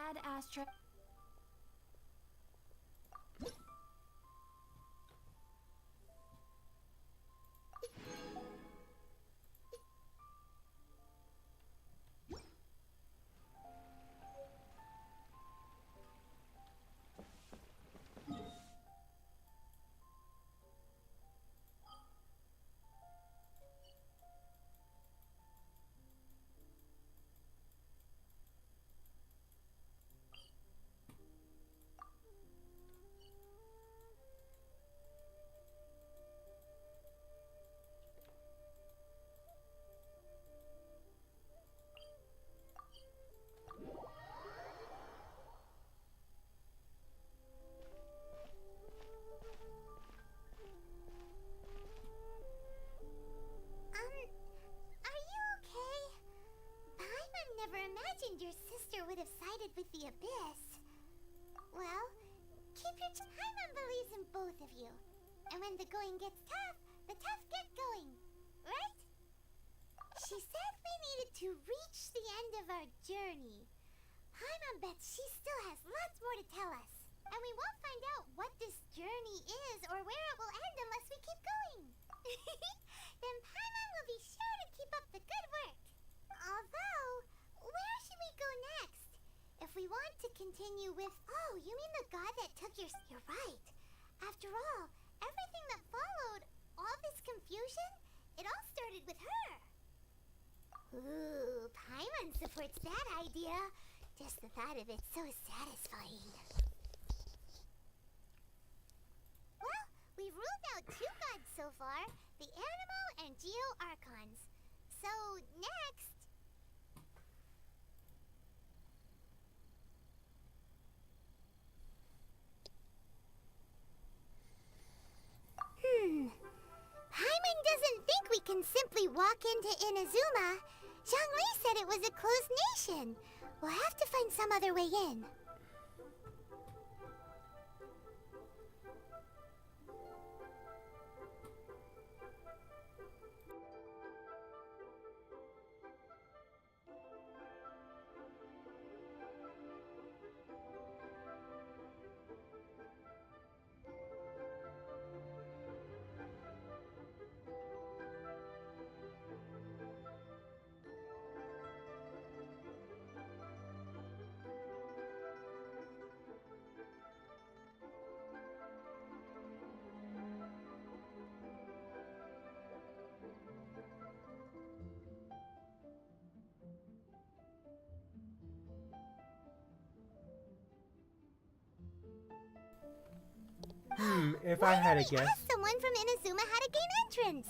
Add astra. Are you okay? Paimon never imagined your sister would have sided with the Abyss. Well, keep your Paimon believes in both of you. And when the going gets tough, the tough get going. Right? She said we needed to reach the end of our journey. Paimon bets she still has lots more to tell us. And we won't find out what this journey is or where it will end unless we keep going. Then Paimon will be sure to keep up the good work. Although, where should we go next? If we want to continue with... Oh, you mean the god that took your... You're right. After all, everything that followed, all this confusion, it all started with her. Ooh, Paimon supports that idea. Just the thought of it so satisfying. Well, we've ruled out 2 gods so far, the Animo and Geo Archons. So, next... Paimon doesn't think we can simply walk into Inazuma. Zhongli said it was a closed nation. We'll have to find some other way in. if Why I had a don't we guess. ask someone from Inazuma how to gain entrance?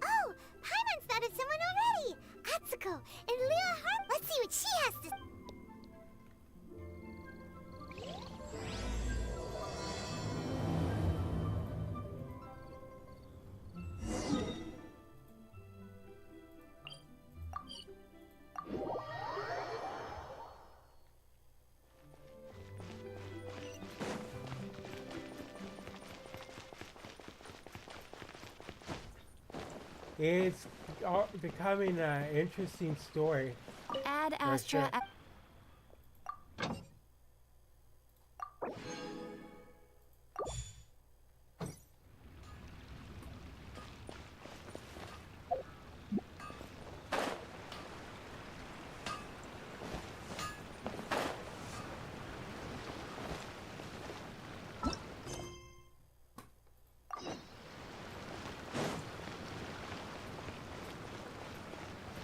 Oh, Paimon's thought of someone already. Atsuko and Leah Harp. Let's see what she has to. It's becoming an interesting story. Ad For Astra. sure.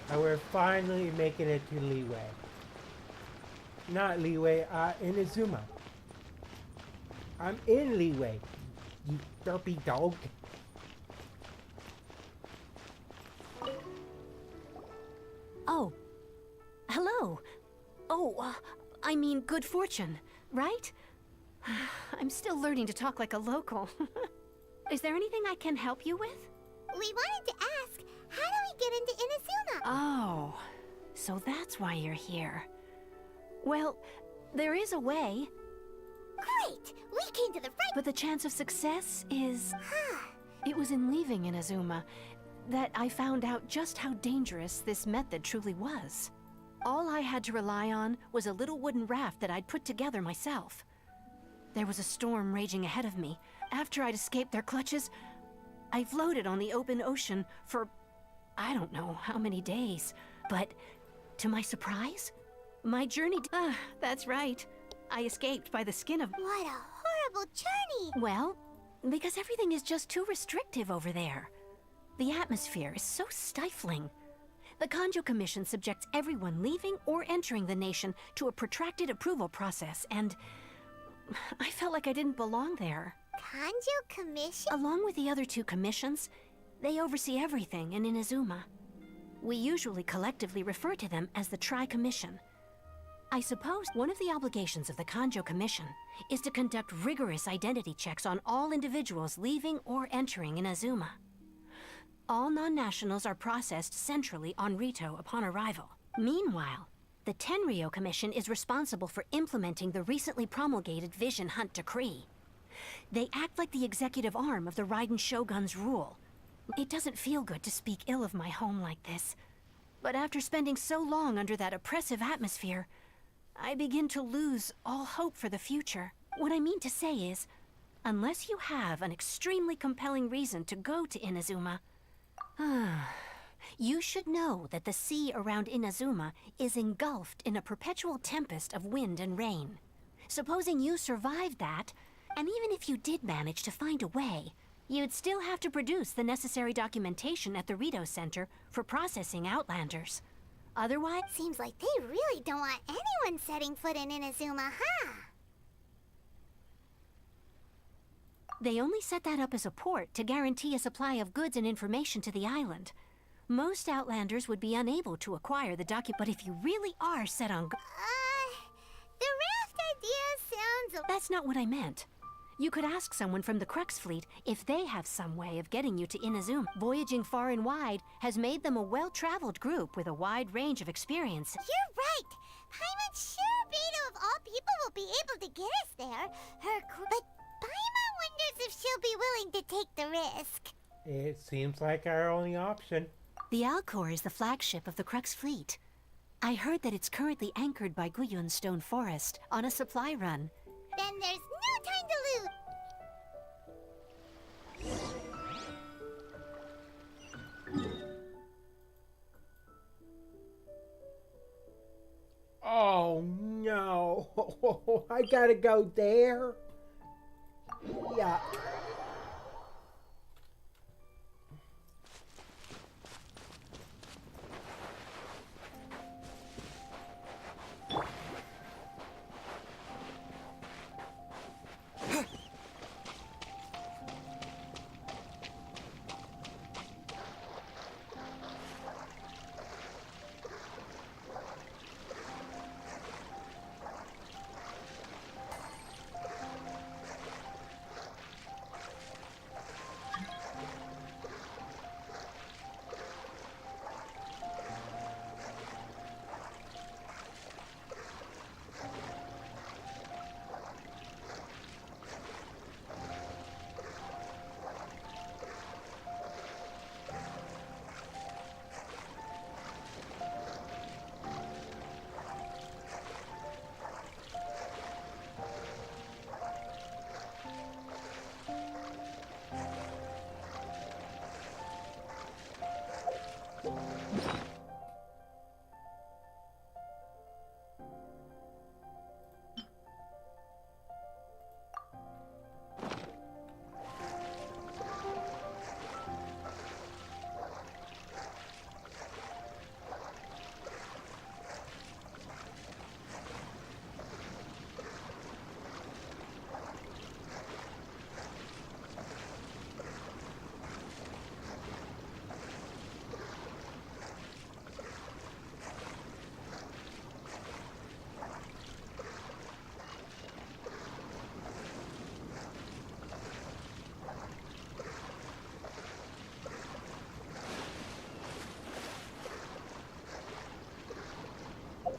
And we're finally making it to Leeway. Not Leeway, Inazuma. I'm in Leeway, you derpy dog. Oh. Hello. Oh, I mean good fortune, right? I'm still learning to talk like a local. Is there anything I can help you with? We wanted to ask, how do we get into Inazuma? Oh, so that's why you're here. Well, there is a way. Great! We came to the right. But the chance of success is... It was in leaving Inazuma that I found out just how dangerous this method truly was. All I had to rely on was a little wooden raft that I'd put together myself. There was a storm raging ahead of me. After I'd escaped their clutches, I floated on the open ocean for... I don't know how many days. But, to my surprise, my journey... that's right. I escaped by the skin of... What a horrible journey! Well, because everything is just too restrictive over there. The atmosphere is so stifling. The Kanjo Commission subjects everyone leaving or entering the nation to a protracted approval process, and... I felt like I didn't belong there. Kanjo Commission? Along with the other two commissions, they oversee everything in Inazuma. We usually collectively refer to them as the Tri-Commission. I suppose one of the obligations of the Kanjo Commission is to conduct rigorous identity checks on all individuals leaving or entering Inazuma. All non-nationals are processed centrally on Rito upon arrival. Meanwhile, the Tenryo Commission is responsible for implementing the recently promulgated Vision Hunt Decree. They act like the executive arm of the Raiden Shogun's rule. It doesn't feel good to speak ill of my home like this, but after spending so long under that oppressive atmosphere, I begin to lose all hope for the future. What I mean to say is, unless you have an extremely compelling reason to go to Inazuma, you should know that the sea around Inazuma is engulfed in a perpetual tempest of wind and rain. Supposing you survived that, and even if you did manage to find a way, you'd still have to produce the necessary documentation at the Rito Center for processing Outlanders. Otherwise... Seems like they really don't want anyone setting foot in Inazuma, huh? They only set that up as a port to guarantee a supply of goods and information to the island. Most Outlanders would be unable to acquire the but if you really are set on... The raft idea sounds... That's not what I meant. You could ask someone from the Crux fleet if they have some way of getting you to Inazuma. Voyaging far and wide has made them a well-traveled group with a wide range of experience. You're right! Paimon sure Beto of all people will be able to get us there. But Paimon wonders if she'll be willing to take the risk. It seems like our only option. The Alcor is the flagship of the Crux fleet. I heard that it's currently anchored by Guyun Stone Forest on a supply run. Then there's no time to lose. Oh no! I gotta go there? Yeah.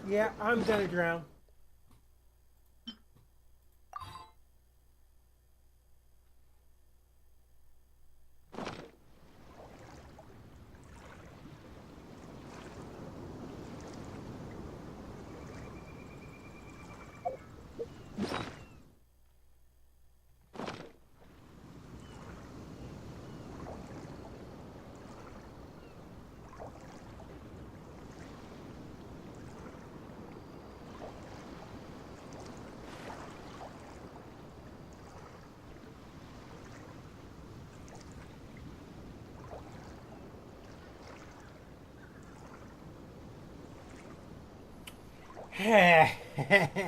Yeah, I'm gonna drown. Hey there! Hey there!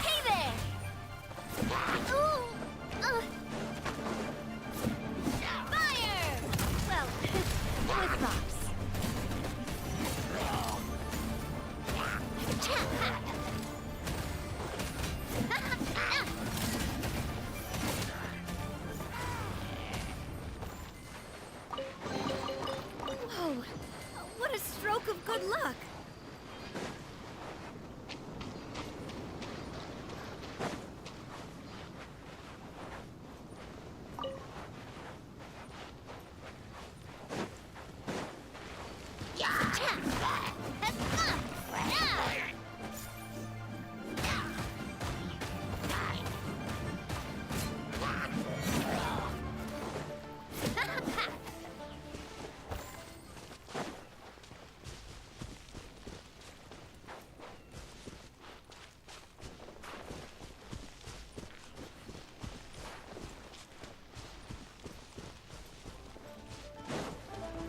Hey there! Ooh! Fire! Well, with props. Whoa! What a stroke of good luck!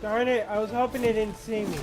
Darn it, I was hoping it didn't see me.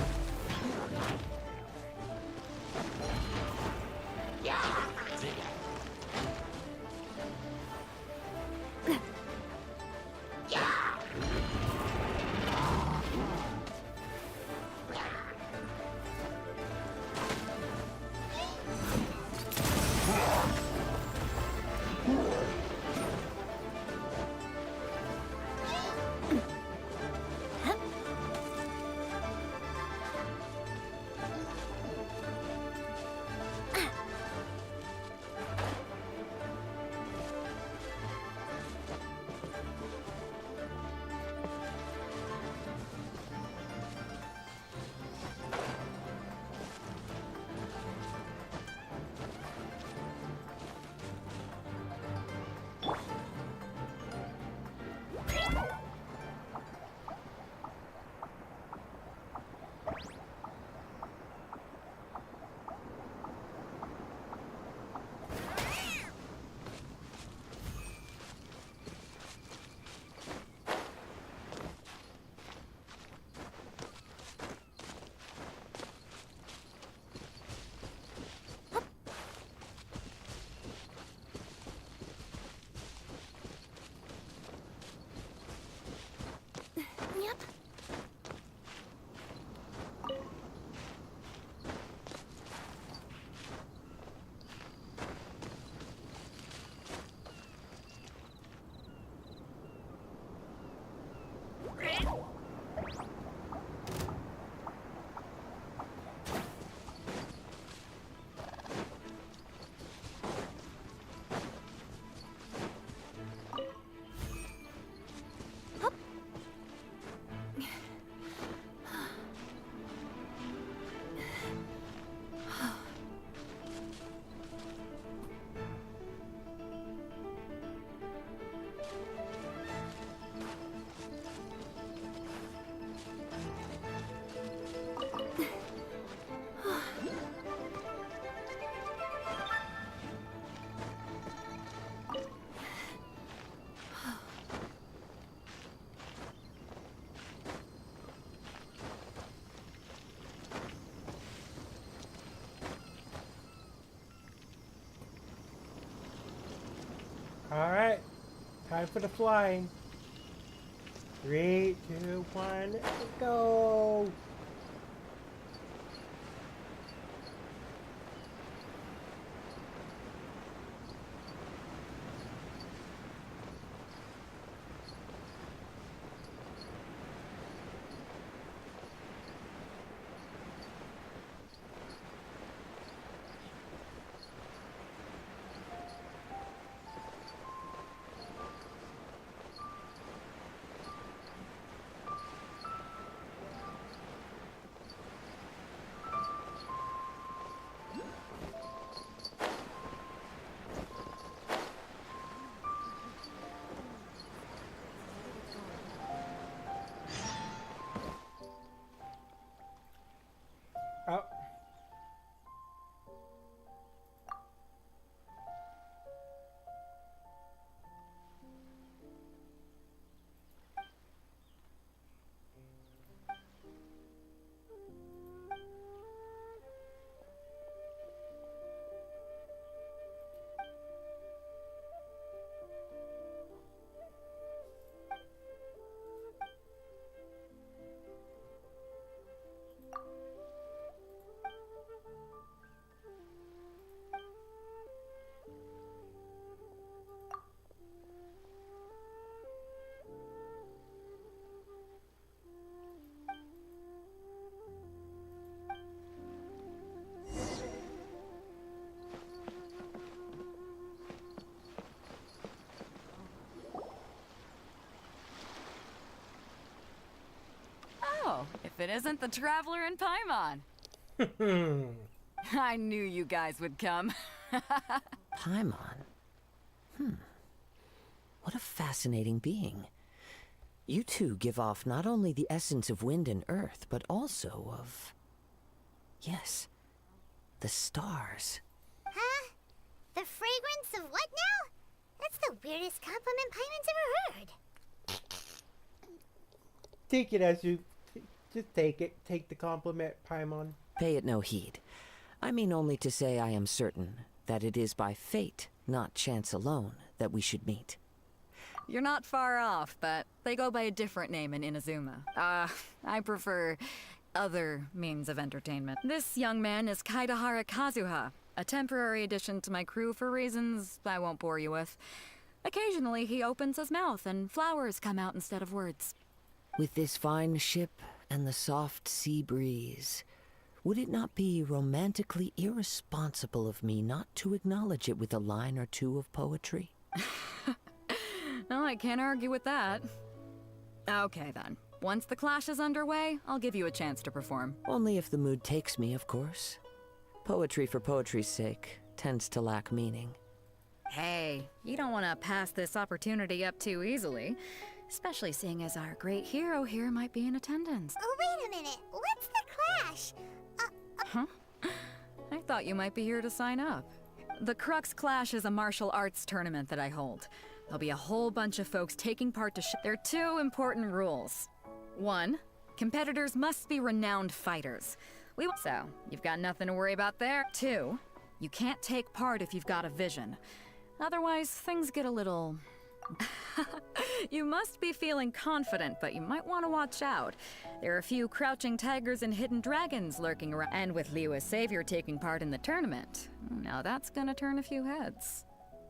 Time for the flying. 3, 2, 1, go! Oh. Oh, if it isn't the Traveler in Paimon. I knew you guys would come. Paimon? What a fascinating being. You two give off not only the essence of wind and earth, but also of... yes, the stars. Huh? The fragrance of what now? That's the weirdest compliment Paimon's ever heard. Take it as you... just take it. Take the compliment, Paimon. Pay it no heed. I mean only to say I am certain that it is by fate, not chance alone, that we should meet. You're not far off, but they go by a different name in Inazuma. I prefer other means of entertainment. This young man is Kaidahara Kazuha, a temporary addition to my crew for reasons I won't bore you with. Occasionally he opens his mouth and flowers come out instead of words. With this fine ship and the soft sea breeze, would it not be romantically irresponsible of me not to acknowledge it with a line or two of poetry? Well, I can't argue with that. Okay then. Once the clash is underway, I'll give you a chance to perform. Only if the mood takes me, of course. Poetry for poetry's sake tends to lack meaning. Hey, you don't want to pass this opportunity up too easily. Especially seeing as our great hero here might be in attendance. Oh, wait a minute. What's the clash? Huh? I thought you might be here to sign up. The Crux Clash is a martial arts tournament that I hold. There'll be a whole bunch of folks taking part to There are 2 important rules. 1, competitors must be renowned fighters. So, you've got nothing to worry about there. 2, you can't take part if you've got a vision. Otherwise, things get a little... You must be feeling confident, but you might want to watch out. There are a few crouching tigers and hidden dragons lurking around, and with Liu as savior taking part in the tournament, now that's gonna turn a few heads.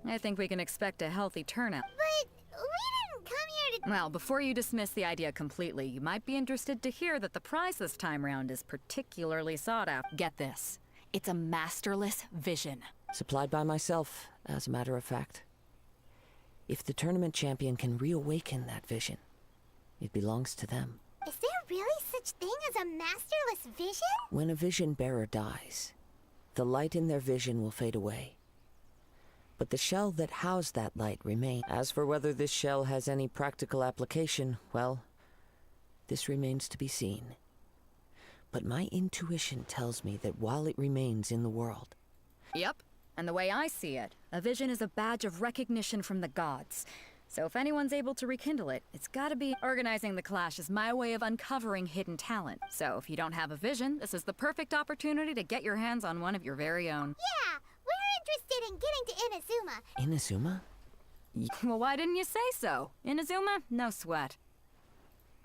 I think we can expect a healthy turnout. But we didn't come here to... Well, before you dismiss the idea completely, you might be interested to hear that the prize this time round is particularly sought after. Get this. It's a masterless vision. Supplied by myself, as a matter of fact. If the tournament champion can reawaken that vision, it belongs to them. Is there really such thing as a masterless vision? When a vision bearer dies, the light in their vision will fade away. But the shell that housed that light remains. As for whether this shell has any practical application, well, this remains to be seen. But my intuition tells me that while it remains in the world... Yep. And the way I see it, a vision is a badge of recognition from the gods. So if anyone's able to rekindle it, it's gotta be... Organizing the clash is my way of uncovering hidden talent. So if you don't have a vision, this is the perfect opportunity to get your hands on one of your very own. Yeah, we're interested in getting to Inazuma. Inazuma? Well, why didn't you say so? Inazuma, no sweat.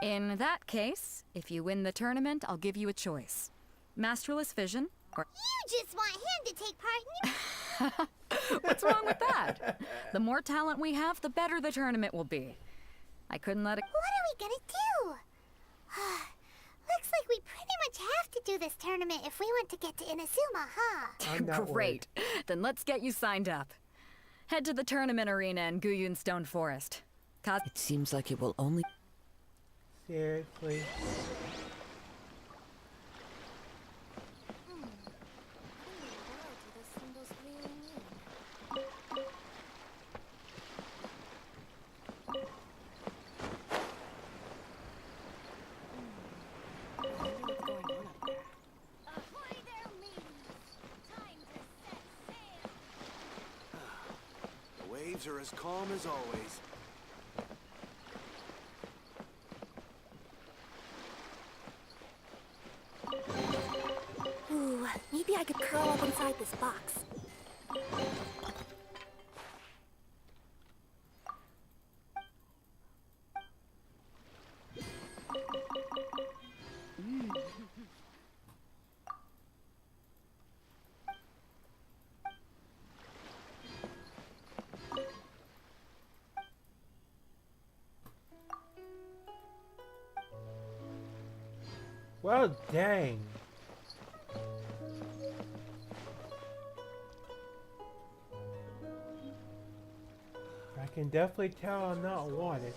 In that case, if you win the tournament, I'll give you a choice. Masterless Vision, or... You just want him to take part in... What's wrong with that? The more talent we have, the better the tournament will be. I couldn't let it... What are we gonna do? Looks like we pretty much have to do this tournament if we want to get to Inazuma, huh? I'm not Great. Then let's get you signed up. Head to the tournament arena in Guyun Stone Forest. It seems like it will only... Seriously. The waves are as calm as always. Ooh, maybe I could curl up inside this box. Well, dang. I can definitely tell I'm not wanted.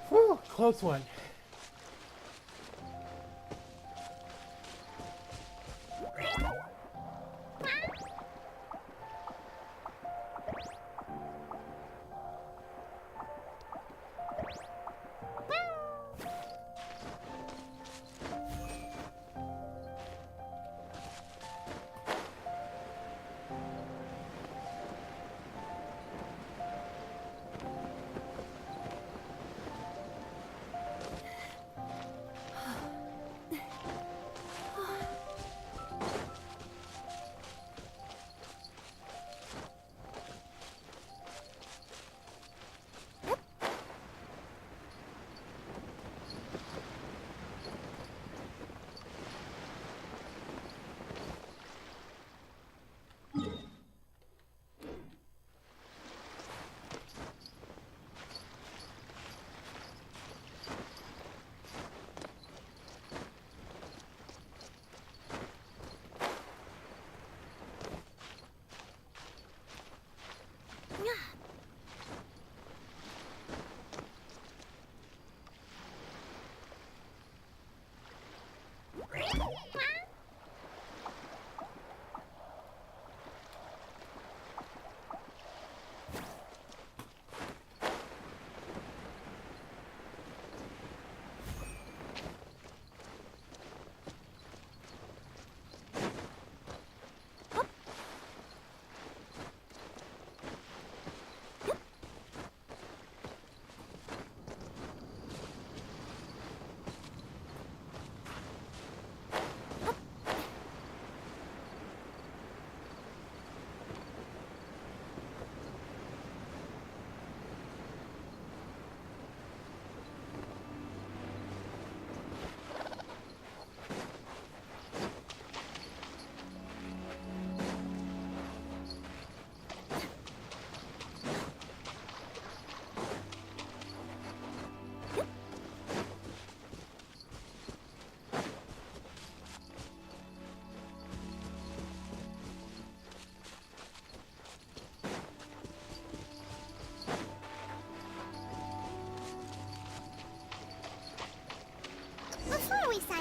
Whew, close one.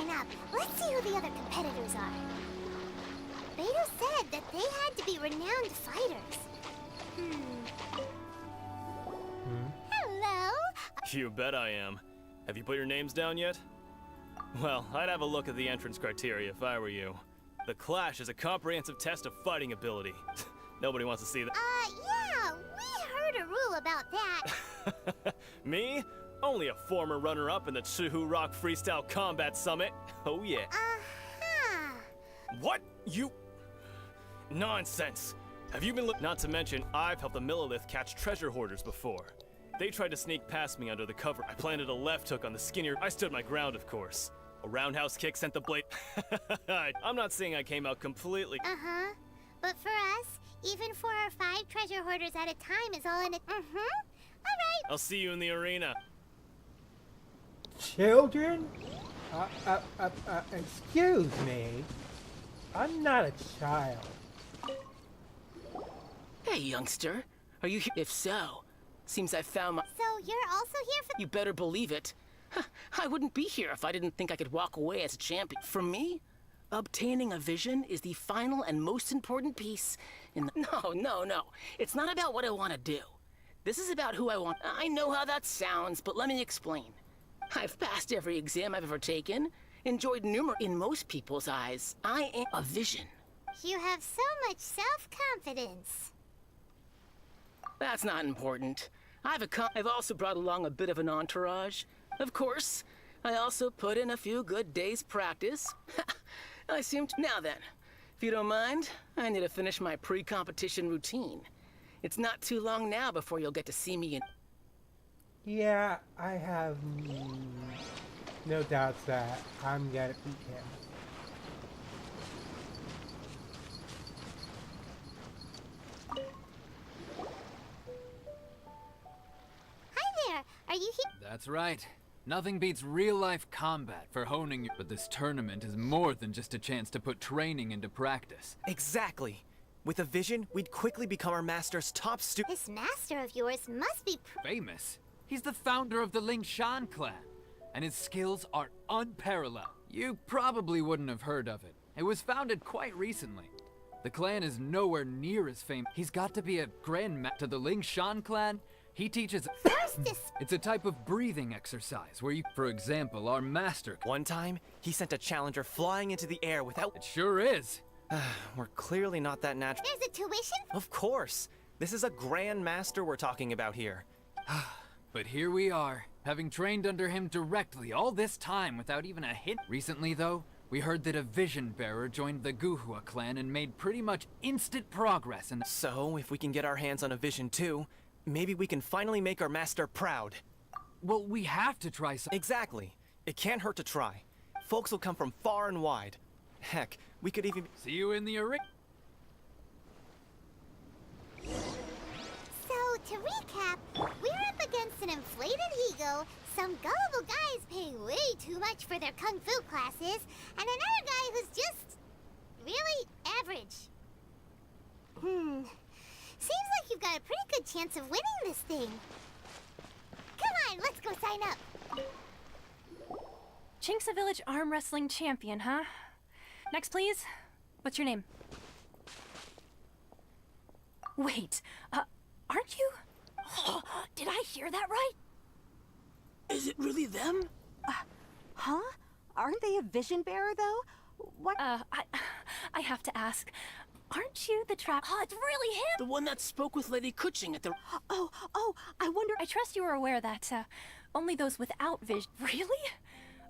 sign up. Let's see who the other competitors are. Beto said that they had to be renowned fighters. Hello? You bet I am. Have you put your names down yet? Well, I'd have a look at the entrance criteria if I were you. The Clash is a comprehensive test of fighting ability. Nobody wants to see that. Yeah, we heard a rule about that. Me? Only a former runner-up in the Chihu Rock Freestyle Combat Summit. Oh yeah. What? You... Nonsense. Have you been Not to mention, I've helped the Millilith catch treasure hoarders before. They tried to sneak past me under the cover. I planted a left hook on the skinnier. I stood my ground, of course. A roundhouse kick sent the blade. I'm not saying I came out completely. But for us, even 4 or 5 treasure hoarders at a time is all in it. Alright. I'll see you in the arena. Children? Excuse me. I'm not a child. Hey, youngster. Are you here? If so, seems I found my... So you're also here for... You better believe it. I wouldn't be here if I didn't think I could walk away as a champion. For me, obtaining a vision is the final and most important piece in the... No. It's not about what I want to do. This is about who I want. I know how that sounds, but let me explain. I've passed every exam I've ever taken, enjoyed numerous... In most people's eyes, I am a vision. You have so much self-confidence. That's not important. I've also brought along a bit of an entourage. Of course, I also put in a few good days' practice. I seem to... Now then, if you don't mind, I need to finish my pre-competition routine. It's not too long now before you'll get to see me in... Yeah, I have no doubts that I'm gonna beat him. Are you here? That's right. Nothing beats real-life combat for honing you. But this tournament is more than just a chance to put training into practice. Exactly. With a vision, we'd quickly become our master's top student. This master of yours must be famous. He's the founder of the Lingshan clan, and his skills are unparalleled. You probably wouldn't have heard of it. It was founded quite recently. The clan is nowhere near as famous. He's got to be a grandmaster to the Lingshan clan. He teaches... It's a type of breathing exercise where you... For example, our master... One time, he sent a challenger flying into the air without... It sure is. We're clearly not that natural. There's a tuition? Of course. This is a grand master we're talking about here. But here we are, having trained under him directly all this time without even a hint. Recently, though, we heard that a vision bearer joined the Guhua clan and made pretty much instant progress in... So, if we can get our hands on a vision too... Maybe we can finally make our master proud. Well, we have to try something. Exactly. It can't hurt to try. Folks will come from far and wide. Heck, we could even... See you in the arena. So, to recap, we're up against an inflated ego, some gullible guys paying way too much for their kung fu classes, and another guy who's just... really average. Seems like you've got a pretty good chance of winning this thing. Come on, let's go sign up. Chinksa Village Arm Wrestling Champion, huh? Next, please. What's your name? Wait, aren't you? Oh, did I hear that right? Is it really them? Huh? Aren't they a vision bearer, though? What? I have to ask. Aren't you the trap? Oh, it's really him! The one that spoke with Lady Kuching at the... Oh, I wonder... I trust you are aware that, only those without vision... Really?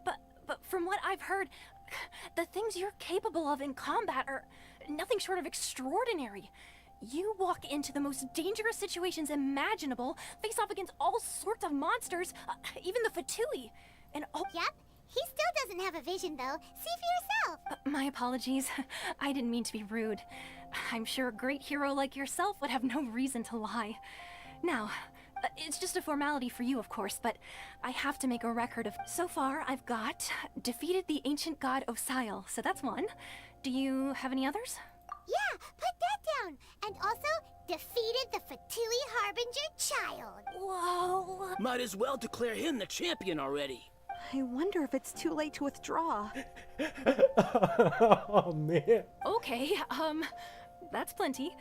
But from what I've heard, the things you're capable of in combat are nothing short of extraordinary. You walk into the most dangerous situations imaginable, face off against all sorts of monsters, even the Fatui, and oh... Yep. He still doesn't have a vision, though. See for yourself. My apologies. I didn't mean to be rude. I'm sure a great hero like yourself would have no reason to lie. Now, it's just a formality for you, of course, but I have to make a record of... So far, I've got defeated the ancient god Osial, so that's one. Do you have any others? Yeah, put that down. And also, defeated the Fatui Harbinger child. Whoa. Might as well declare him the champion already. I wonder if it's too late to withdraw. Oh man. Okay, that's plenty.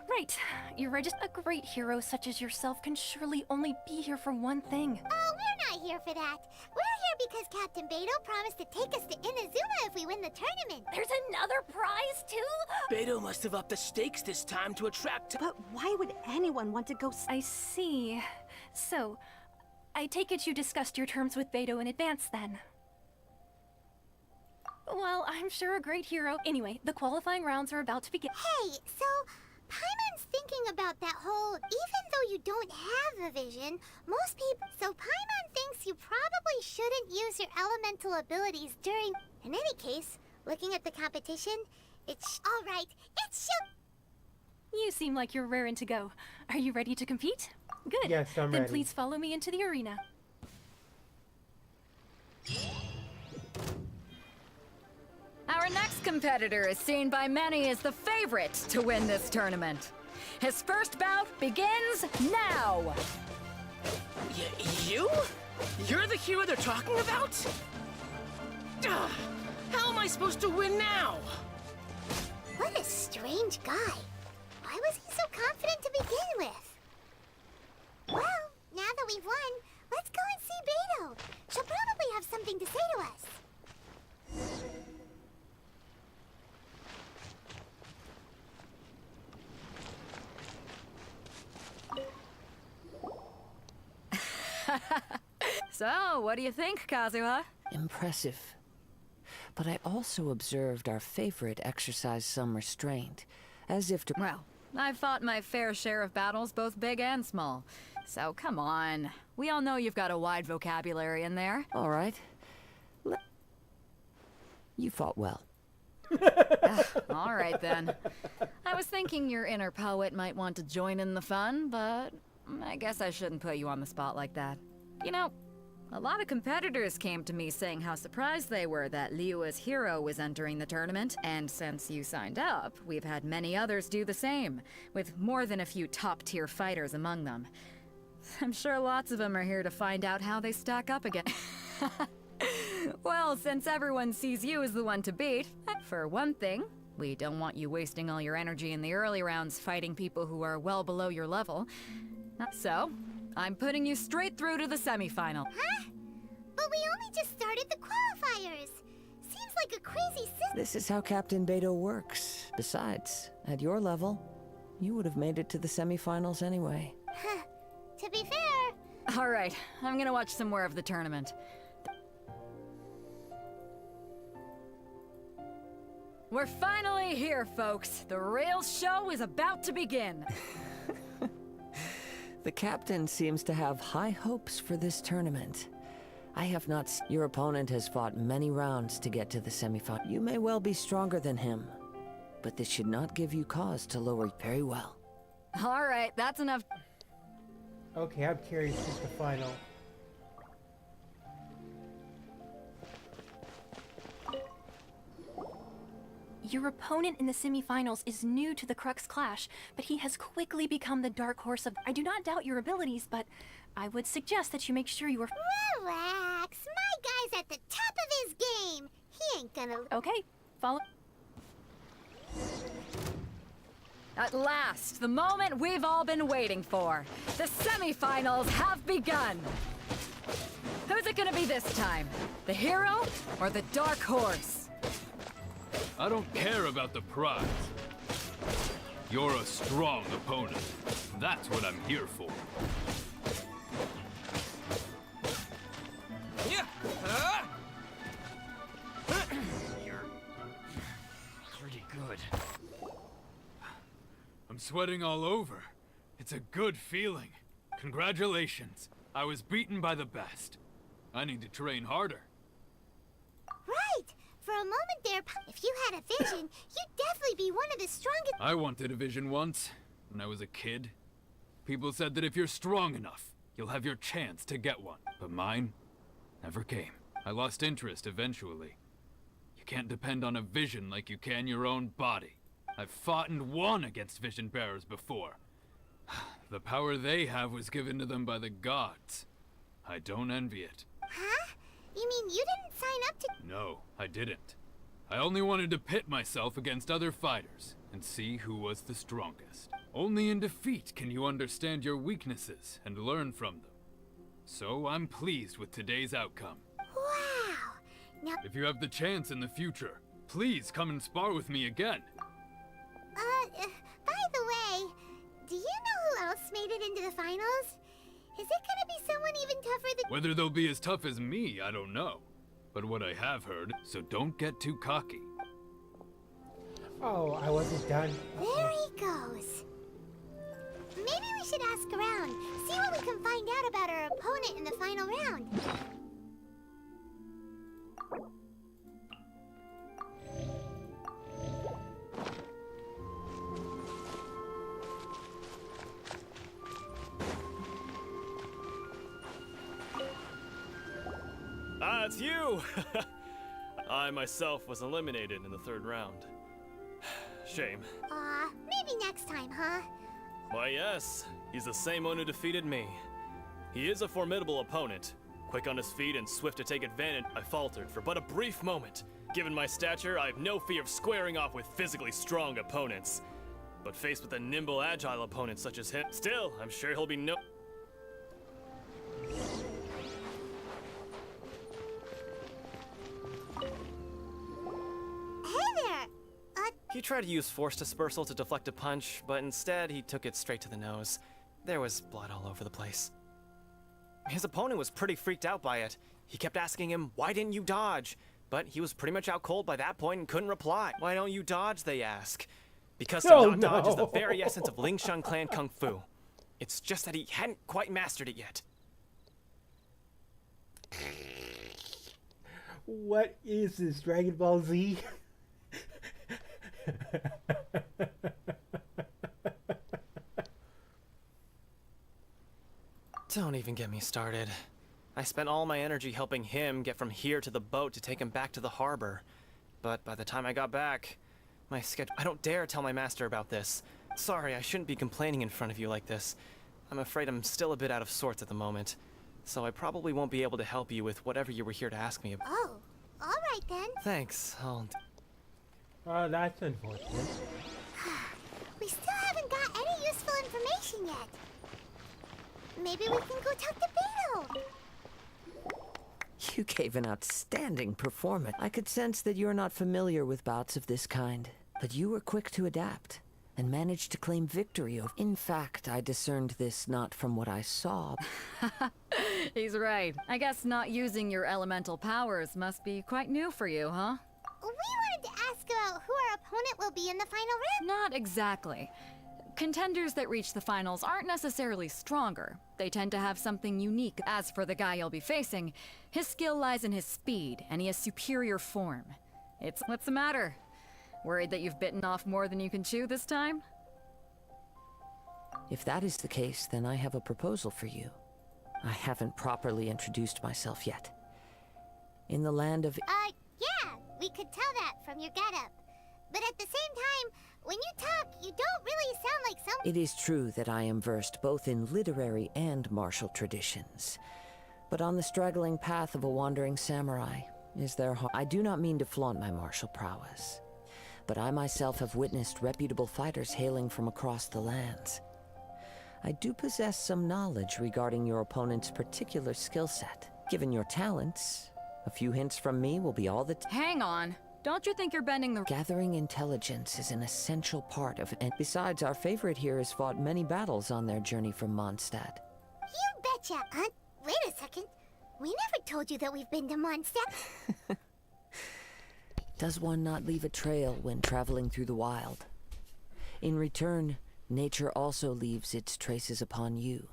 Right, you're registered. A great hero such as yourself can surely only be here for one thing. Oh, we're not here for that. We're here because Captain Beto promised to take us to Inazuma if we win the tournament. There's another prize, too? Beto must have upped the stakes this time to attract... But why would anyone want to go... I see. So, I take it you discussed your terms with Beto in advance, then? Well, I'm sure a great hero... Anyway, the qualifying rounds are about to begin. Hey, so... Paimon's thinking about that whole, even though you don't have a vision, most people... So Paimon thinks you probably shouldn't use your elemental abilities during... In any case, looking at the competition, it's... Alright, it's You seem like you're raring to go. Are you ready to compete? Good. Yes, I'm then ready. Please follow me into the arena. Our next competitor is seen by many as the favorite to win this tournament. His first bout begins now! You? You're the hero they're talking about? How am I supposed to win now? What a strange guy. Why was he so confident to begin with? Well, now that we've won, let's go and see Beto. She'll probably have something to say to us. So, what do you think, Kazuha? Impressive. But I also observed our favorite exercise some restraint, as if to... Well, I've fought my fair share of battles, both big and small. So, come on. We all know you've got a wide vocabulary in there. All right. You fought well. All right, then. I was thinking your inner poet might want to join in the fun, but I guess I shouldn't put you on the spot like that. You know, a lot of competitors came to me saying how surprised they were that Liyue's hero was entering the tournament, and since you signed up, we've had many others do the same, with more than a few top-tier fighters among them. I'm sure lots of them are here to find out how they stack up again. Well, since everyone sees you as the one to beat, for one thing, we don't want you wasting all your energy in the early rounds fighting people who are well below your level. So, I'm putting you straight through to the semifinal. Huh? But we only just started the qualifiers. Seems like a crazy system. This is how Captain Beto works. Besides, at your level, you would have made it to the semifinals anyway. To be fair... All right, I'm gonna watch some more of the tournament. We're finally here, folks. The real show is about to begin. The captain seems to have high hopes for this tournament. I have not... Your opponent has fought many rounds to get to the semifinal. You may well be stronger than him, but this should not give you cause to lower... Very well. All right, that's enough. Okay, I'm curious who's the final. Your opponent in the semifinals is new to the Crux Clash, but he has quickly become the dark horse of... I do not doubt your abilities, but I would suggest that you make sure you are... Relax. My guy's at the top of his game. He ain't gonna... Okay, follow... At last, the moment we've all been waiting for. The semifinals have begun. Who's it gonna be this time? The hero or the dark horse? I don't care about the prize. You're a strong opponent. That's what I'm here for. Yeah. You're pretty good. I'm sweating all over. It's a good feeling. Congratulations. I was beaten by the best. I need to train harder. Right. For a moment there, if you had a vision, you'd definitely be one of the strongest... I wanted a vision once, when I was a kid. People said that if you're strong enough, you'll have your chance to get one. But mine never came. I lost interest eventually. You can't depend on a vision like you can your own body. I've fought and won against vision bearers before. The power they have was given to them by the gods. I don't envy it. Huh? You mean you didn't sign up to... No, I didn't. I only wanted to pit myself against other fighters and see who was the strongest. Only in defeat can you understand your weaknesses and learn from them. So I'm pleased with today's outcome. Wow! Now... If you have the chance in the future, please come and spar with me again. By the way, do you know who else made it into the finals? Is it gonna be someone even tougher than... Whether they'll be as tough as me, I don't know. But what I have heard, so don't get too cocky. Oh, I wasn't done. There he goes. Maybe we should ask around, see what we can find out about our opponent in the final round. Ah, it's you! I myself was eliminated in the third round. Shame. Maybe next time, huh? Why, yes. He's the same one who defeated me. He is a formidable opponent. Quick on his feet and swift to take advantage. I faltered for but a brief moment. Given my stature, I have no fear of squaring off with physically strong opponents. But faced with a nimble, agile opponent such as him, still, I'm sure he'll be no... He tried to use force dispersal to deflect a punch, but instead he took it straight to the nose. There was blood all over the place. His opponent was pretty freaked out by it. He kept asking him, "Why didn't you dodge?" But he was pretty much out cold by that point and couldn't reply. "Why don't you dodge?" they ask. Because to not dodge is the very essence of Lingshan clan kung fu. It's just that he hadn't quite mastered it yet. What is this, Dragon Ball Z? Don't even get me started. I spent all my energy helping him get from here to the boat to take him back to the harbor. But by the time I got back, my schedule... I don't dare tell my master about this. Sorry, I shouldn't be complaining in front of you like this. I'm afraid I'm still a bit out of sorts at the moment. So I probably won't be able to help you with whatever you were here to ask me about. Oh, alright then. Thanks, Oh, that's unfortunate. We still haven't got any useful information yet. Maybe we can go talk to Beetle. You gave an outstanding performance. I could sense that you're not familiar with bouts of this kind, but you were quick to adapt and managed to claim victory over... In fact, I discerned this not from what I saw. He's right. I guess not using your elemental powers must be quite new for you, huh? We wanted to ask about who our opponent will be in the final round. Not exactly. Contenders that reach the finals aren't necessarily stronger. They tend to have something unique. As for the guy you'll be facing, his skill lies in his speed, and he has superior form. What's the matter? Worried that you've bitten off more than you can chew this time? If that is the case, then I have a proposal for you. I haven't properly introduced myself yet. In the land of... Yeah, we could tell that from your getup. But at the same time, when you talk, you don't really sound like some... It is true that I am versed both in literary and martial traditions. But on the straggling path of a wandering samurai, is there harm? I do not mean to flaunt my martial prowess, but I myself have witnessed reputable fighters hailing from across the lands. I do possess some knowledge regarding your opponent's particular skill set. Given your talents, a few hints from me will be all that... Hang on. Don't you think you're bending the... Gathering intelligence is an essential part of it. And besides, our favorite here has fought many battles on their journey from Mondstadt. You betcha, Aunt. Wait a second. We never told you that we've been to Mondstadt. Does one not leave a trail when traveling through the wild? In return, nature also leaves its traces upon you.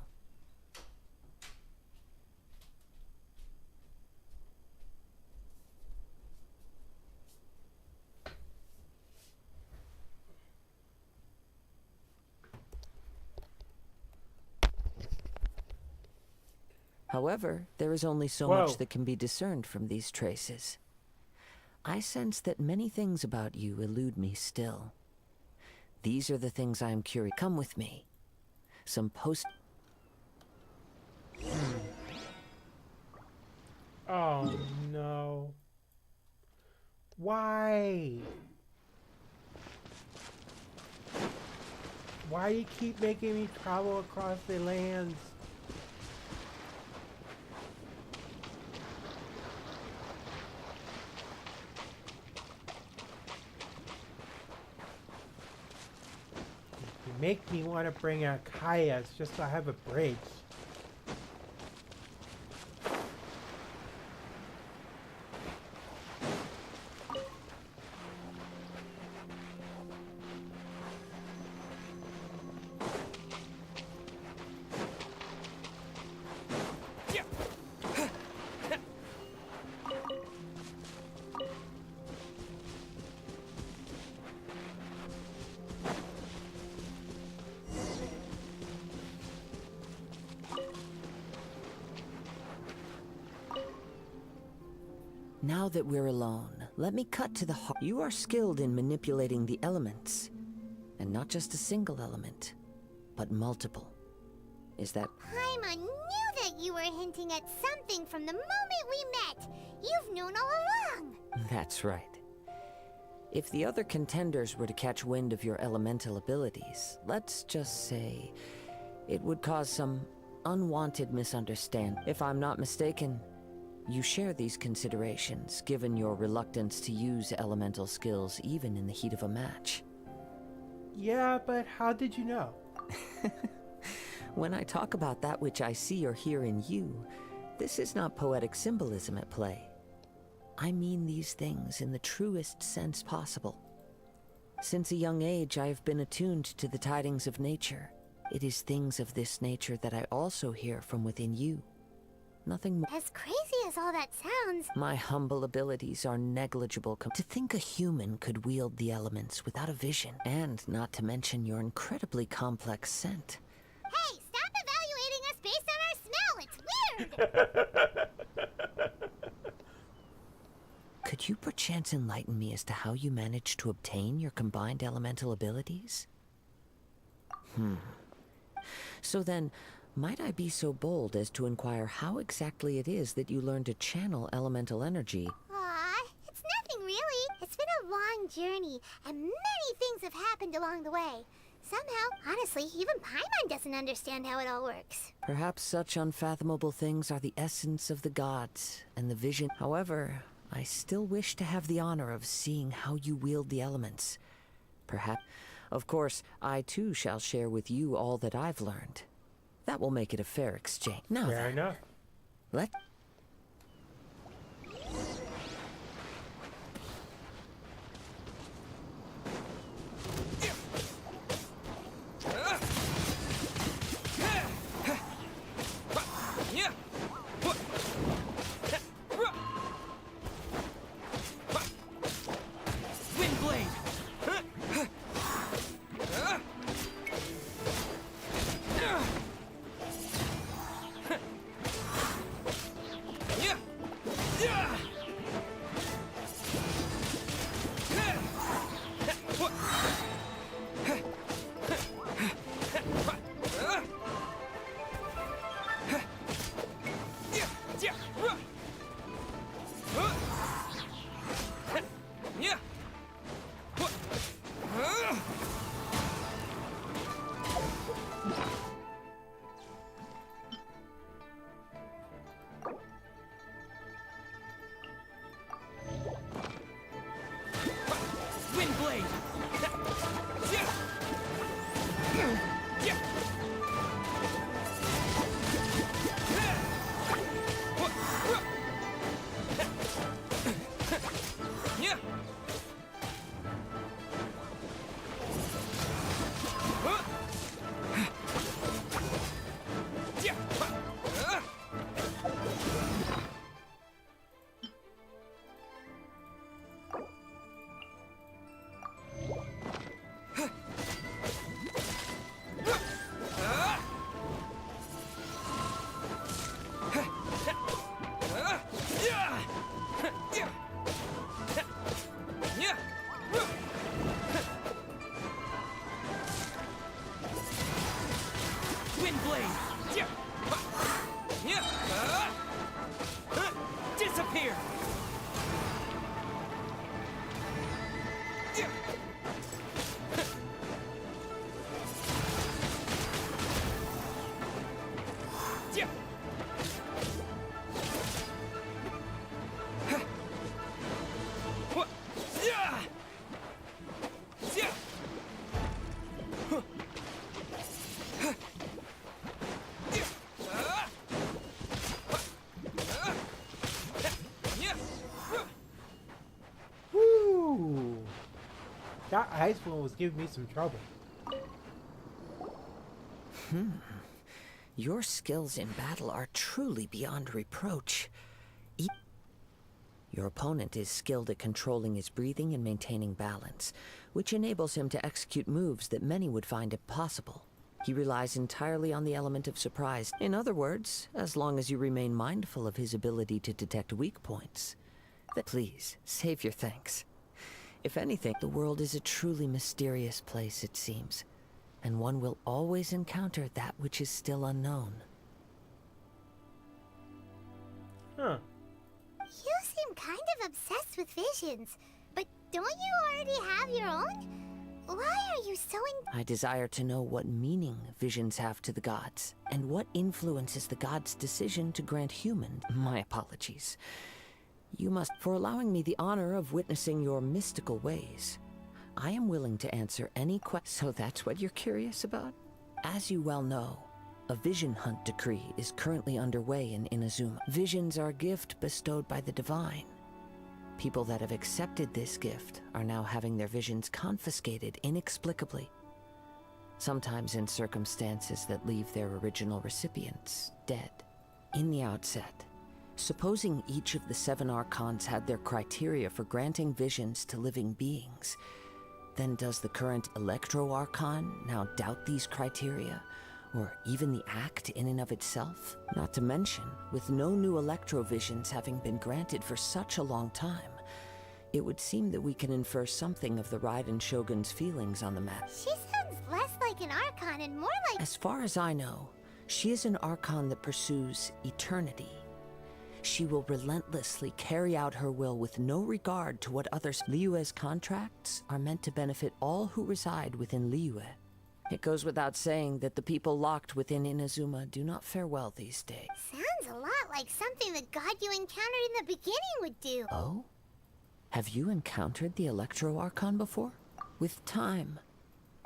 However, there is only so much that can be discerned from these traces. I sense that many things about you elude me still. These are the things I am curious. Come with me. Some post... way. Why do you keep making me travel across the lands? You make me want to bring out Kaya's just so I have a bridge. Now that we're alone, let me cut to the heart. You are skilled in manipulating the elements. And not just a single element, but multiple. Is that... Paimon knew that you were hinting at something from the moment we met. You've known all along. That's right. If the other contenders were to catch wind of your elemental abilities, let's just say it would cause some unwanted misunderstanding. If I'm not mistaken, you share these considerations, given your reluctance to use elemental skills even in the heat of a match. Yeah, but how did you know? When I talk about that which I see or hear in you, this is not poetic symbolism at play. I mean these things in the truest sense possible. Since a young age, I have been attuned to the tidings of nature. It is things of this nature that I also hear from within you. Nothing more. As crazy as all that sounds, My humble abilities are negligible. To think a human could wield the elements without a vision, and not to mention your incredibly complex scent. hey, stop evaluating us based on our smell. It's weird. Could you perchance enlighten me as to how you managed to obtain your combined elemental abilities? So then, might I be so bold as to inquire how exactly it is that you learned to channel elemental energy? Aw, it's nothing really. It's been a long journey, and many things have happened along the way. Somehow, honestly, even Paimon doesn't understand how it all works. Perhaps such unfathomable things are the essence of the gods and the vision. However, I still wish to have the honor of seeing how you wield the elements. Perhaps, of course, I too shall share with you all that I've learned. That will make it a fair exchange. Now Fair enough. Let... That ice one was giving me some trouble. Your skills in battle are truly beyond reproach. Your opponent is skilled at controlling his breathing and maintaining balance, which enables him to execute moves that many would find impossible. He relies entirely on the element of surprise. In other words, as long as you remain mindful of his ability to detect weak points. Please, save your thanks. If anything, the world is a truly mysterious place, it seems, and one will always encounter that which is still unknown. Huh. You seem kind of obsessed with visions, but don't you already have your own? Why are you so I desire to know what meaning visions have to the gods, and what influences the gods' decision to grant human. My apologies. You must, for allowing me the honor of witnessing your mystical ways. I am willing to answer any question. So that's what you're curious about? As you well know, a vision hunt decree is currently underway in Inazuma. Visions are a gift bestowed by the divine. People that have accepted this gift are now having their visions confiscated inexplicably. Sometimes in circumstances that leave their original recipients dead. In the outset, supposing each of the 7 archons had their criteria for granting visions to living beings, then does the current Electro Archon now doubt these criteria, or even the act in and of itself? Not to mention, with no new Electro visions having been granted for such a long time, it would seem that we can infer something of the Raiden Shogun's feelings on the matter. She sounds less like an Archon and more like... As far as I know, she is an Archon that pursues eternity. She will relentlessly carry out her will with no regard to what others. Liyue's contracts are meant to benefit all who reside within Liyue. It goes without saying that the people locked within Inazuma do not fare well these days. Sounds a lot like something the god you encountered in the beginning would do. Oh? Have you encountered the Electro Archon before? With time.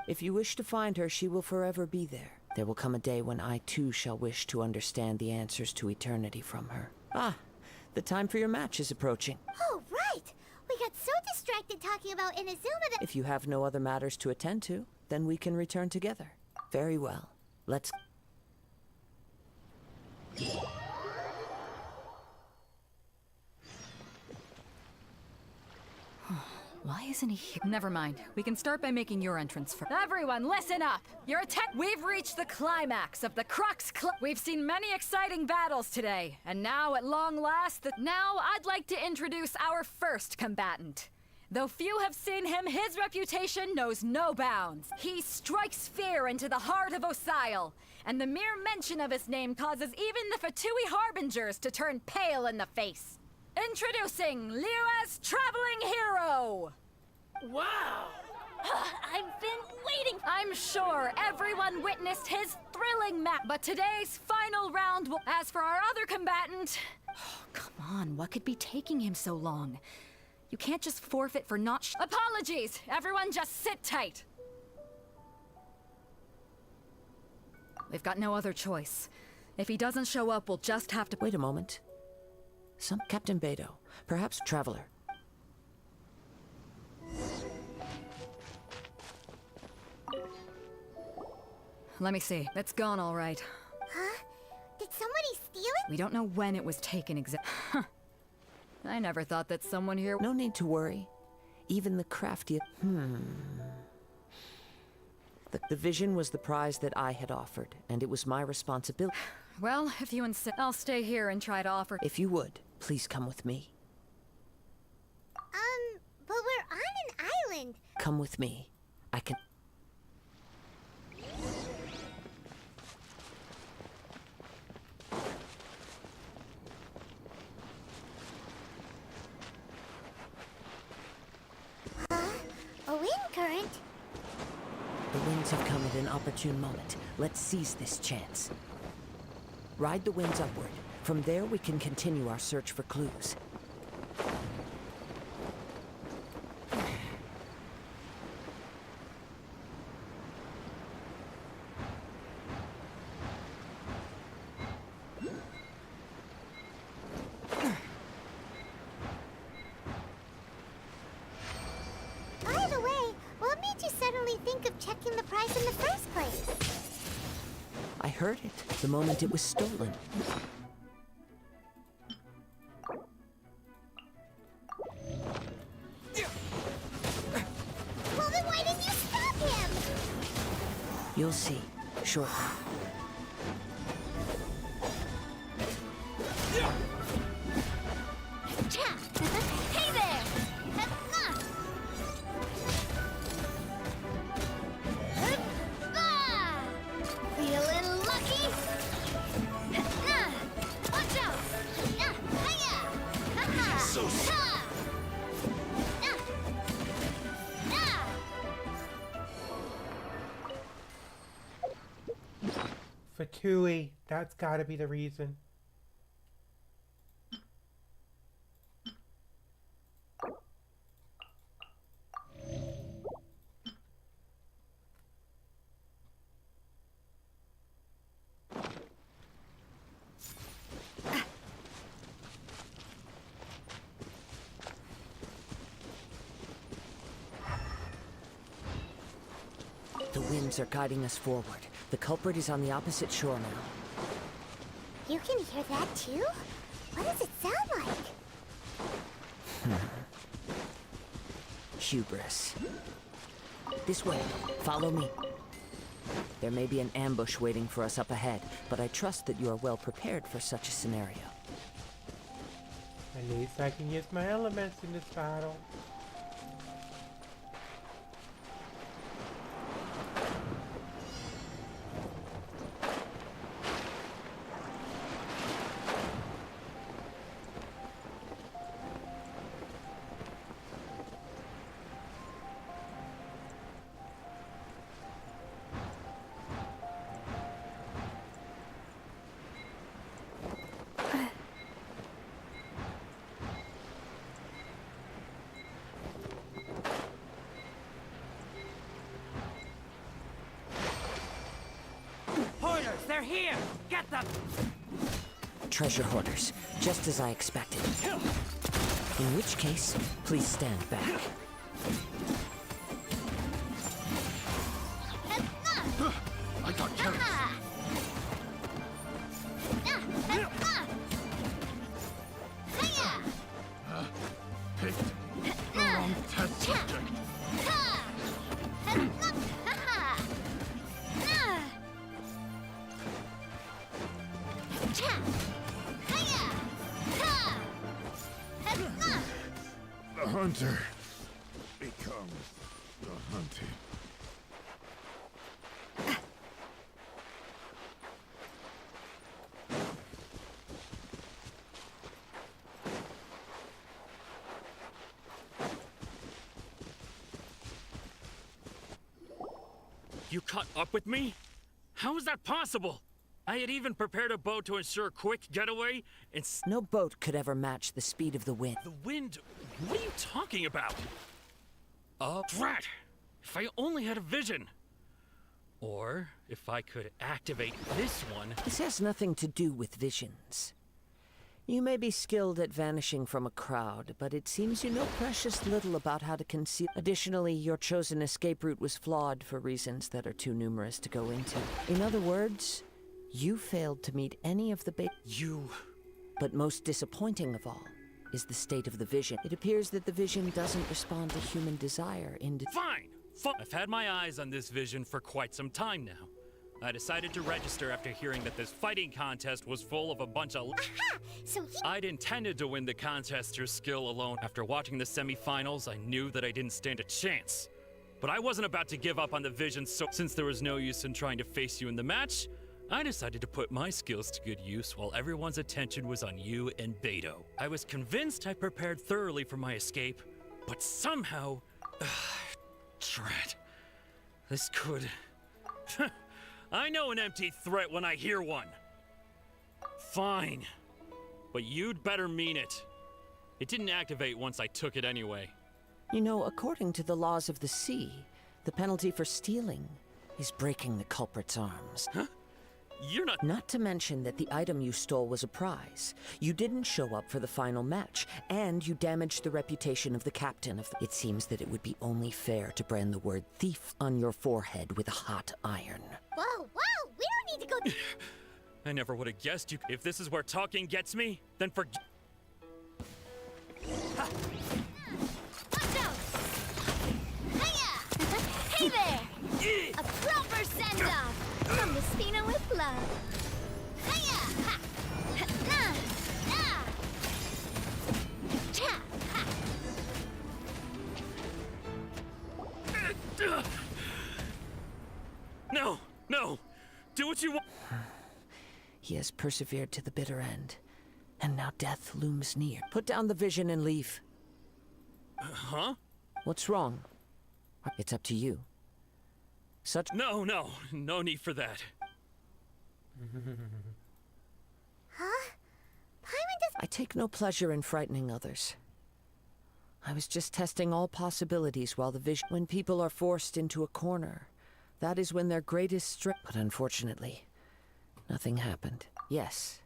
If you wish to find her, she will forever be there. There will come a day when I too shall wish to understand the answers to eternity from her. Ah, the time for your match is approaching. Oh, right! We got so distracted talking about Inazuma that... If you have no other matters to attend to, then we can return together. Very well. Let's... Why isn't he here? Never mind. We can start by making your entrance first. Everyone, listen up! Your attack. We've reached the climax of the Crux We've seen many exciting battles today, and now, at long last, Now, I'd like to introduce our first combatant. Though few have seen him, his reputation knows no bounds. He strikes fear into the heart of Osile, and the mere mention of his name causes even the Fatui Harbingers to turn pale in the face. Introducing Liyue's traveling hero! Wow! I've been waiting! I'm sure everyone witnessed his thrilling match, but today's final round will... As for our other combatant... Oh, come on, what could be taking him so long? You can't just forfeit for not Apologies! Everyone just sit tight! We've got no other choice. If he doesn't show up, we'll just have to... Wait a moment. Captain Beidou, perhaps Traveler. Let me see. It's gone all right. Huh? Did somebody steal it? We don't know when it was taken exactly. I never thought that someone here... No need to worry. Even the craftiest... The vision was the prize that I had offered, and it was my responsibility. Well, if you insist, I'll stay here and try to offer... If you would, please come with me. But we're on an island. Come with me. I can... A wind current? The winds have come at an opportune moment. Let's seize this chance. Ride the winds upward. From there, we can continue our search for clues. By the way, what price in the first place? I heard it the moment it was stolen. Well, then why didn't you stop him? You'll see, shortly. Hey there! Feeling lucky? Watch out! So Fatui, that's gotta be the reason. The winds are guiding us forward. The culprit is on the opposite shore now. You can hear that too? What does it sound like? Hubris. This way. Follow me. There may be an ambush waiting for us up ahead, but I trust that you are well prepared for such a scenario. At least I can use my elements in this battle. They're here! Get them! Treasure hoarders, just as I expected. In which case, please stand back. I got carried. Picked the wrong test subject. The hunter becomes the hunted. You caught up with me? How is that possible? I had even prepared a boat to ensure a quick getaway, and no boat could ever match the speed of the wind. The wind? What are you talking about? Drat! If I only had a vision! Or if I could activate this one. This has nothing to do with visions. You may be skilled at vanishing from a crowd, but it seems you know precious little about how to conceal. Additionally, your chosen escape route was flawed for reasons that are too numerous to go into. In other words, you failed to meet any of the But most disappointing of all is the state of the vision. It appears that the vision doesn't respond to human desire Fine! I've had my eyes on this vision for quite some time now. I decided to register after hearing that this fighting contest was full of a bunch of I'd intended to win the contest through skill alone. After watching the semi-finals, I knew that I didn't stand a chance. But I wasn't about to give up on the vision, so since there was no use in trying to face you in the match, I decided to put my skills to good use while everyone's attention was on you and Beto. I was convinced I prepared thoroughly for my escape, but somehow... Drat. This could... I know an empty threat when I hear one. Fine. But you'd better mean it. It didn't activate once I took it anyway. You know, according to the laws of the sea, the penalty for stealing is breaking the culprit's arms. Huh? You're not... Not to mention that the item you stole was a prize. You didn't show up for the final match, and you damaged the reputation of the captain of the... It seems that it would be only fair to brand the word thief on your forehead with a hot iron. Whoa, whoa! We don't need to go... I never would have guessed you... If this is where talking gets me, then forget... Watch out! Hiya! Hey there! A proper send-off from the Spina with love. Hiya! Ha! Na! Na! Cha! Ha! No! No! Do what you want! He has persevered to the bitter end, and now death looms near. Put down the vision and leave. Huh? What's wrong? It's up to you. No need for that. Huh? Paimon does... I take no pleasure in frightening others. I was just testing all possibilities while the vision... When people are forced into a corner, that is when their greatest strength... But unfortunately, nothing happened. Yes.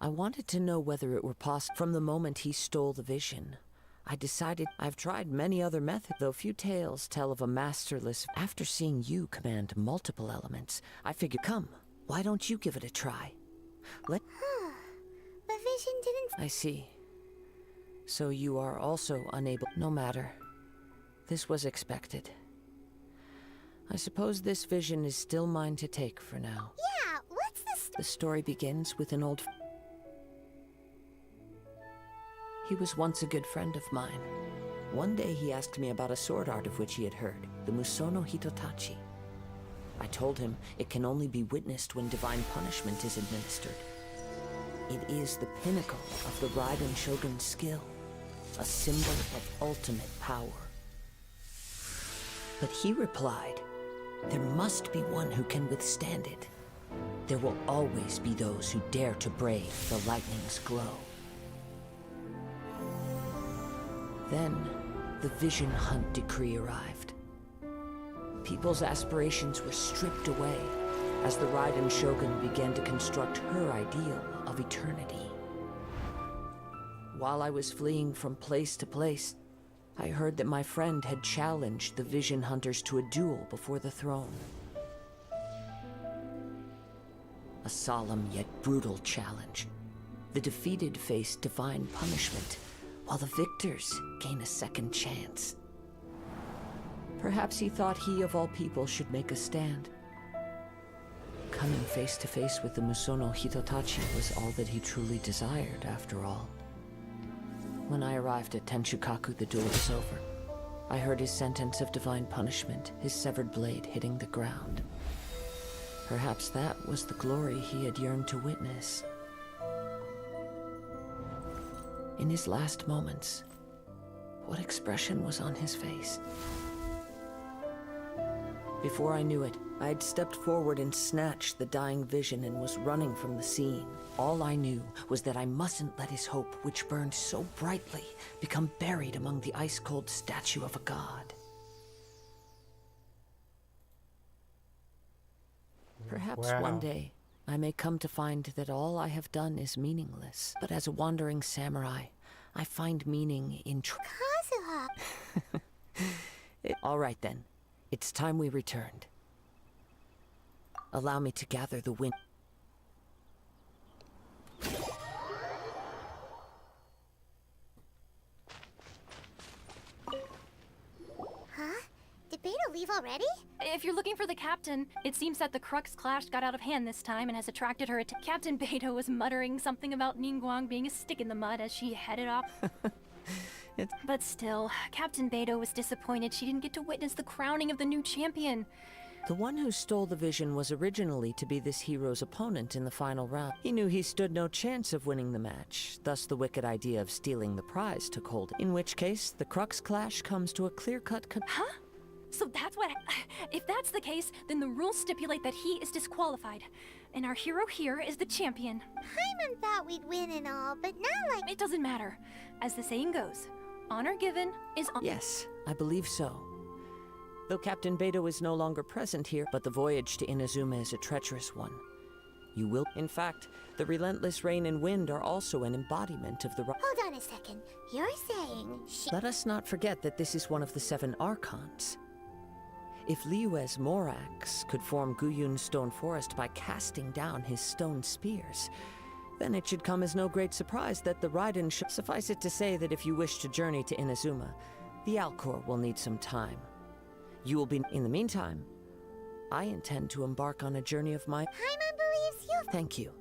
I wanted to know whether it were possible. From the moment he stole the vision, I decided I've tried many other methods, though few tales tell of a masterless... After seeing you command multiple elements, I figured, come, why don't you give it a try? The vision didn't... I see. So you are also unable... No matter. This was expected. I suppose this vision is still mine to take for now. Yeah, what's the... The story begins with an old... He was once a good friend of mine. One day he asked me about a sword art of which he had heard, the Musono Hitotachi. I told him it can only be witnessed when divine punishment is administered. It is the pinnacle of the Raiden Shogun's skill, a symbol of ultimate power. But he replied, there must be one who can withstand it. There will always be those who dare to brave the lightning's glow. Then, the Vision Hunt decree arrived. People's aspirations were stripped away as the Raiden Shogun began to construct her ideal of eternity. While I was fleeing from place to place, I heard that my friend had challenged the Vision Hunters to a duel before the throne. A solemn yet brutal challenge. The defeated face divine punishment, while the victors gain a second chance. Perhaps he thought he of all people should make a stand. Coming face to face with the Musono Hitotachi was all that he truly desired, after all. When I arrived at Tenchukaku, the duel was over. I heard his sentence of divine punishment, his severed blade hitting the ground. Perhaps that was the glory he had yearned to witness. In his last moments, what expression was on his face? Before I knew it, I had stepped forward and snatched the dying vision and was running from the scene. All I knew was that I mustn't let his hope, which burned so brightly, become buried among the ice-cold statue of a god. Perhaps one day, I may come to find that all I have done is meaningless. But as a wandering samurai, I find meaning in Kazuha! All right then. It's time we returned. Allow me to gather the wind. Huh? Did Beta leave already? If you're looking for the captain, it seems that the Crux clash got out of hand this time and has attracted her attention. Captain Beto was muttering something about Ningguang being a stick in the mud as she headed off. But still, Captain Beto was disappointed she didn't get to witness the crowning of the new champion. The one who stole the vision was originally to be this hero's opponent in the final round. He knew he stood no chance of winning the match, thus the wicked idea of stealing the prize took hold. In which case, the Crux clash comes to a clear-cut Huh? So that's what... If that's the case, then the rules stipulate that he is disqualified. And our hero here is the champion. Paimon thought we'd win and all, but not like... It doesn't matter. As the saying goes, honor given is... Yes, I believe so. Though Captain Beto is no longer present here, but the voyage to Inazuma is a treacherous one. You will. In fact, the relentless rain and wind are also an embodiment of the. Hold on a second. You're saying she... Let us not forget that this is one of the 7 Archons. If Liyue's Morax could form Guyun's stone forest by casting down his stone spears, then it should come as no great surprise that the Raiden should. Suffice it to say that if you wish to journey to Inazuma, the Alcor will need some time. You will be. In the meantime, I intend to embark on a journey of my. Paimon believes you. Thank you.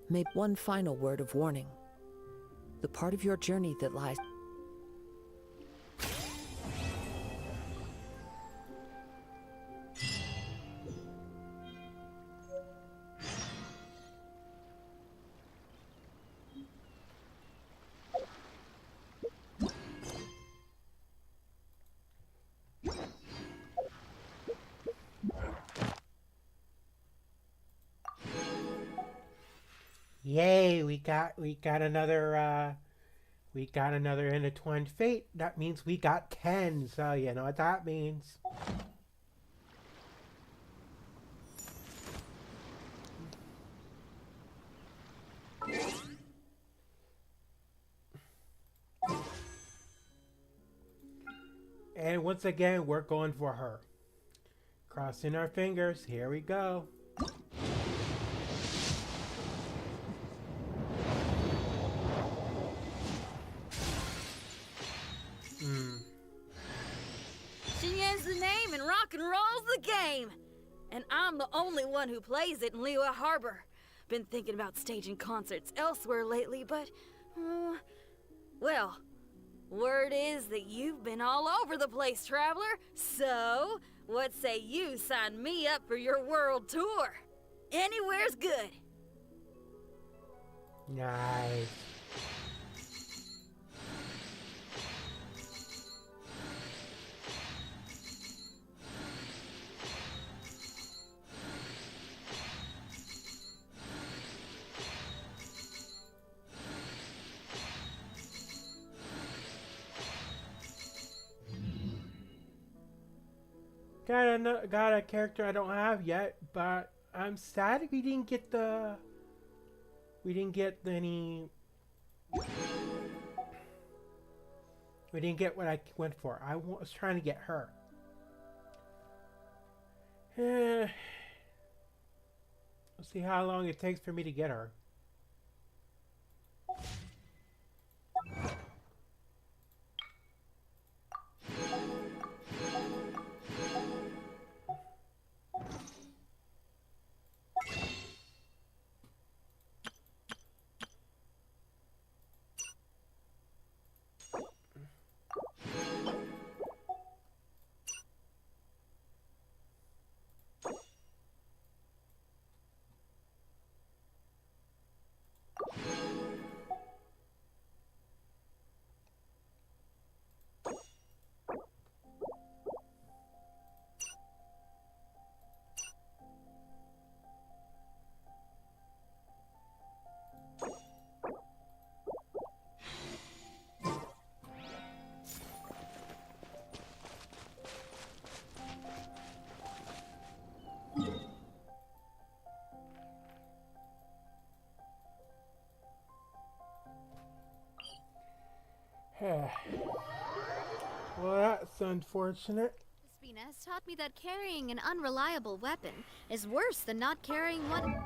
Maybe one final word of warning. The part of your journey that lies. Yay, we got another intertwined fate. That means we got 10, so you know what that means. And once again, we're going for her. Crossing our fingers, here we go. Xinyan's the name and rock and roll's the game. And I'm the only one who plays it in Liyue Harbor. Been thinking about staging concerts elsewhere lately, but... well, word is that you've been all over the place, traveler. So, what say you sign me up for your world tour? Anywhere's good. Nice. Got a character I don't have yet, but I'm sad we didn't get what I went for. I was trying to get her. We'll see how long it takes for me to get her. Well, that's unfortunate. Spina has taught me that carrying an unreliable weapon is worse than not carrying one.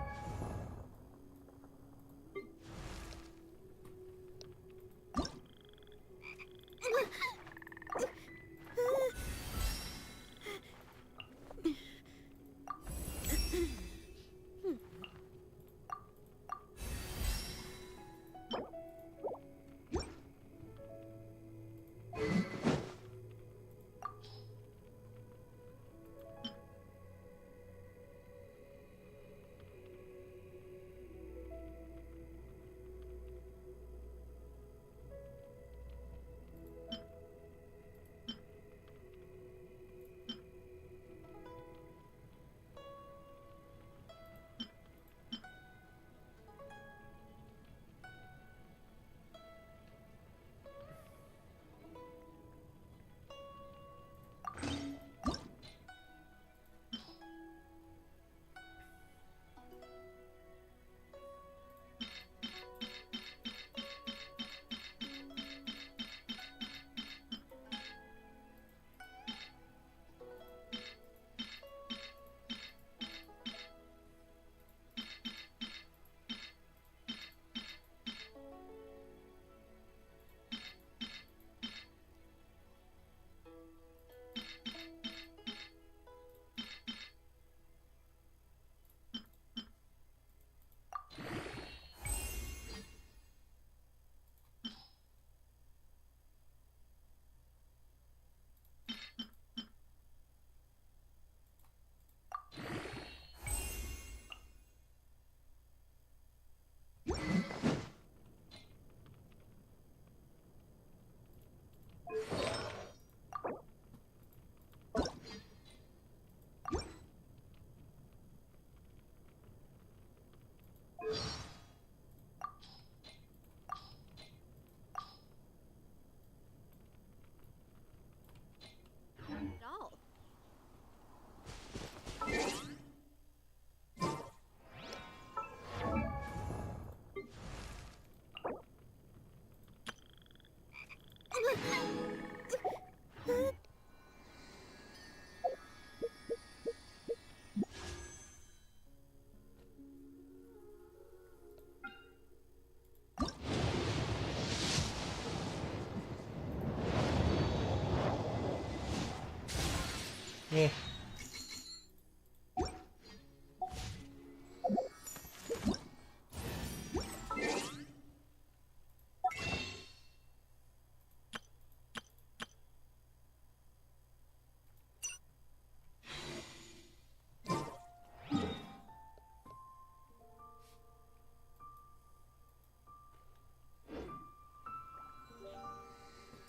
Yeah.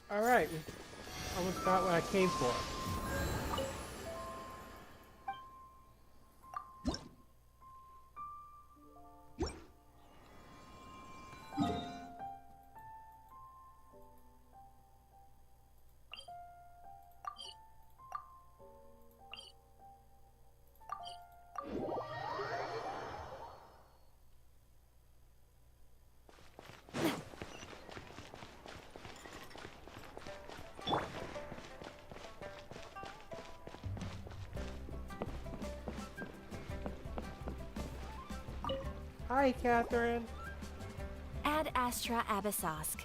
Alright, we almost got what I came for. Hi, Catherine. Ad Astra Abyssosk.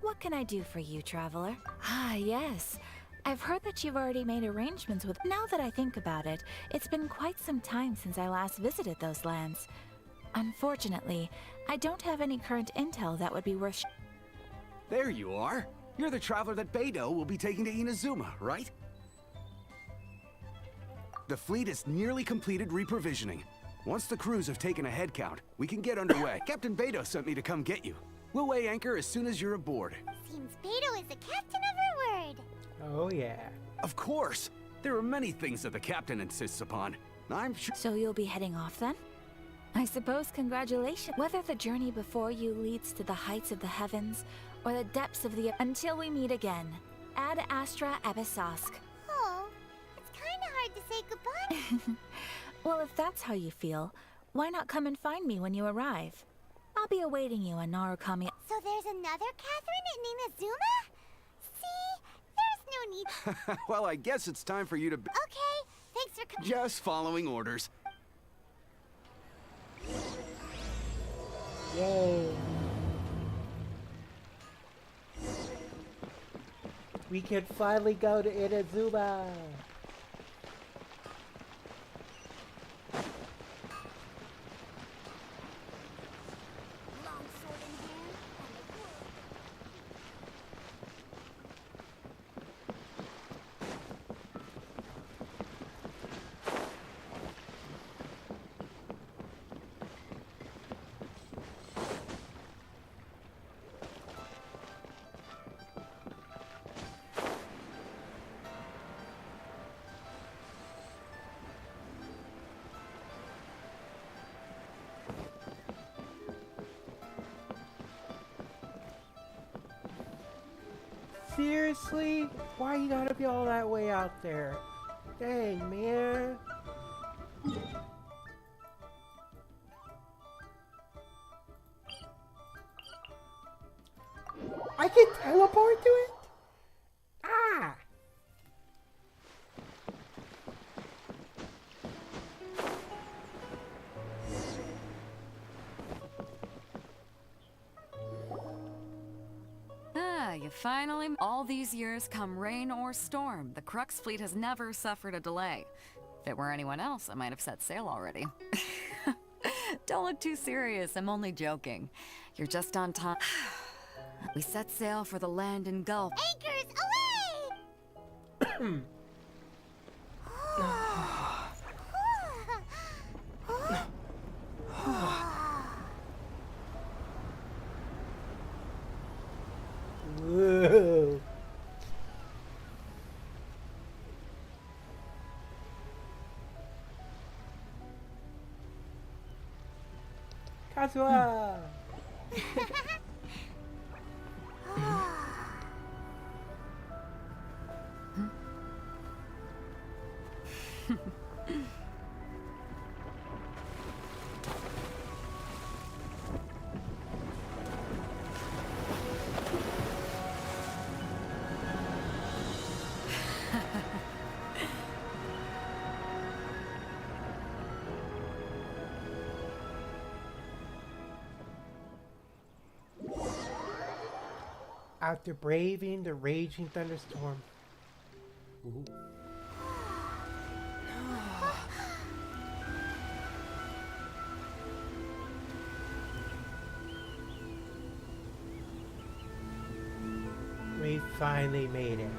What can I do for you, traveler? Ah, yes. I've heard that you've already made arrangements with... Now that I think about it, it's been quite some time since I last visited those lands. Unfortunately, I don't have any current intel that would be worth... There you are. You're the traveler that Beidou will be taking to Inazuma, right? The fleet is nearly completed reprovisioning. Once the crews have taken a head count, we can get underway. Captain Beidou sent me to come get you. We'll weigh anchor as soon as you're aboard. Seems Beidou is the captain of her word. Oh, yeah. Of course! There are many things that the captain insists upon. I'm sure... So you'll be heading off then? I suppose congratulations. Whether the journey before you leads to the heights of the heavens, or the depths of the... Until we meet again. Ad Astra Abyssosk. Oh, it's kinda hard to say goodbye. Well, if that's how you feel, why not come and find me when you arrive? I'll be awaiting you in Narukami. So there's another Catherine in Inazuma? See? There's no need... Well, I guess it's time for you to... Okay, thanks for coming. Just following orders. Yay. We can finally go to Inazuma. Seriously? Why you gotta be all that way out there? Dang, man. I can teleport to it? Ah! You finally... All these years, come rain or storm, the Crux fleet has never suffered a delay. If it were anyone else, I might have set sail already. Don't look too serious, I'm only joking. You're just on time. We set sail for the land and Gulf. Anchors away! Whoa. Kazuha! After braving the raging thunderstorm. Ooh. We finally made it.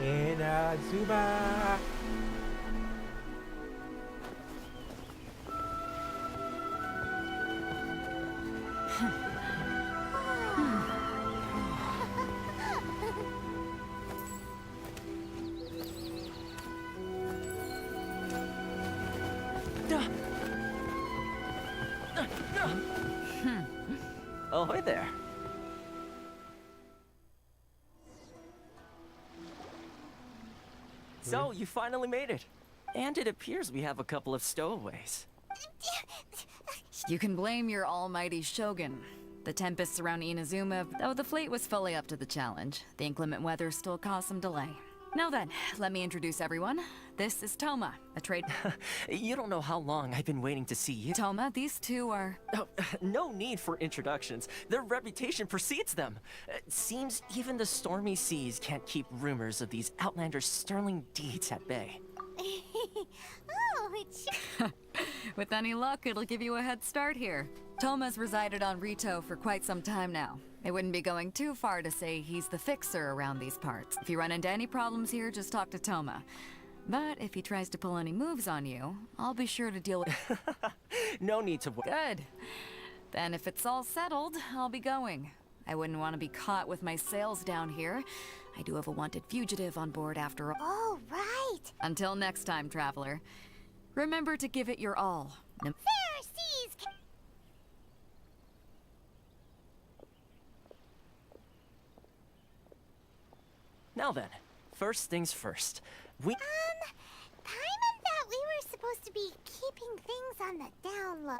Inazuma! Ahoy there. So, you finally made it. And it appears we have a couple of stowaways. You can blame your almighty Shogun. The tempests around Inazuma, though the fleet was fully up to the challenge, the inclement weather still caused some delay. Now then, let me introduce everyone. This is Toma, a trade... You don't know how long I've been waiting to see you. Toma, these two are... Oh, no need for introductions. Their reputation precedes them. Seems even the stormy seas can't keep rumors of these Outlanders' sterling deeds at bay. Oh, it's... With any luck, it'll give you a head start here. Toma's resided on Rito for quite some time now. It wouldn't be going too far to say he's the fixer around these parts. If you run into any problems here, just talk to Toma. But if he tries to pull any moves on you, I'll be sure to deal with... No need to... Good. Then if it's all settled, I'll be going. I wouldn't want to be caught with my sails down here. I do have a wanted fugitive on board after all. Oh, right. Until next time, traveler. Remember to give it your all. Pharisees! Now then, first things first. Paimon thought we were supposed to be keeping things on the down low.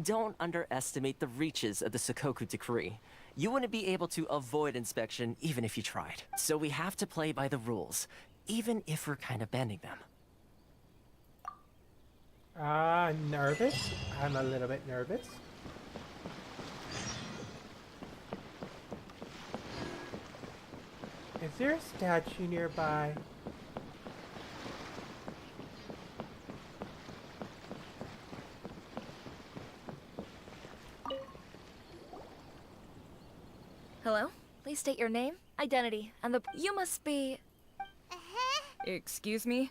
Don't underestimate the reaches of the Sakoku Decree. You wouldn't be able to avoid inspection even if you tried. So we have to play by the rules, even if we're kind of bending them. Nervous? I'm a little bit nervous. Is there a statue nearby? Hello? Please state your name, identity, and the... You must be... Excuse me?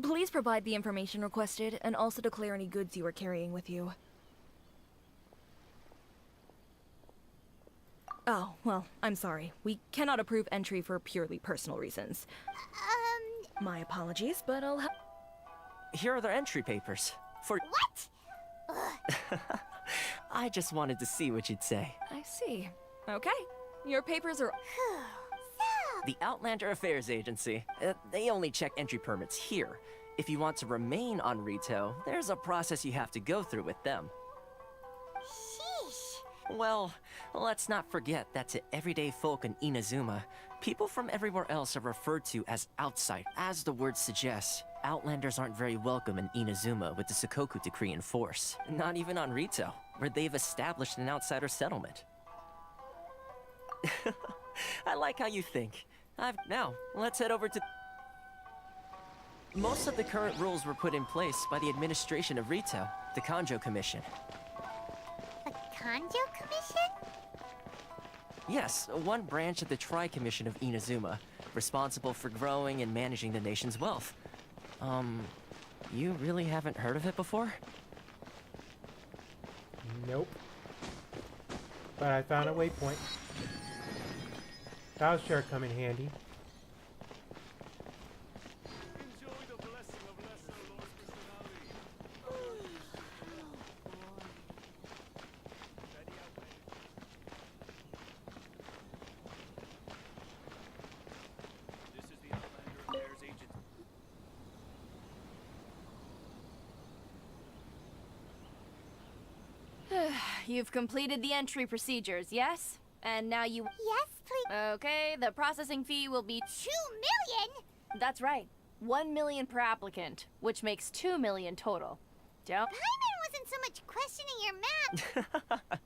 Please provide the information requested, and also declare any goods you are carrying with you. Oh, well, I'm sorry. We cannot approve entry for purely personal reasons. My apologies, but I'll have... Here are their entry papers. For... What? I just wanted to see what you'd say. I see. Okay. Your papers are... The Outlander Affairs Agency. They only check entry permits here. If you want to remain on Rito, there's a process you have to go through with them. Sheesh. Well, let's not forget that to everyday folk in Inazuma, people from everywhere else are referred to as outside. As the word suggests, Outlanders aren't very welcome in Inazuma with the Sakoku Decree in force. Not even on Rito, where they've established an outsider settlement. I like how you think. Now, let's head over to... Most of the current rules were put in place by the administration of Rito, the Kanjo Commission. The Kanjo Commission? Yes, one branch of the Tri-Commission of Inazuma, responsible for growing and managing the nation's wealth. You really haven't heard of it before? Nope. But I found a waypoint. That'll sure come in handy. You've completed the entry procedures, yes? And now you... Yes, please. Okay, the processing fee will be... 2 million? That's right. 1 million per applicant, which makes 2 million total. Don't... Paimon wasn't so much questioning your map.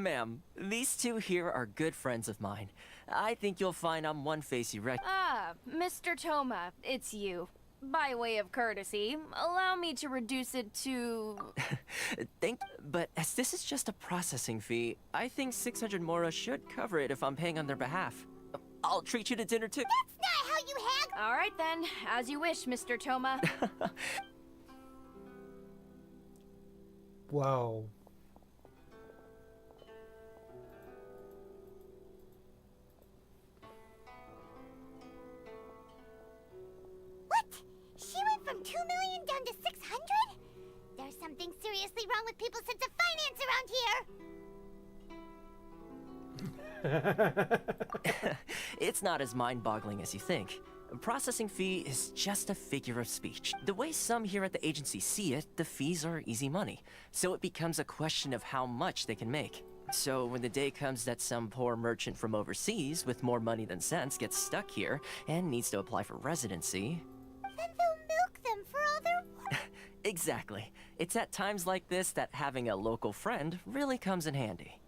Ma'am, these two here are good friends of mine. I think you'll find I'm one face you recognize. Ah, Mr. Toma, it's you. By way of courtesy, allow me to reduce it to... But as this is just a processing fee, I think 600 Mora should cover it if I'm paying on their behalf. I'll treat you to dinner too. That's not how you haggle! All right then, as you wish, Mr. Toma. Whoa. What? She went from 2 million down to 600? There's something seriously wrong with people's sense of finance around here! It's not as mind-boggling as you think. A processing fee is just a figure of speech. The way some here at the agency see it, the fees are easy money. So it becomes a question of how much they can make. So when the day comes that some poor merchant from overseas with more money than sense gets stuck here and needs to apply for residency... Then they'll milk them for all their work. Exactly. It's at times like this that having a local friend really comes in handy.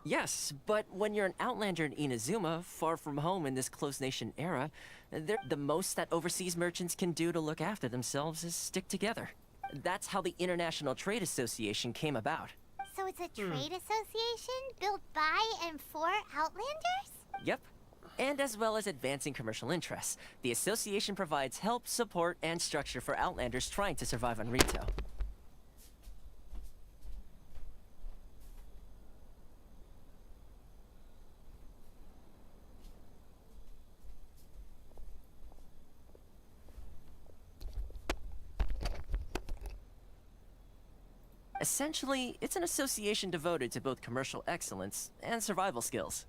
Yes, but when you're an outlander in Inazuma, far from home in this closed nation era, the most that overseas merchants can do to look after themselves is stick together. That's how the International Trade Association came about. So it's a trade association built by and for Outlanders? Yep. And as well as advancing commercial interests, the association provides help, support, and structure for Outlanders trying to survive on Rito. Essentially, it's an association devoted to both commercial excellence and survival skills.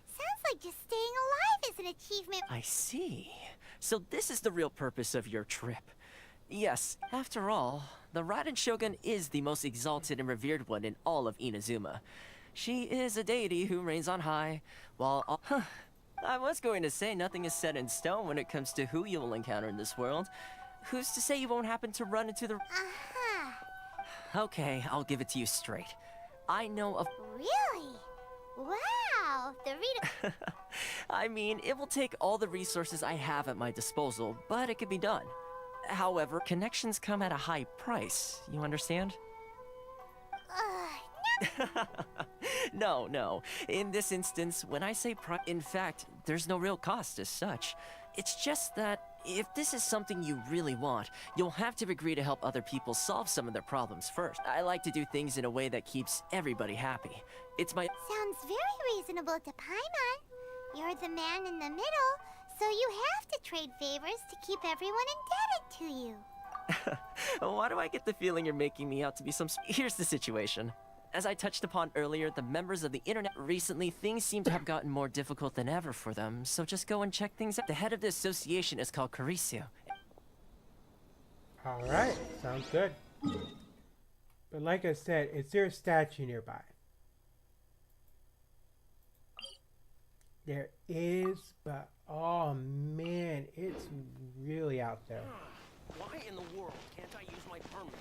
Sounds like just staying alive is an achievement. I see. So this is the real purpose of your trip. Yes, after all, the Raiden Shogun is the most exalted and revered one in all of Inazuma. She is a deity who reigns on high, while I was going to say nothing is set in stone when it comes to who you will encounter in this world. Who's to say you won't happen to run into the... Okay, I'll give it to you straight. I know of... Really? Wow, the Rito... I mean, it will take all the resources I have at my disposal, but it can be done. However, connections come at a high price, you understand? No. In this instance, when I say in fact, there's no real cost as such. It's just that if this is something you really want, you'll have to agree to help other people solve some of their problems first. I like to do things in a way that keeps everybody happy. It's my... Sounds very reasonable to Paimon. You're the man in the middle, so you have to trade favors to keep everyone indebted to you. Why do I get the feeling you're making me out to be some... Here's the situation. As I touched upon earlier, the members of the internet recently, things seem to have gotten more difficult than ever for them, so just go and check things out. The head of the association is called Caricio. Alright, sounds good. But like I said, is there a statue nearby? There is, but oh man, it's really out there. Why in the world can't I use my permit?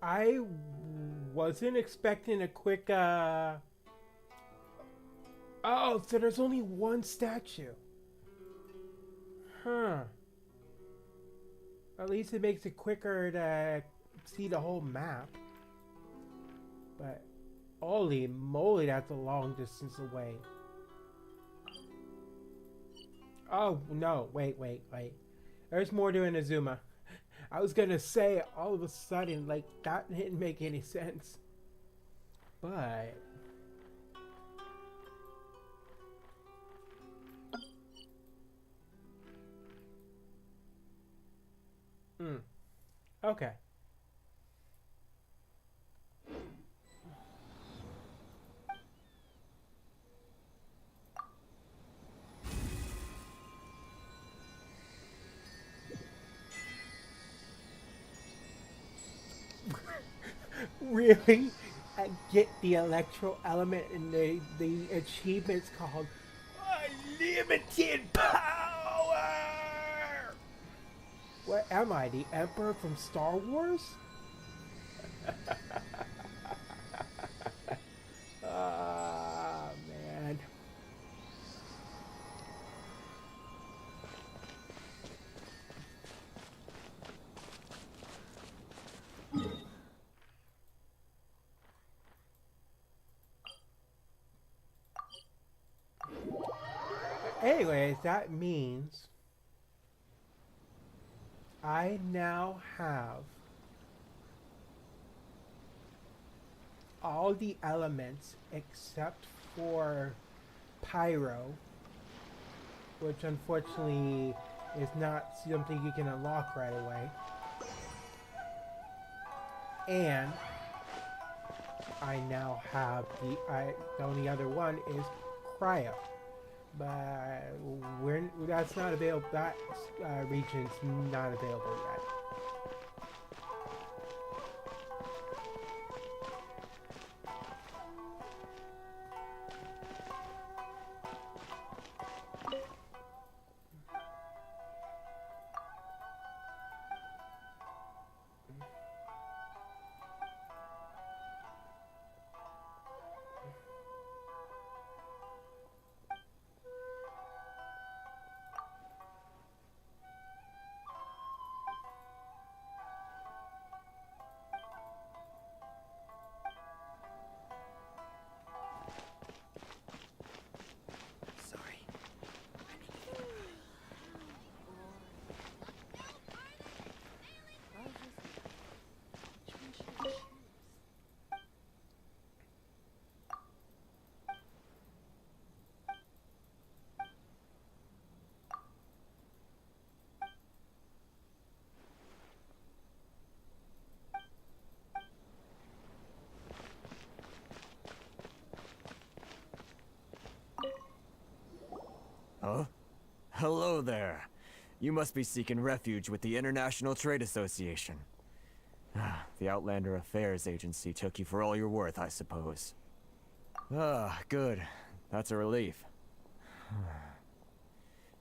I wasn't expecting a quick, Oh, so there's only one statue. Huh. At least it makes it quicker to see the whole map. But holy moly, that's a long distance away. Oh no, wait. There's more to Inazuma. I was gonna say all of a sudden, like, that didn't make any sense. But okay. Really? I get the electro element and the achievement's called Unlimited Power! What am I, the Emperor from Star Wars? Ah, man. Anyways, that means I now have all the elements except for Pyro, which unfortunately is not something you can unlock right away. And I now have the only other one is Cryo. But that's not available. That region's not available yet. Huh? Hello there. You must be seeking refuge with the International Trade Association. The Outlander Affairs Agency took you for all you're worth, I suppose. Ah, good. That's a relief.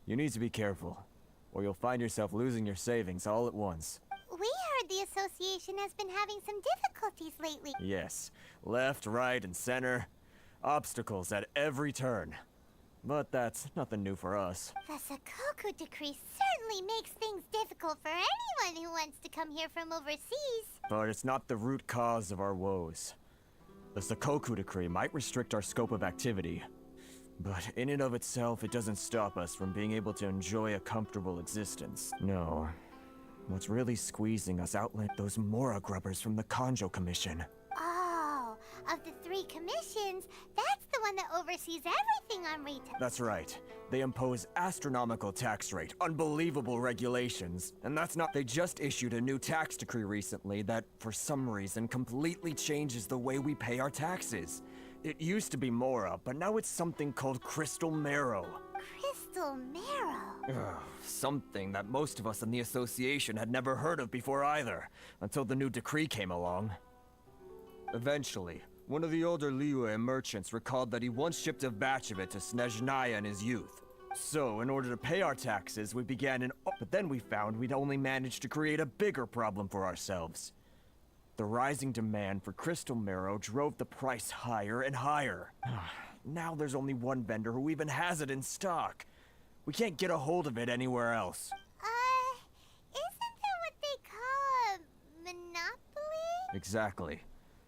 You need to be careful, or you'll find yourself losing your savings all at once. We heard the association has been having some difficulties lately. Yes, left, right, and center. Obstacles at every turn. But that's nothing new for us. The Sakoku decree certainly makes things difficult for anyone who wants to come here from overseas. But it's not the root cause of our woes. The Sakoku decree might restrict our scope of activity, but in and of itself, it doesn't stop us from being able to enjoy a comfortable existence. No. What's really squeezing us out like those Mora grubbers from the Kanjo Commission. Oh, of the 3 commissions, that's the one that oversees everything on retail. That's right. They impose astronomical tax rate, unbelievable regulations, and that's not— They just issued a new tax decree recently that, for some reason, completely changes the way we pay our taxes. It used to be Mora, but now it's something called Crystal Marrow. Crystal Marrow? Something that most of us in the association had never heard of before either, until the new decree came along. Eventually, one of the older Liyue merchants recalled that he once shipped a batch of it to Snezhnaya in his youth. So, in order to pay our taxes, we began but then we found we'd only managed to create a bigger problem for ourselves. The rising demand for crystal marrow drove the price higher and higher. Now there's only one vendor who even has it in stock. We can't get a hold of it anywhere else. Isn't that what they call a monopoly? Exactly.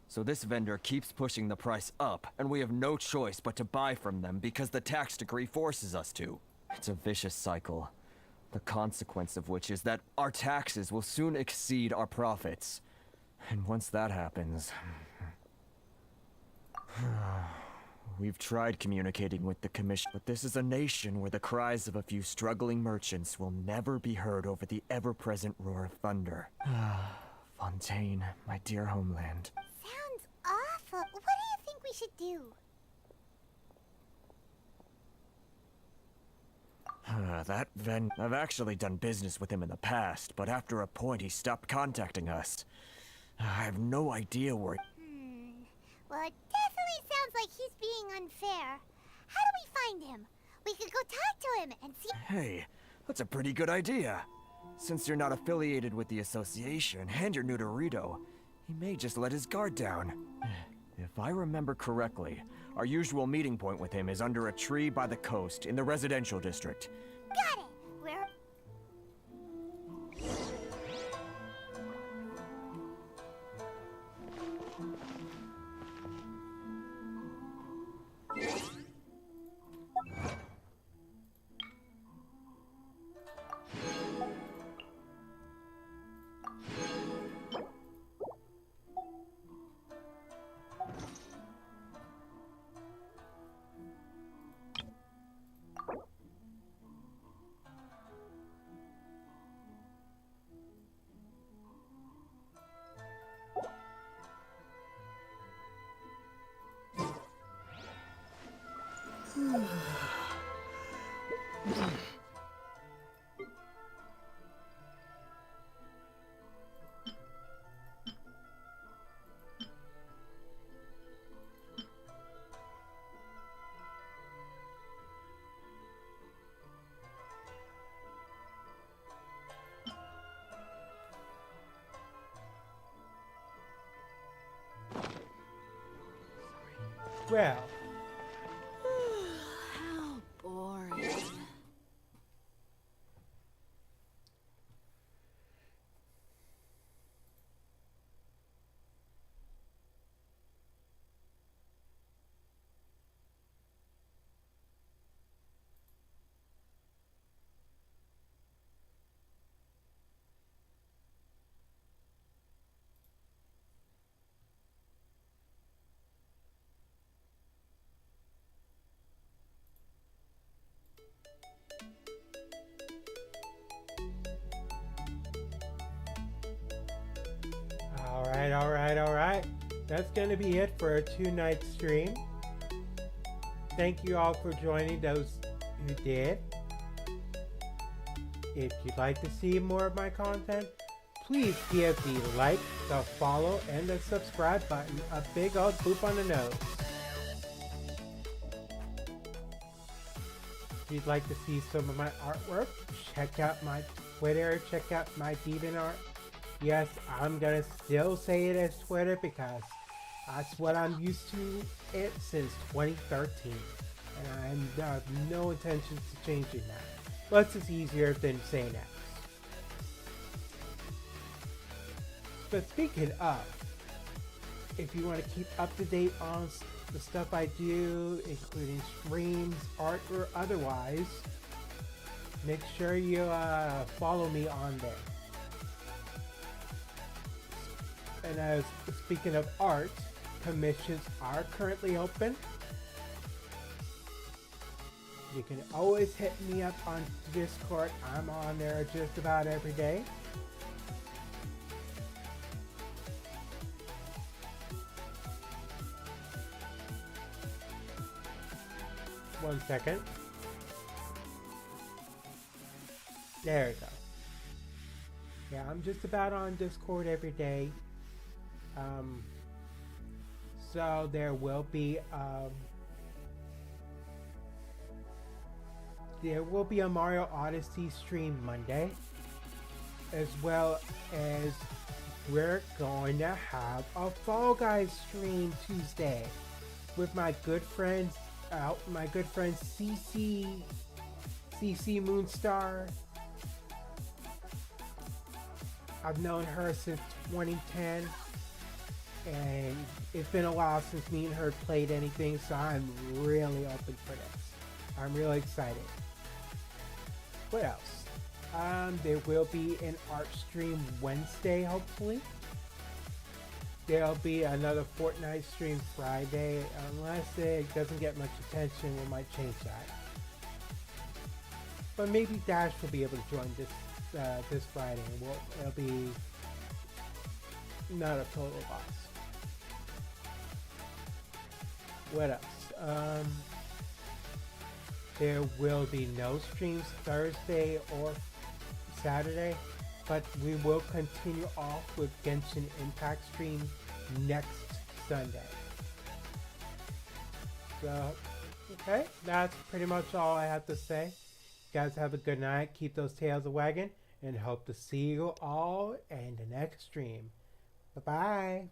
So this vendor keeps pushing the price up, and we have no choice but to buy from them because the tax decree forces us to. It's a vicious cycle. The consequence of which is that our taxes will soon exceed our profits. And once that happens... We've tried communicating with the Commission, but this is a nation where the cries of a few struggling merchants will never be heard over the ever-present roar of thunder. Fontaine, my dear homeland. Sounds awful. What do you think we should do? I've actually done business with him in the past, but after a point he stopped contacting us. I have no idea where... Well, it definitely sounds like he's being unfair. How do we find him? We could go talk to him and see... Hey, that's a pretty good idea. Since you're not affiliated with the association and you're new to Rito, he may just let his guard down. If I remember correctly, our usual meeting point with him is under a tree by the coast in the residential district. Got it! Where... Well. How boring. Alright. That's going to be it for a 2-night stream. Thank you all for joining, those who did. If you'd like to see more of my content, please give the like, the follow, and the subscribe button a big old boop on the nose. If you'd like to see some of my artwork, check out my Twitter, check out my DeviantArt. Yes, I'm gonna still say it as Twitter because that's what I'm used to it since 2013. And I have no intentions to changing that. But it's easier than saying X. But speaking of, if you want to keep up to date on the stuff I do, including streams, art, or otherwise, make sure you follow me on there. And as speaking of art, commissions are currently open. You can always hit me up on Discord. I'm on there just about every day. One second. There we go. Yeah, I'm just about on Discord every day. So there will be a Mario Odyssey stream Monday, as well as we're going to have a Fall Guys stream Tuesday with my good friend CC Moonstar. I've known her since 2010. And it's been a while since me and her played anything, so I'm really open for this. I'm really excited. What else? There will be an art stream Wednesday, hopefully. There'll be another Fortnite stream Friday. Unless it doesn't get much attention, we might change that. But maybe Dash will be able to join this Friday. It'll be not a total loss. What else? There will be no streams Thursday or Saturday, but we will continue off with Genshin Impact stream next Sunday. So, okay, that's pretty much all I have to say. You guys have a good night, keep those tails a-wagging, and hope to see you all in the next stream. Bye-bye.